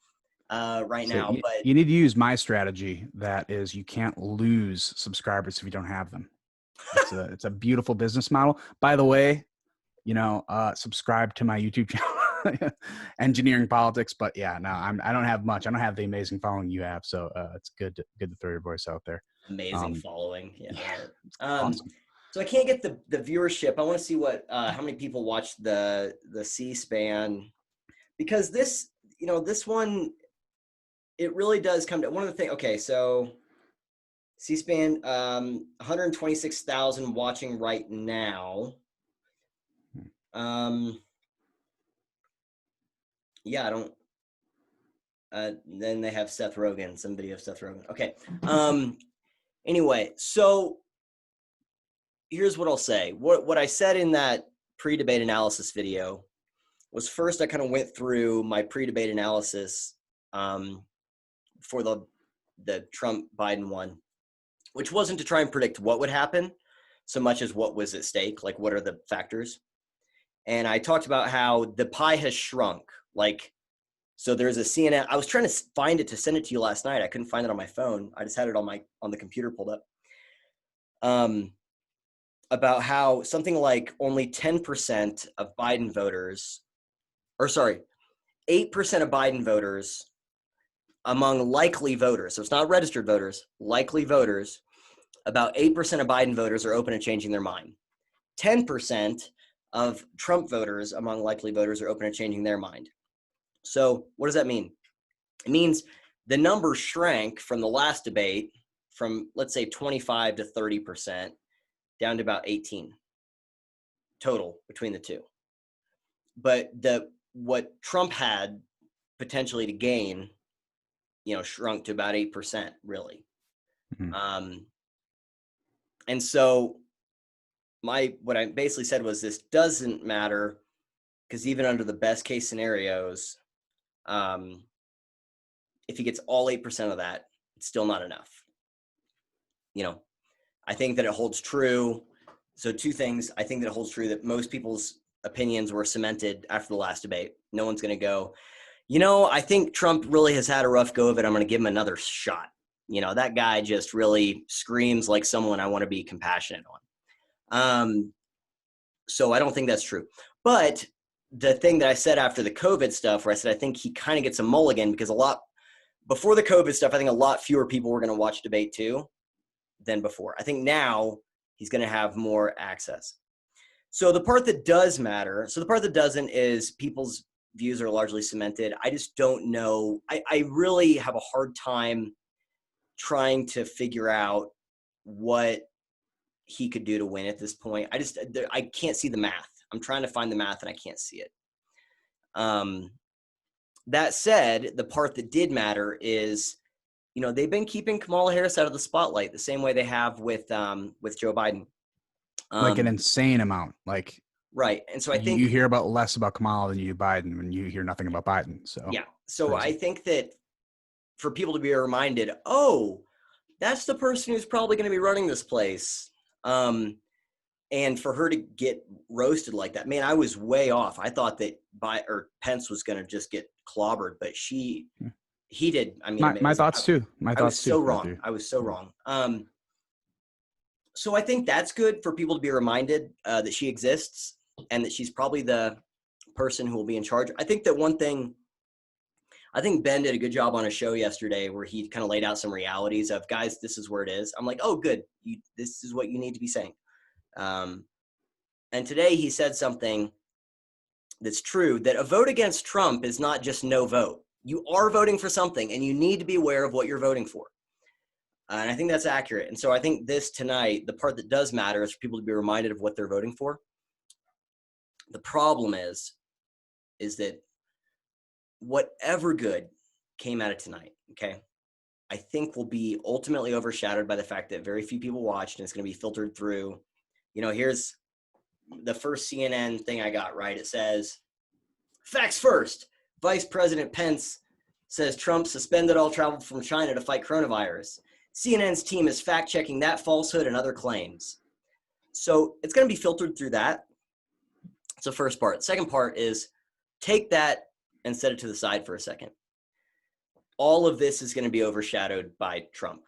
now. But you need to use my strategy. That is, you can't lose subscribers if you don't have them. It's a beautiful business model. By the way, subscribe to my YouTube channel. engineering politics. But yeah, no, I don't have much. I don't have the amazing following you have. So it's good to throw your voice out there. Amazing following. Yeah. Awesome. So I can't get the viewership. I want to see how many people watch the C-SPAN, because this one, it really does come to one of the things. Okay, so C-SPAN, 126,000 watching right now. Yeah, I don't. Then they have Seth Rogen, some video of Seth Rogen. Okay. Anyway, so here's what I'll say. What I said in that pre-debate analysis video was, first, I kind of went through my pre-debate analysis for the Trump-Biden one, which wasn't to try and predict what would happen so much as what was at stake, like what are the factors. And I talked about how the pie has shrunk. Like, so there's a CNN, I was trying to find it to send it to you last night. I couldn't find it on my phone. I just had it on the computer pulled up. About how something like only 10% of Biden voters, 8% of Biden voters among likely voters, so it's not registered voters, likely voters, about 8% of Biden voters are open to changing their mind. 10% of Trump voters among likely voters are open to changing their mind. So what does that mean? It means the number shrank from the last debate from, let's say, 25 to 30% down to about 18 total between the two. But what Trump had potentially to gain, shrunk to about 8%, really. Mm-hmm. And so what I basically said was, this doesn't matter, because even under the best case scenarios, if he gets all 8% of that, it's still not enough. I think that it holds true. So two things. I think that it holds true that most people's opinions were cemented after the last debate. No one's going to go, I think Trump really has had a rough go of it. I'm going to give him another shot. That guy just really screams like someone I want to be compassionate on. So I don't think that's true. But the thing that I said after the COVID stuff, where I said I think he kind of gets a mulligan, because before the COVID stuff, I think a lot fewer people were going to watch debate 2 than before. I think now he's going to have more access. So the part that does matter, so the part that doesn't, is people's views are largely cemented. I just don't know. I really have a hard time trying to figure out what he could do to win at this point. I can't see the math. I'm trying to find the math and I can't see it. That said, the part that did matter is, they've been keeping Kamala Harris out of the spotlight the same way they have with Joe Biden. Like an insane amount. Like, right. And so I think you hear less about Kamala than you do Biden, when you hear nothing about Biden. So yeah. So crazy. I think that for people to be reminded, oh, that's the person who's probably going to be running this place. And for her to get roasted like that, man, I was way off. I thought that Pence was going to just get clobbered, but he did. I mean, my thoughts too. I was so wrong. I was so wrong. So I think that's good for people to be reminded that she exists and that she's probably the person who will be in charge. I think that one thing, I think Ben did a good job on a show yesterday where he kind of laid out some realities of, guys, this is where it is. I'm like, oh, good. This is what you need to be saying. And today he said something that's true, that a vote against Trump is not just no vote. You are voting for something, and you need to be aware of what you're voting for. And I think that's accurate. And so I think this tonight, the part that does matter is for people to be reminded of what they're voting for. The problem is that whatever good came out of tonight, okay, I think will be ultimately overshadowed by the fact that very few people watched, and it's going to be filtered through. Here's the first CNN thing I got, right? It says, facts first. Vice President Pence says Trump suspended all travel from China to fight coronavirus. CNN's team is fact-checking that falsehood and other claims. So it's going to be filtered through that. It's the first part. Second part is, take that and set it to the side for a second. All of this is going to be overshadowed by Trump,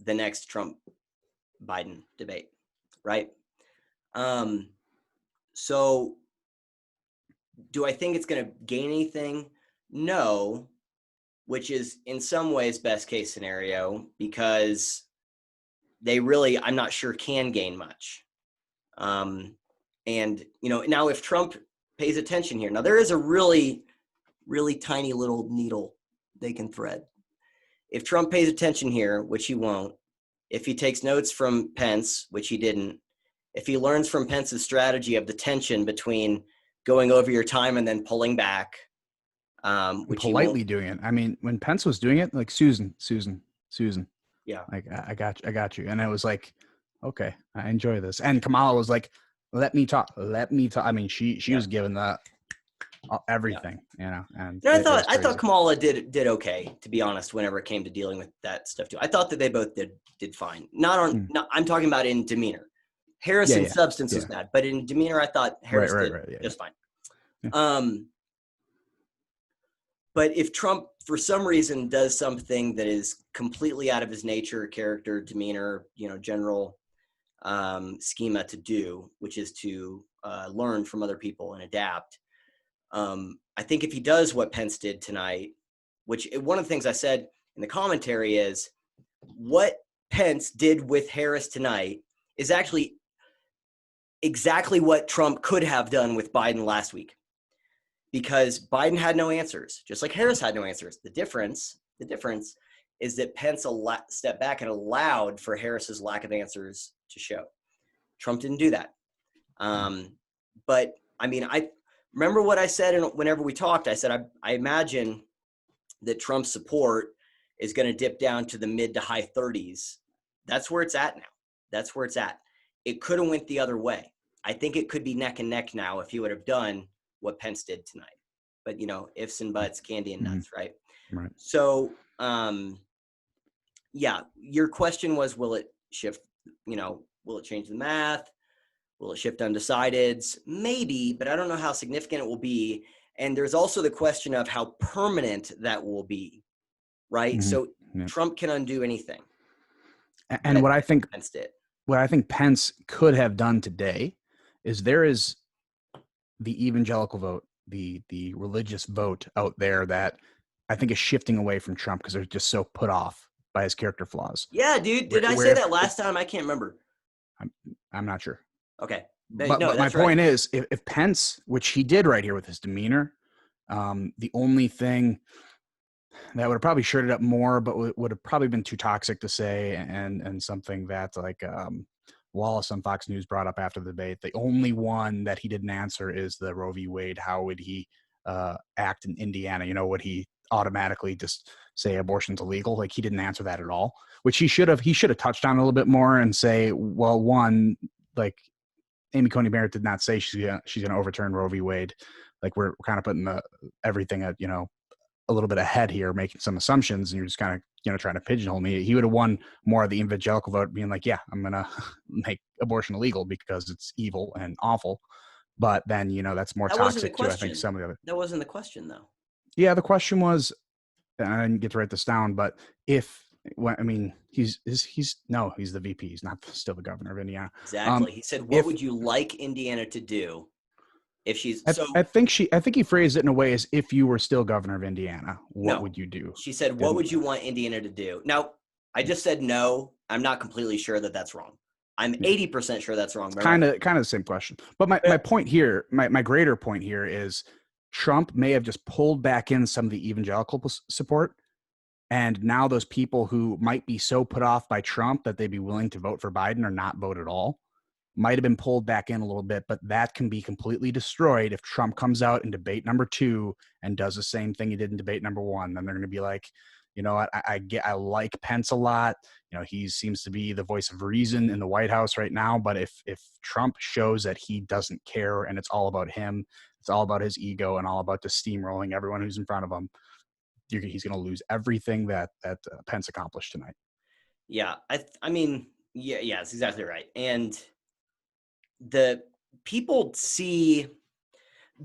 the next Trump-Biden debate, right? So Do I think it's going to gain anything? No, which is in some ways best case scenario, because they really, I'm not sure, can gain much. And, now if Trump pays attention here, now there is a really, really tiny little needle they can thread. If Trump pays attention here, which he won't, if he takes notes from Pence, which he didn't, if he learns from Pence's strategy of the tension between going over your time and then pulling back, which politely doing it. I mean, when Pence was doing it, like Susan, yeah, like I got you, and it was like, okay, I enjoy this. And Kamala was like, let me talk. I mean, she was giving that everything, And no, I thought Kamala did okay, to be honest. Whenever it came to dealing with that stuff too, I thought that they both did fine. Not I'm talking about in demeanor. Harris in substance was bad, but in demeanor, I thought Harris did just fine. Yeah. But if Trump, for some reason, does something that is completely out of his nature, character, demeanor, general schema to do, which is to learn from other people and adapt. I think if he does what Pence did tonight, which one of the things I said in the commentary is what Pence did with Harris tonight is actually exactly what Trump could have done with Biden last week, because Biden had no answers, just like Harris had no answers. The difference is that Pence stepped back and allowed for Harris's lack of answers to show. Trump didn't do that. But I mean, I remember what I said whenever we talked. I said I imagine that Trump's support is going to dip down to the mid to high 30s. That's where it's at now. That's where it's at. It could have went the other way. I think it could be neck and neck now if he would have done what Pence did tonight. But ifs and buts, candy and nuts, right? Right. So, your question was, will it shift? Will it change the math? Will it shift undecideds? Maybe, but I don't know how significant it will be. And there's also the question of how permanent that will be, right? Mm-hmm. So Trump can undo anything. And what I think Pence did. What I think Pence could have done today is there is the evangelical vote, the religious vote out there that I think is shifting away from Trump because they're just so put off by his character flaws. Yeah, dude. Did I say that last time? I can't remember. I'm not sure. Okay. But my point is, if Pence, which he did right here with his demeanor, the only thing that would have probably shirted up more, but would have probably been too toxic to say, and something that like Wallace on Fox News brought up after the debate. The only one that he didn't answer is the Roe v. Wade. How would he act in Indiana? Would he automatically just say abortion's illegal? Like, he didn't answer that at all, which he should have. He should have touched on a little bit more and say, well, one, like Amy Coney Barrett did not say she's gonna overturn Roe v. Wade. Like, we're kind of putting everything at a little bit ahead here, making some assumptions, and you're just kind of trying to pigeonhole me. He would have won more of the evangelical vote, being like, yeah, I'm gonna make abortion illegal because it's evil and awful. But then that's more toxic to, I think, some of the other. That wasn't the question, though. Yeah, the question was, and I didn't get to write this down, but he's the VP. He's not still the governor of Indiana. Exactly. He said, "What would you like Indiana to do?" If she's I think he phrased it in a way as, if you were still governor of Indiana, what would you do? She said, what would you want Indiana to do? Now, I just said no. I'm not completely sure that that's wrong. I'm 80% sure that's wrong. Kind of the same question. But my point here, my greater point here is Trump may have just pulled back in some of the evangelical support. And now those people who might be so put off by Trump that they'd be willing to vote for Biden or not vote at all might have been pulled back in a little bit, but that can be completely destroyed if Trump comes out in debate number 2 and does the same thing he did in debate number 1. Then they're going to be like, I like Pence a lot. He seems to be the voice of reason in the White House right now. But if Trump shows that he doesn't care and it's all about him, it's all about his ego and all about just steamrolling everyone who's in front of him, he's going to lose everything that Pence accomplished tonight. Yeah, I mean, it's exactly right. And the people see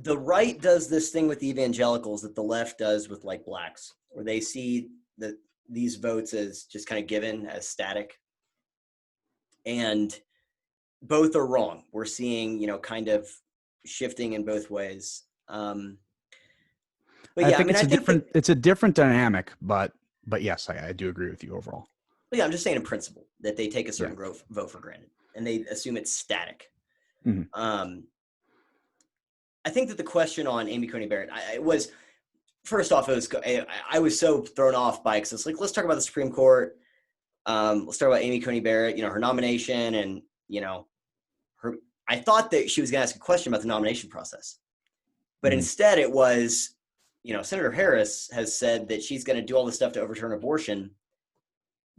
the right does this thing with evangelicals that the left does with like blacks, where they see that these votes as just kind of given, as static. And both are wrong. We're seeing, kind of shifting in both ways. But yeah, it's a different dynamic, but yes, I do agree with you overall. But yeah, I'm just saying in principle that they take a certain vote for granted and they assume it's static. Mm-hmm. I think that the question on Amy Coney Barrett, I was so thrown off by it because it's like, let's talk about the Supreme Court. Let's talk about Amy Coney Barrett, her nomination, and I thought that she was going to ask a question about the nomination process, but instead it was, Senator Harris has said that she's going to do all this stuff to overturn abortion.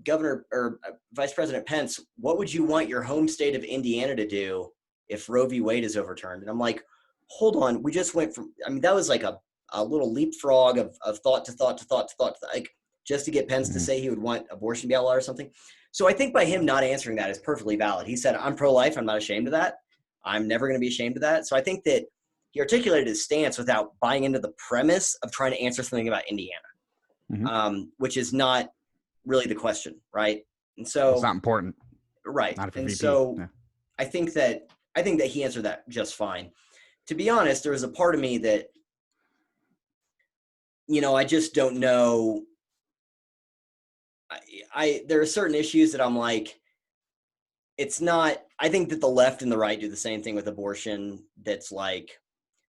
Governor or Vice President Pence, what would you want your home state of Indiana to do if Roe v. Wade is overturned? And I'm like, hold on, we just went from, that was like a little leapfrog of thought to thought to thought to thought, like just to get Pence to say he would want abortion to be outlawed or something. So I think by him not answering that is perfectly valid. He said, I'm pro-life. I'm not ashamed of that. I'm never going to be ashamed of that. So I think that he articulated his stance without buying into the premise of trying to answer something about Indiana, which is not really the question, right? And so it's not important, right? And VP. So I think that he answered that just fine. To be honest, there was a part of me that, I just don't know. There are certain issues that I'm like, it's not. I think that the left and the right do the same thing with abortion. That's like,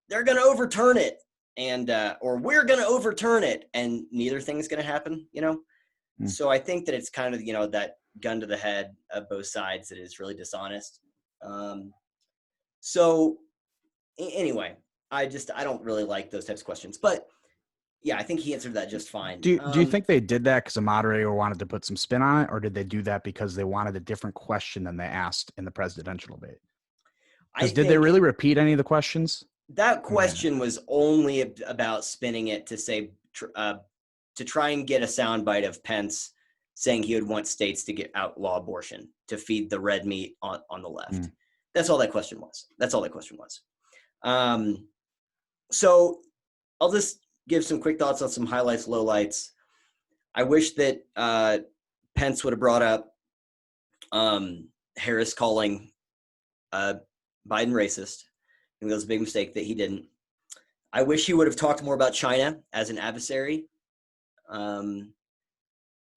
they're going to overturn it, and or we're going to overturn it, and neither thing is going to happen. So I think that it's kind of that gun to the head of both sides that is really dishonest. So anyway, I don't really like those types of questions, but yeah, I think he answered that just fine. Do you think they did that because a moderator wanted to put some spin on it, or did they do that because they wanted a different question than they asked in the presidential debate? Because did they really repeat any of the questions? That question was only about spinning it to say to try and get a soundbite of Pence saying he would want states to outlaw abortion to feed the red meat on the left. That's all that question was. So I'll just give some quick thoughts on some highlights, lowlights. I wish that Pence would have brought up Harris calling Biden racist. I think that was a big mistake that he didn't. I wish he would have talked more about China as an adversary.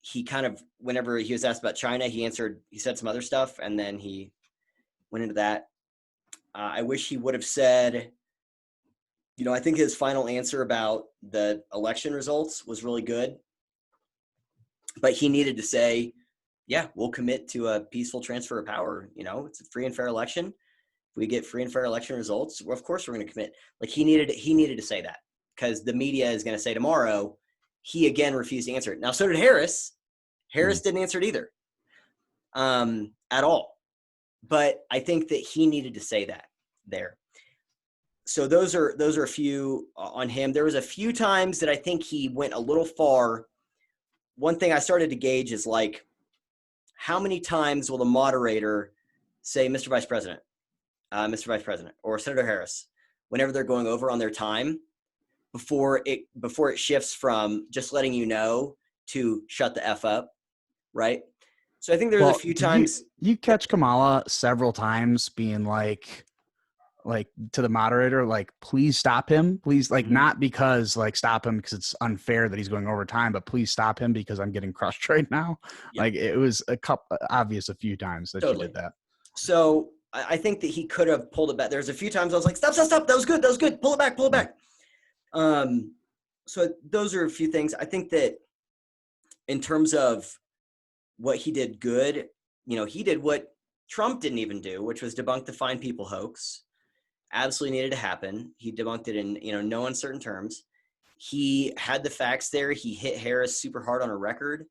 He kind of, whenever he was asked about China, he said some other stuff, and then he went into that. I wish he would have said, I think his final answer about the election results was really good, but he needed to say, yeah, we'll commit to a peaceful transfer of power. It's a free and fair election. If we get free and fair election results, well, of course we're going to commit. Like he needed to say that, because the media is going to say tomorrow. He again refused to answer it. Now, so did Harris. Harris didn't answer it either, at all. But I think that he needed to say that there. So those are a few on him. There was a few times that I think he went a little far. One thing I started to gauge is like, how many times will the moderator say, Mr. Vice President, or Senator Harris, whenever they're going over on their time, before it shifts from just letting you know to shut the F up, right? So I think there's a few times. You catch Kamala several times being like to the moderator, like, please stop him, please, like, not because like stop him because it's unfair that he's going over time, but please stop him because I'm getting crushed right now. Yep. Like it was obvious a few times that she did that. So I think that he could have pulled it back. There's a few times I was like, stop. That was good. Pull it back. So those are a few things. I think that in terms of what he did good, he did what Trump didn't even do, which was debunk the fine people hoax. Absolutely needed to happen. He debunked it in no uncertain terms. He had the facts there. He hit Harris super hard on a record.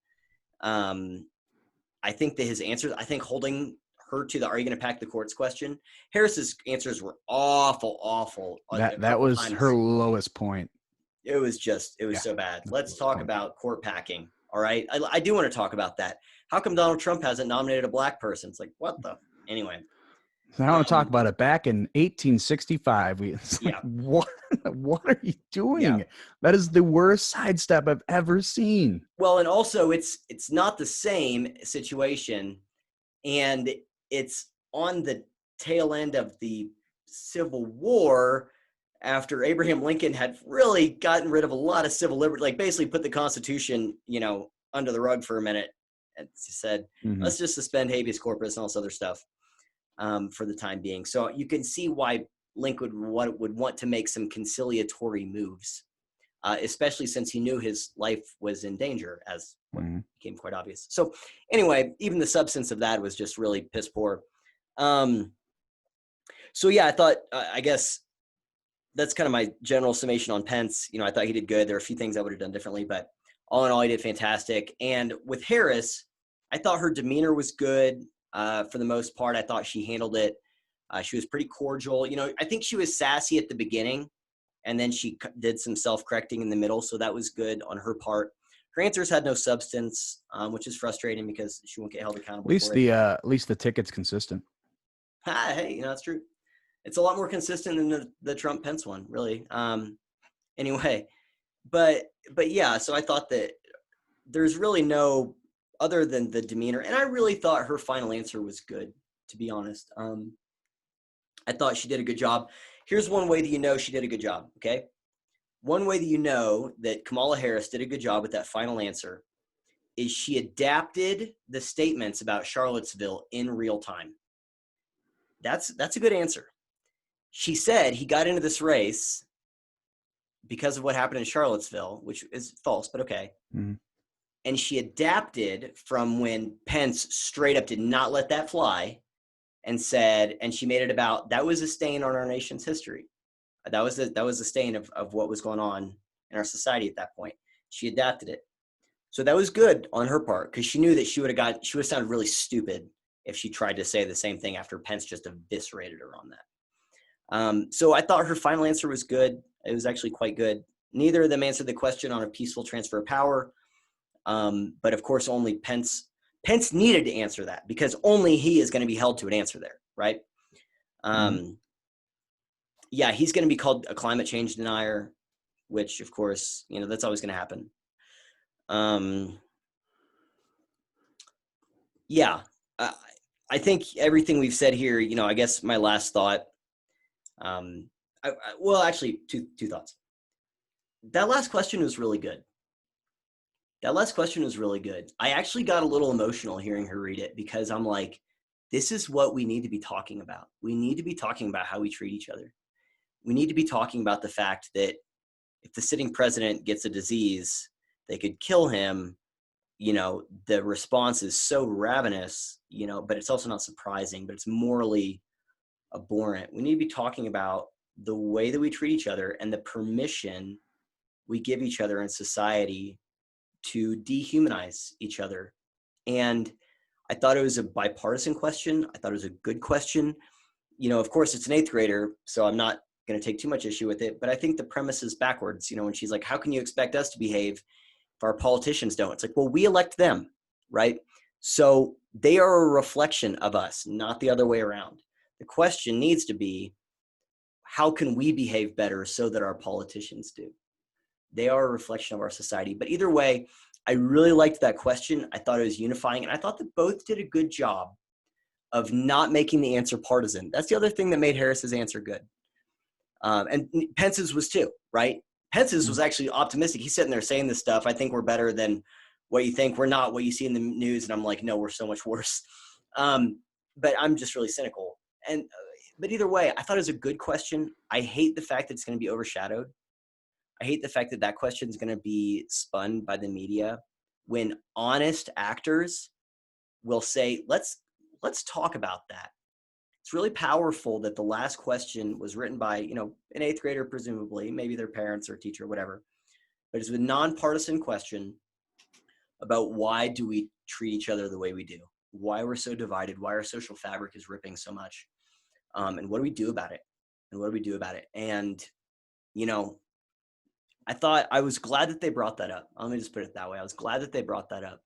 I think that his answers, holding her to the "are you going to pack the courts" question, Harris's answers were awful. That was her lowest point. It was so bad. Let's talk about court packing. All right. I do want to talk about that. How come Donald Trump hasn't nominated a black person? It's like, what the? Anyway. So I want to talk about it. Back in 1865, what are you doing? Yeah. That is the worst sidestep I've ever seen. Well, and also it's not the same situation, and it's on the tail end of the Civil War. after Abraham Lincoln had really gotten rid of a lot of civil liberty, like basically put the Constitution, under the rug for a minute, and said, let's just suspend habeas corpus and all this other stuff for the time being. So you can see why Lincoln would want to make some conciliatory moves, especially since he knew his life was in danger, as became quite obvious. So anyway, even the substance of that was just really piss poor. So yeah, I thought, I guess that's kind of my general summation on Pence. I thought he did good. There are a few things I would have done differently, but all in all, he did fantastic. And with Harris, I thought her demeanor was good for the most part. I thought she handled it. She was pretty cordial. I think she was sassy at the beginning, and then she did some self-correcting in the middle. So that was good on her part. Her answers had no substance, which is frustrating because she won't get held accountable. At least the ticket's consistent. Hey, that's true. It's a lot more consistent than the Trump Pence one, really. Anyway, but yeah, so I thought that there's really no other than the demeanor, and I really thought her final answer was good, to be honest. I thought she did a good job. Here's one way that she did a good job, okay? One way that that Kamala Harris did a good job with that final answer is she adapted the statements about Charlottesville in real time. That's a good answer. She said he got into this race because of what happened in Charlottesville, which is false, but okay. And she adapted from when Pence straight up did not let that fly and she made it about, that was a stain on our nation's history. That was a stain of what was going on in our society at that point. She adapted it. So that was good on her part, because she knew that she would have sounded really stupid if she tried to say the same thing after Pence just eviscerated her on that. So I thought her final answer was good. It was actually quite good. Neither of them answered the question on a peaceful transfer of power. But of course, only Pence needed to answer that, because only he is going to be held to an answer there, right? Yeah, he's going to be called a climate change denier, which of course, that's always going to happen. Yeah, I think everything we've said here, I guess my last thought, well, actually two thoughts. That last question was really good. I actually got a little emotional hearing her read it, because I'm like, this is what we need to be talking about. We need to be talking about how we treat each other. We need to be talking about the fact that if the sitting president gets a disease, they could kill him. The response is so ravenous, but it's also not surprising, but it's morally abhorrent. We need to be talking about the way that we treat each other and the permission we give each other in society to dehumanize each other. And I thought it was a bipartisan question. I thought it was a good question. Of course, it's an 8th grader, so I'm not going to take too much issue with it, but I think the premise is backwards. When she's like, how can you expect us to behave if our politicians don't? It's like, well, we elect them, right? So they are a reflection of us, not the other way around. The question needs to be, how can we behave better so that our politicians do? They are a reflection of our society. But either way, I really liked that question. I thought it was unifying, and I thought that both did a good job of not making the answer partisan. That's the other thing that made Harris's answer good. And Pence's was too, right? Pence's was actually optimistic. He's sitting there saying this stuff. I think we're better than what you think. We're not what you see in the news. And I'm like, no, we're so much worse. But I'm just really cynical. But either way, I thought it was a good question. I hate the fact that it's going to be overshadowed. I hate the fact that that question is going to be spun by the media when honest actors will say, let's talk about that. It's really powerful that the last question was written by, an 8th grader, presumably, maybe their parents or teacher, whatever. But it's a nonpartisan question about why do we treat each other the way we do? Why we're so divided? Why our social fabric is ripping so much? And what do we do about it? And, I was glad that they brought that up. Let me just put it that way. I was glad that they brought that up.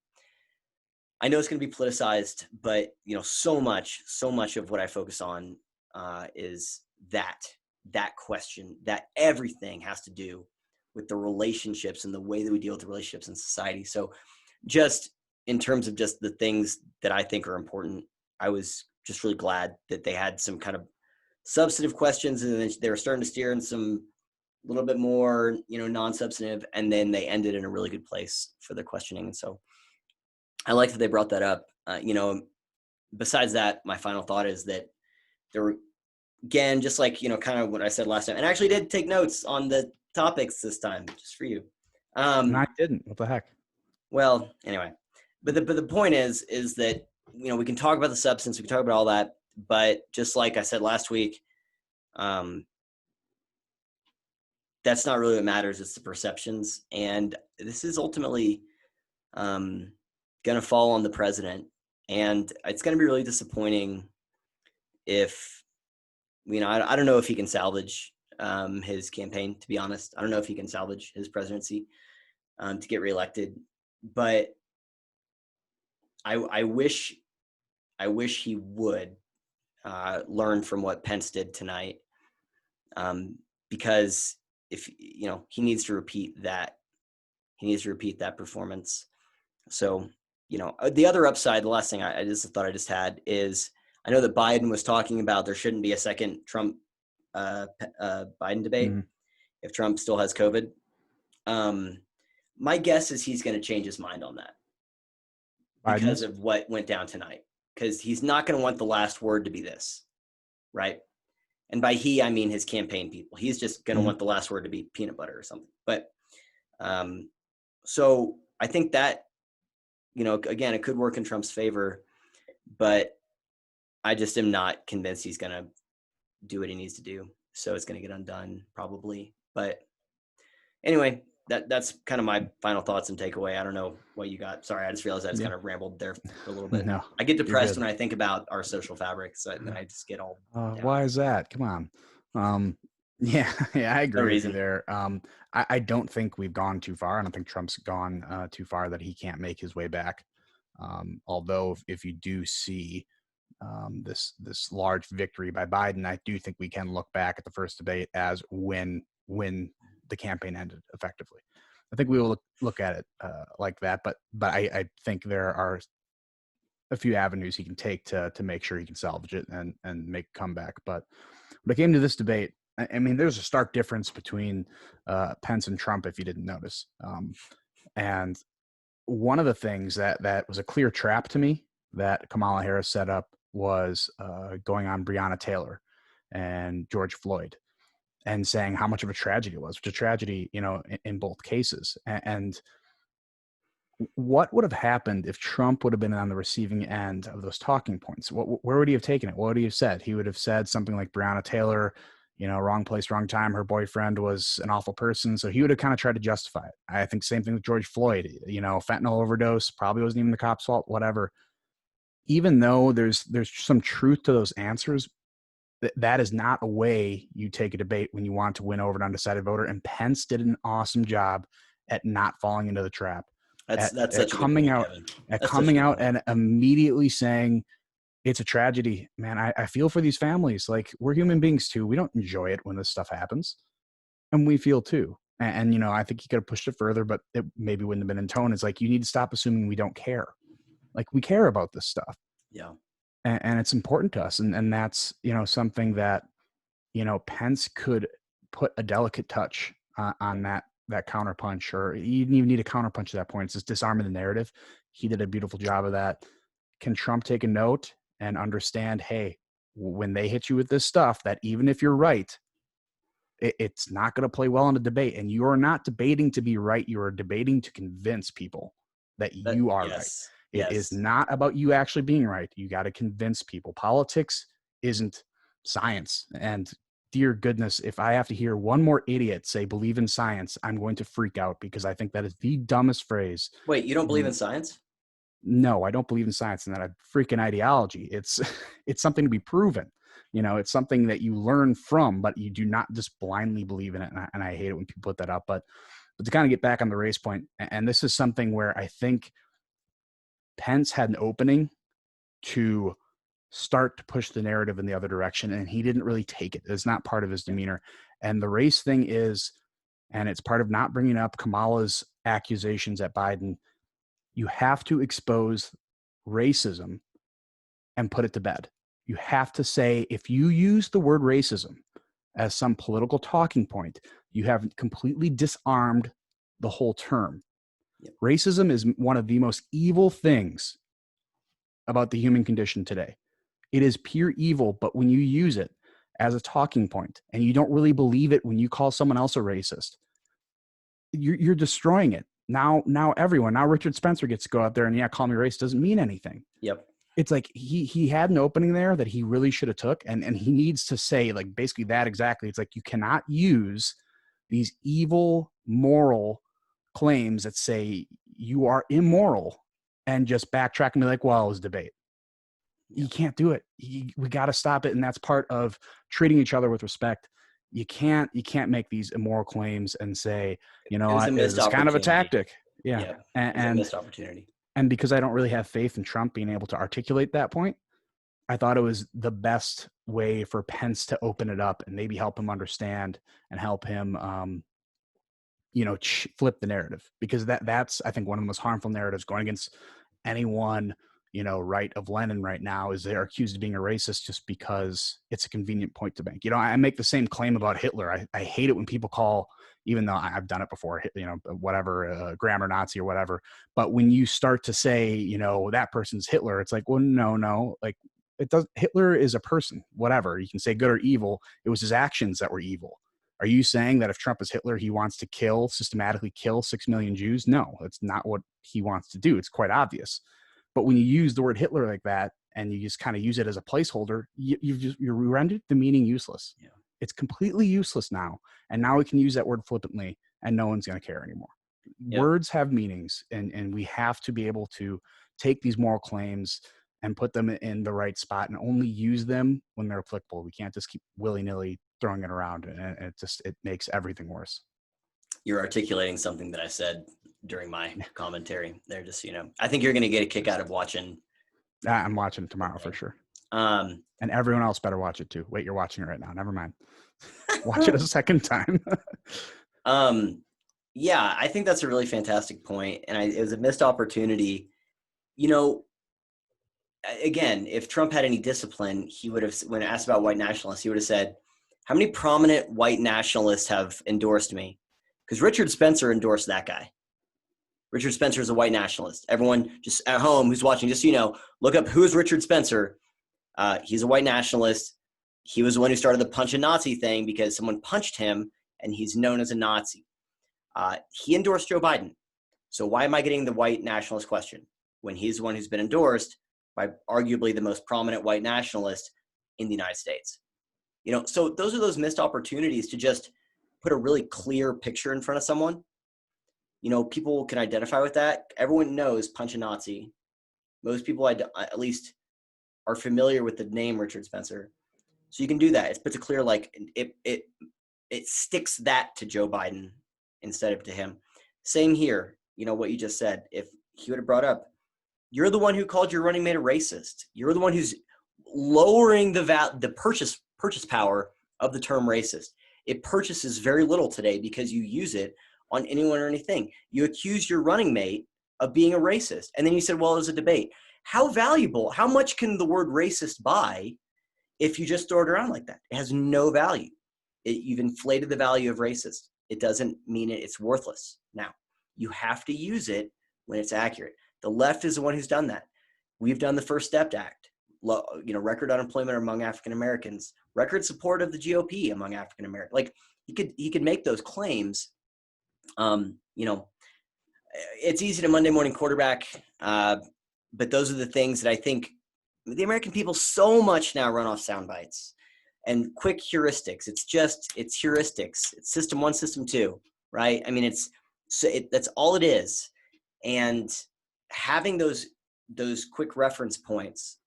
I know it's going to be politicized, but so much of what I focus on is that question, that everything has to do with the relationships and the way that we deal with the relationships in society. So just in terms of just the things that I think are important, I was just really glad that they had some kind of substantive questions, and then they were starting to steer in some a little bit more, non-substantive, and then they ended in a really good place for their questioning. And so I like that they brought that up. Besides that, my final thought is that there were, again, just like, kind of what I said last time, and I actually did take notes on the topics this time, just for you. And I didn't. What the heck? Well, anyway, but the point is that, we can talk about the substance, we can talk about all that, but just like I said last week, that's not really what matters. It's the perceptions. And this is ultimately going to fall on the president. And it's going to be really disappointing if, I don't know if he can salvage his campaign, to be honest. I don't know if he can salvage his presidency to get reelected. But I wish he would learn from what Pence did tonight, because if he needs to repeat that performance. So the other upside, the last thing I just had is, I know that Biden was talking about there shouldn't be a second Trump Biden debate if Trump still has COVID. My guess is he's going to change his mind on that because of what went down tonight, because he's not going to want the last word to be this, right? And by he, I mean his campaign people. He's just going to want the last word to be peanut butter or something. But so I think that, again, it could work in Trump's favor, but I just am not convinced he's going to do what he needs to do. So it's going to get undone probably. But anyway, that's kind of my final thoughts and takeaway. I don't know what you got. Sorry, I just realized I just kind of rambled there for a little bit. No, I get depressed when I think about our social fabric, so then I just get all why is that? Come on. Yeah, I agree with you there. I don't think we've gone too far. I don't think Trump's gone too far that he can't make his way back. Although if you do see this large victory by Biden, I do think we can look back at the first debate as when the campaign ended effectively. I think we will look at it like that, but I think there are a few avenues he can take to make sure he can salvage it and make a comeback. But when it came to this debate, I mean, there's a stark difference between Pence and Trump, if you didn't notice. And one of the things that was a clear trap to me that Kamala Harris set up was going on Breonna Taylor and George Floyd and saying how much of a tragedy it was, which is a tragedy, in both cases. And what would have happened if Trump would have been on the receiving end of those talking points? Where would he have taken it? What would he have said? He would have said something like Breonna Taylor, wrong place, wrong time. Her boyfriend was an awful person. So he would have kind of tried to justify it. I think same thing with George Floyd, fentanyl overdose, probably wasn't even the cop's fault, whatever. Even though there's some truth to those answers, that is not a way you take a debate when you want to win over an undecided voter. And Pence did an awesome job at not falling into the trap. That's coming out and immediately saying it's a tragedy, man. I feel for these families. Like, we're human beings too. We don't enjoy it when this stuff happens, and we feel too. And I think he could have pushed it further, but it maybe wouldn't have been in tone. It's like, you need to stop assuming we don't care. Like, we care about this stuff. Yeah. And it's important to us. And that's, something that, Pence could put a delicate touch on that counterpunch, or you didn't even need a counterpunch at that point. It's just disarming the narrative. He did a beautiful job of that. Can Trump take a note and understand, hey, when they hit you with this stuff, that even if you're right, it's not going to play well in a debate. And you are not debating to be right. You are debating to convince people that you are right. It is not about you actually being right. You got to convince people. Politics isn't science. And dear goodness, if I have to hear one more idiot say believe in science, I'm going to freak out, because I think that is the dumbest phrase. Wait, you don't believe in science? No, I don't believe in science and that freaking ideology. It's something to be proven. It's something that you learn from, but you do not just blindly believe in it. And I hate it when people put that up. But to kind of get back on the race point, and this is something where I think Pence had an opening to start to push the narrative in the other direction, and he didn't really take it. It's not part of his demeanor. And the race thing is, and it's part of not bringing up Kamala's accusations at Biden, you have to expose racism and put it to bed. You have to say, if you use the word racism as some political talking point, you have completely disarmed the whole term. Yep. Racism is one of the most evil things about the human condition today. It is pure evil, but when you use it as a talking point and you don't really believe it when you call someone else a racist, you're destroying it. Now Richard Spencer gets to go out there and call me racist doesn't mean anything. Yep. It's like he had an opening there that he really should have took, and he needs to say like basically that exactly. It's like you cannot use these evil moral claims that say you are immoral and just backtrack and be like, well, it was debate. You can't do it. We got to stop it, and that's part of treating each other with respect. You can't make these immoral claims and say, it's kind of a tactic. Yeah. And a missed opportunity. And because I don't really have faith in Trump being able to articulate that point, I thought it was the best way for Pence to open it up and maybe help him understand and help him, flip the narrative, because that's, I think, one of the most harmful narratives going against anyone, right of Lenin right now, is they're accused of being a racist just because it's a convenient point to make. I make the same claim about Hitler. I hate it when people call, even though I've done it before, whatever, grammar Nazi or whatever. But when you start to say, that person's Hitler, it's like, well, no, like Hitler is a person, whatever. You can say good or evil. It was his actions that were evil. Are you saying that if Trump is Hitler, he wants to systematically kill 6 million Jews? No, that's not what he wants to do. It's quite obvious. But when you use the word Hitler like that, and you just kind of use it as a placeholder, you're rendered the meaning useless. Yeah. It's completely useless now. And now we can use that word flippantly and no one's going to care anymore. Yep. Words have meanings, and we have to be able to take these moral claims and put them in the right spot and only use them when they're applicable. We can't just keep willy-nilly throwing it around, and it makes everything worse. You're articulating something that I said during my commentary there, just, I think you're going to get a kick out of watching. I'm watching it tomorrow for sure. And everyone else better watch it too. Wait, you're watching it right now. Never mind. Watch it a second time. Yeah, I think that's a really fantastic point. And it was a missed opportunity. Again, if Trump had any discipline, he would have, when asked about white nationalists, he would have said, how many prominent white nationalists have endorsed me? Because Richard Spencer endorsed that guy. Richard Spencer is a white nationalist. Everyone just at home who's watching, just look up who's Richard Spencer. He's a white nationalist. He was the one who started the punch a Nazi thing because someone punched him and he's known as a Nazi. He endorsed Joe Biden. So why am I getting the white nationalist question when he's the one who's been endorsed by arguably the most prominent white nationalist in the United States? So those are those missed opportunities to just put a really clear picture in front of someone. People can identify with that. Everyone knows punch a Nazi. Most people at least are familiar with the name Richard Spencer. So you can do that. It puts a clear, it sticks that to Joe Biden instead of to him. Same here, what you just said. If he would have brought up, you're the one who called your running mate a racist. You're the one who's lowering the purchase power of the term racist. It purchases very little today because you use it on anyone or anything. You accuse your running mate of being a racist. And then you said, well, it was a debate. How valuable, how much can the word racist buy if you just throw it around like that? It has no value. You've inflated the value of racist. It doesn't mean it's worthless. Now, you have to use it when it's accurate. The left is the one who's done that. We've done the First Step Act, record unemployment among African Americans, record support of the GOP among African Americans. He could make those claims. It's easy to Monday morning quarterback, but those are the things that I think the American people so much now run off sound bites and quick heuristics. It's heuristics. It's system 1, system 2, right? I mean, that's all it is. And having those quick reference points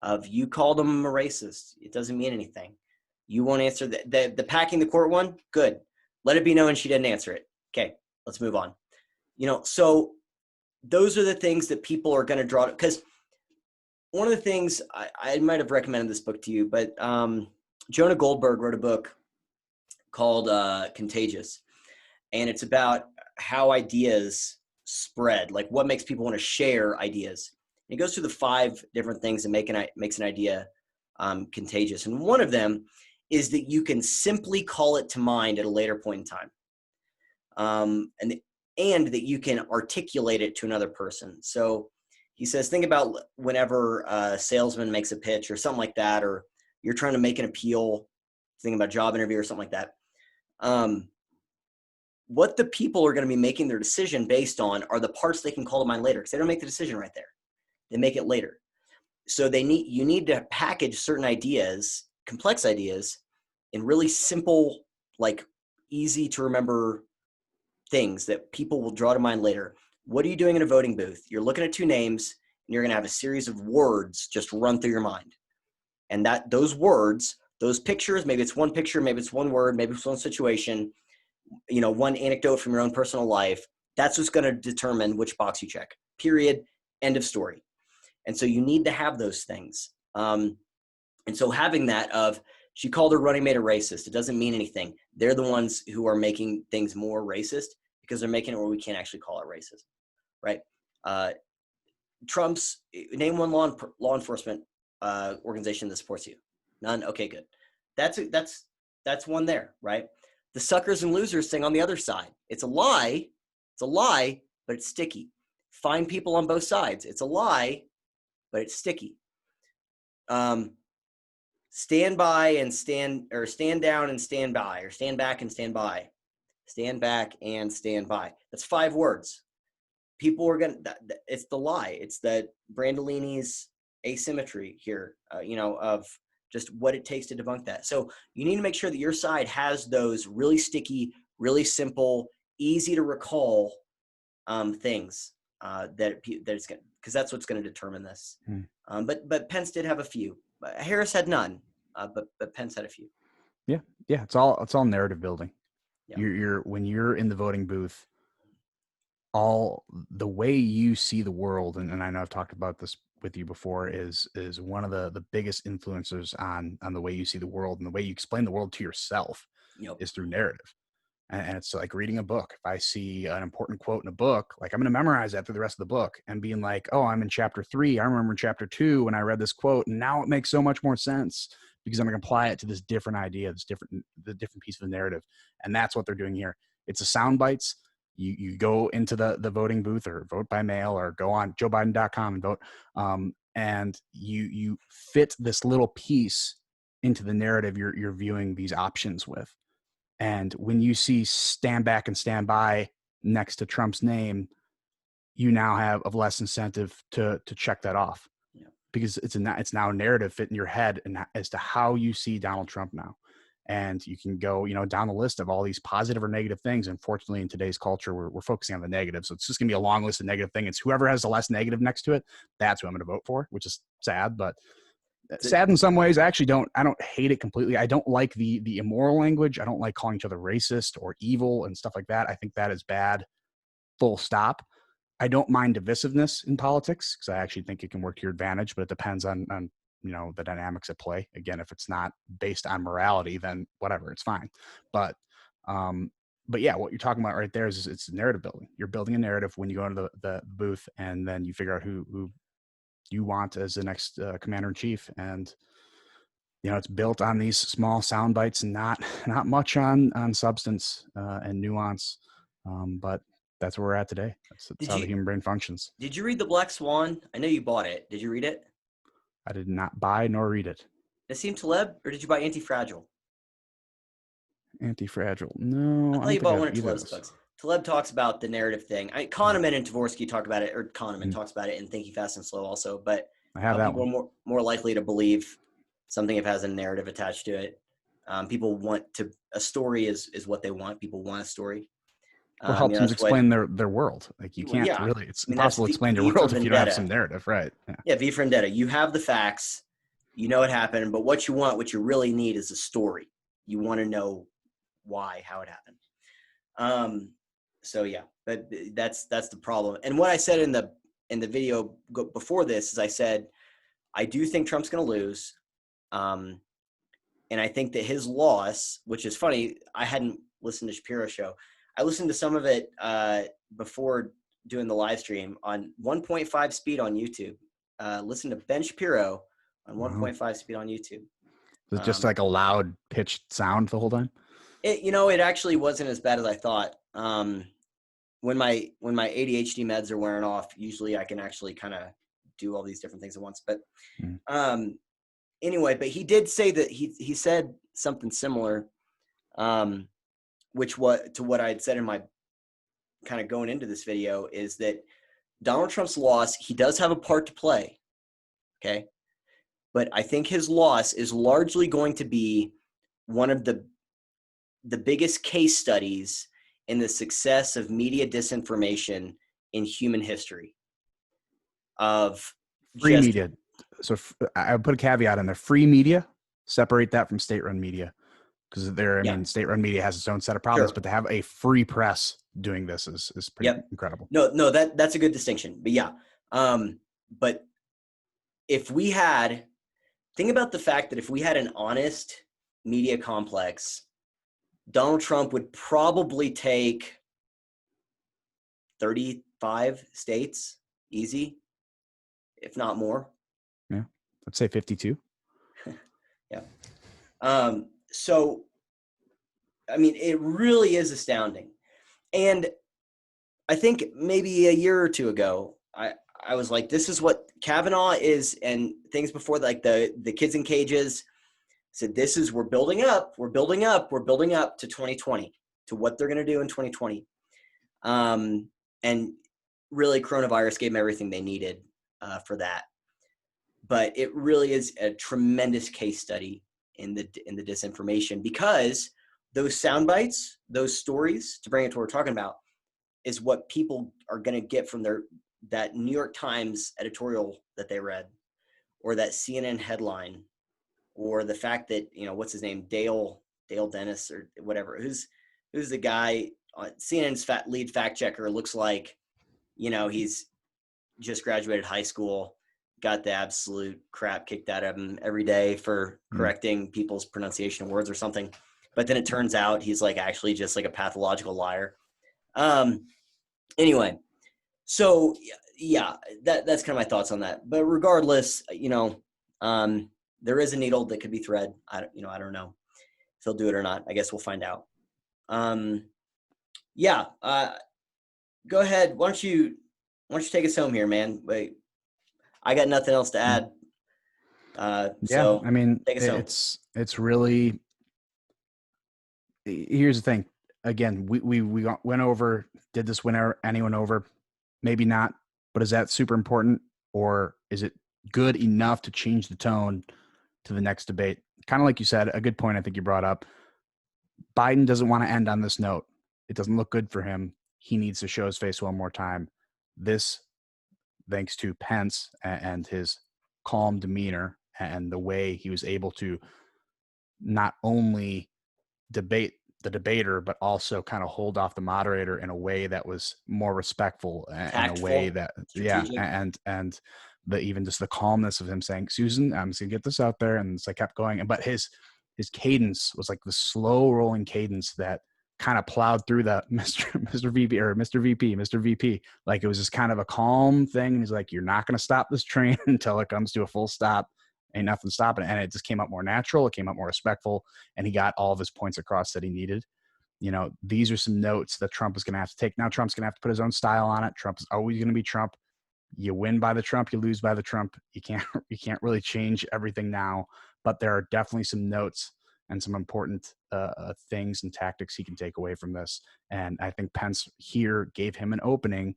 of you called them a racist, it doesn't mean anything. You won't answer the packing the court one. Good. Let it be known she didn't answer it. Okay, let's move on. So those are the things that people are going to draw, because one of the things I might have recommended this book to you, but Jonah Goldberg wrote a book called Contagious, and it's about how ideas spread, like what makes people want to share ideas. And it goes through the 5 different things that makes an idea contagious. And one of them is that you can simply call it to mind at a later point in time. And that you can articulate it to another person. So he says, think about whenever a salesman makes a pitch or something like that, or you're trying to make an appeal, thinking about a job interview or something like that. What the people are going to be making their decision based on are the parts they can call to mind later, because they don't make the decision right there. They make it later. So you need to package certain ideas, complex ideas, in really simple, like easy to remember things that people will draw to mind later. What are you doing in a voting booth? You're looking at two names, and you're going to have a series of words just run through your mind. And those words, those pictures, maybe it's one picture, maybe it's one word, maybe it's one situation, one anecdote from your own personal life, that's what's going to determine which box you check. Period. End of story. And so you need to have those things. And so having that of, she called her running mate a racist, it doesn't mean anything. They're the ones who are making things more racist because they're making it where we can't actually call it racism, right? Trump's, name one law enforcement organization that supports you. None. Okay, good. That's one there, right? The suckers and losers thing on the other side. It's a lie. It's a lie, but it's sticky. Find people on both sides. It's a lie, but it's sticky. Stand by and stand down and stand by, or stand back and stand by. Stand back and stand by. That's 5 words. People are it's the lie. It's that Brandolini's asymmetry here, of just what it takes to debunk that. So you need to make sure that your side has those really sticky, really simple, easy to recall things that it's going, because that's what's going to determine this. But Pence did have a few. Harris had none, but Pence had a few. Yeah, it's all narrative building. Yeah. When you're in the voting booth, all the way you see the world, and I know I've talked about this with you before, is one of the biggest influencers on the way you see the world and the way you explain the world to yourself. Yep. Is through narrative. And it's like reading a book. If I see an important quote in a book, like I'm going to memorize that through the rest of the book and being like, oh, I'm in chapter 3. I remember in chapter 2 when I read this quote, and now it makes so much more sense because I'm going to apply it to this different idea, the different piece of the narrative. And that's what they're doing here. It's a sound bites. You go into the voting booth or vote by mail or go on joebiden.com and vote. And you fit this little piece into the narrative you're viewing these options with. And when you see stand back and stand by next to Trump's name, you now have a less incentive to check that off, because it's now a narrative fit in your head and as to how you see Donald Trump now. And you can go, down the list of all these positive or negative things. Unfortunately, in today's culture, we're focusing on the negative. So it's just gonna be a long list of negative things. It's whoever has the less negative next to it, that's who I'm going to vote for, which is sad, but sad in some ways. I don't hate it completely. I don't like the immoral language. I don't like calling each other racist or evil and stuff like that. I think that is bad, full stop. I don't mind divisiveness in politics because I actually think it can work to your advantage, but it depends on the dynamics at play. Again, if it's not based on morality, then whatever, it's fine. But yeah, what you're talking about right there is it's narrative building. You're building a narrative when you go into the booth, and then you figure out who you want as the next commander-in-chief. And it's built on these small sound bites and not much on substance and nuance, but that's where we're at today. That's how the human brain functions. Did you read The Black Swan? I know you bought it. Did you read it? I did not buy nor read it. Nassim Taleb, or did you buy Anti-Fragile? Anti-Fragile. No, I thought you bought one of Taleb's books. Taleb talks about the narrative thing. Kahneman and Tversky talk about it, or Kahneman talks about it in Thinking Fast and Slow also, but I have that people one. are more likely to believe something if it has a narrative attached to it. People a story is what they want. People want a story. Well, helps them explain their world. Like you can't really, it's impossible to explain your world if you don't have some narrative, right? Yeah, V for Vendetta. You have the facts, you know what happened, but what you really need is a story. You want to know why, how it happened. So yeah, but that's the problem. And what I said in the video before this is I said, I do think Trump's going to lose. And I think that his loss, which is funny, I hadn't listened to Shapiro's show. I listened to some of it before doing the live stream on 1.5 speed on YouTube. Listen to Ben Shapiro on 1.5 speed on YouTube. It's just like a loud pitched sound the whole time. It actually wasn't as bad as I thought. When my ADHD meds are wearing off, usually I can actually kind of do all these different things at once. But anyway, but he did say that he said something similar, to what I had said in my kind of going into this video, is that Donald Trump's loss, he does have a part to play. Okay. But I think his loss is largely going to be one of the biggest case studies in the success of media disinformation in human history. Of free media. So I would put a caveat in there. Free media, separate that from state-run media, because I mean, state-run media has its own set of problems, but to have a free press doing this is pretty incredible. No, that's a good distinction. But yeah, but think about the fact that if we had an honest media complex, Donald Trump would probably take 35 states easy, if not more. Yeah, let's say 52. Yeah. So, I mean, it really is astounding. And I think maybe a year or two ago, I was like, this is what Kavanaugh is, and things before, like the kids in cages, said, we're building up to 2020, to what they're going to do in 2020. And really coronavirus gave them everything they needed for that. But it really is a tremendous case study in the disinformation, because those sound bites, those stories, to bring it to what we're talking about, is what people are going to get from that New York Times editorial that they read, or that CNN headline, or the fact that, what's his name, Dale Dennis or whatever, who's the guy, CNN's lead fact checker, looks like, he's just graduated high school, got the absolute crap kicked out of him every day for correcting people's pronunciation of words or something. But then it turns out he's like actually just like a pathological liar. Anyway, so yeah, that's kind of my thoughts on that. But regardless, there is a needle that could be thread. I don't know if he'll do it or not. I guess we'll find out. Go ahead. Why don't you take us home here, man? Wait, I got nothing else to add. So I mean, take us home. It's really, here's the thing. Again, we went over, did this win anyone over? Maybe not, but is that super important, or is it good enough to change the tone to the next debate? Kind of like you said, a good point I think you brought up. Biden doesn't want to end on this note. It doesn't look good for him. He needs to show his face one more time. This, thanks to Pence and his calm demeanor and the way he was able to not only debate the debater, but also kind of hold off the moderator in a way that was more respectful, and a way that, strategic. And even just the calmness of him saying, Susan, I'm just gonna get this out there. And it's like kept going. But his cadence was like the slow rolling cadence that kind of plowed through that Mr. VP. Like it was just kind of a calm thing. And he's like, you're not going to stop this train until it comes to a full stop. Ain't nothing stopping it. And it just came up more natural. It came up more respectful, and he got all of his points across that he needed. These are some notes that Trump is going to have to take. Now Trump's going to have to put his own style on it. Trump is always going to be Trump. You win by the Trump, you lose by the Trump. You can't really change everything now, but there are definitely some notes and some important things and tactics he can take away from this. And I think Pence here gave him an opening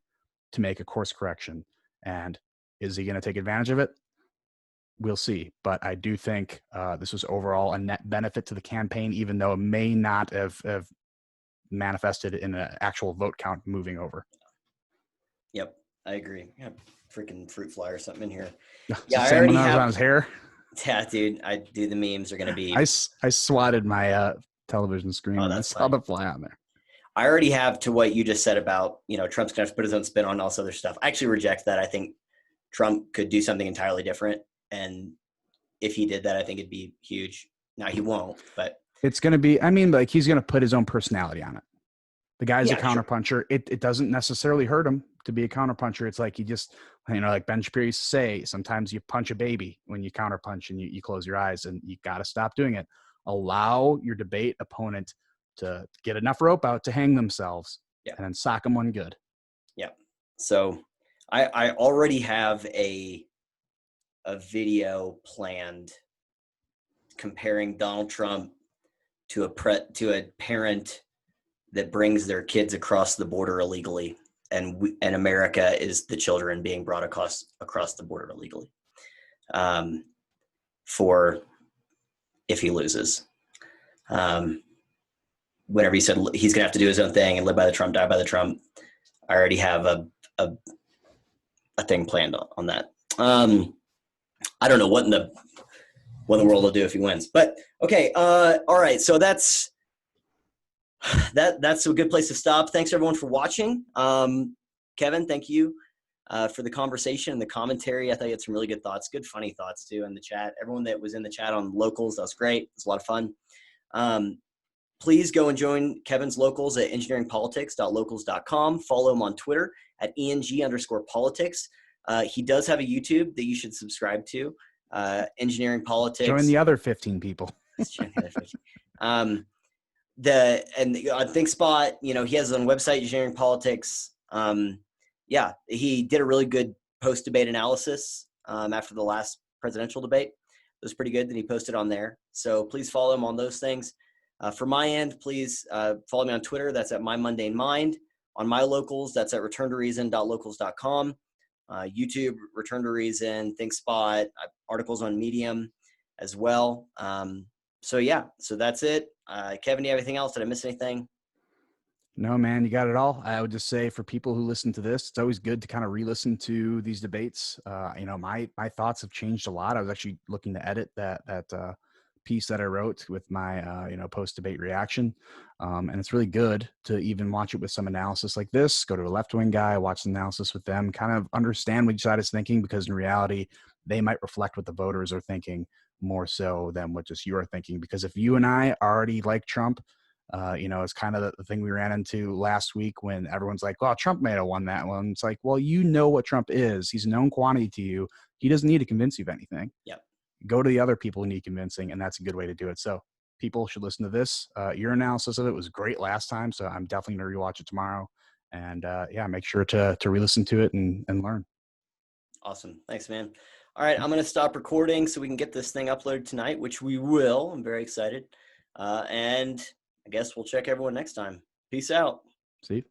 to make a course correction. And is he going to take advantage of it? We'll see. But I do think this was overall a net benefit to the campaign, even though it may not have manifested in an actual vote count moving over. Yep, I agree. Yeah, freaking fruit fly or something in here. Yeah, I already have on his hair. Yeah, dude, the memes are gonna be. I swatted my television screen and I saw the fly on there. I already have, to what you just said about Trump's gonna have to put his own spin on all this other stuff. I actually reject that. I think Trump could do something entirely different, and if he did that, I think it'd be huge. Now he won't, but it's gonna be. I mean, like he's gonna put his own personality on it. The guy's a counterpuncher. Sure. It doesn't necessarily hurt him to be a counterpuncher. It's like you just, like Ben Shapiro used to say, sometimes you punch a baby when you counterpunch and you close your eyes, and you got to stop doing it. Allow your debate opponent to get enough rope out to hang themselves, and then sock them one good. Yeah. So I already have a video planned comparing Donald Trump to a parent that brings their kids across the border illegally, and America is the children being brought across the border illegally. For if he loses, whenever he said he's gonna have to do his own thing and live by the Trump, die by the Trump, I already have a thing planned on that. I don't know what in the world will do if he wins, but okay. All right. So that's a good place to stop. Thanks everyone for watching. Kevin, thank you for the conversation and the commentary. I thought you had some really good thoughts, good funny thoughts too in the chat. Everyone that was in the chat on locals, that was great. It was a lot of fun. Please go and join Kevin's locals at engineeringpolitics.locals.com. Follow him on Twitter at ENG_politics. He does have a YouTube that you should subscribe to. Engineering Politics. Join the other 15 people. On ThinkSpot, he has his own website, Engineering Politics. He did a really good post-debate analysis after the last presidential debate. It was pretty good that he posted on there. So please follow him on those things. For my end, please follow me on Twitter. That's at MyMundaneMind. On my locals, that's at returntoreason.locals.com. YouTube, Return to Reason, ThinkSpot, articles on Medium as well. So that's it. Kevin, do you have anything else? Did I miss anything? No, man, you got it all. I would just say for people who listen to this, it's always good to kind of re-listen to these debates. My thoughts have changed a lot. I was actually looking to edit that piece that I wrote with my post-debate reaction. And it's really good to even watch it with some analysis like this. Go to a left-wing guy, watch the analysis with them, kind of understand what each side is thinking, because in reality, they might reflect what the voters are thinking more so than what just you are thinking. Because if you and I already like Trump, it's kind of the thing we ran into last week when everyone's like, well, Trump may have won that one. It's like, well, you know what Trump is. He's a known quantity to you. He doesn't need to convince you of anything. Yep. Go to the other people who need convincing, and that's a good way to do it. So people should listen to this. Your analysis of it was great last time, so I'm definitely going to rewatch it tomorrow. And make sure to re-listen to it and learn. Awesome. Thanks, man. All right, I'm going to stop recording so we can get this thing uploaded tonight, which we will. I'm very excited. And I guess we'll check everyone next time. Peace out. See you.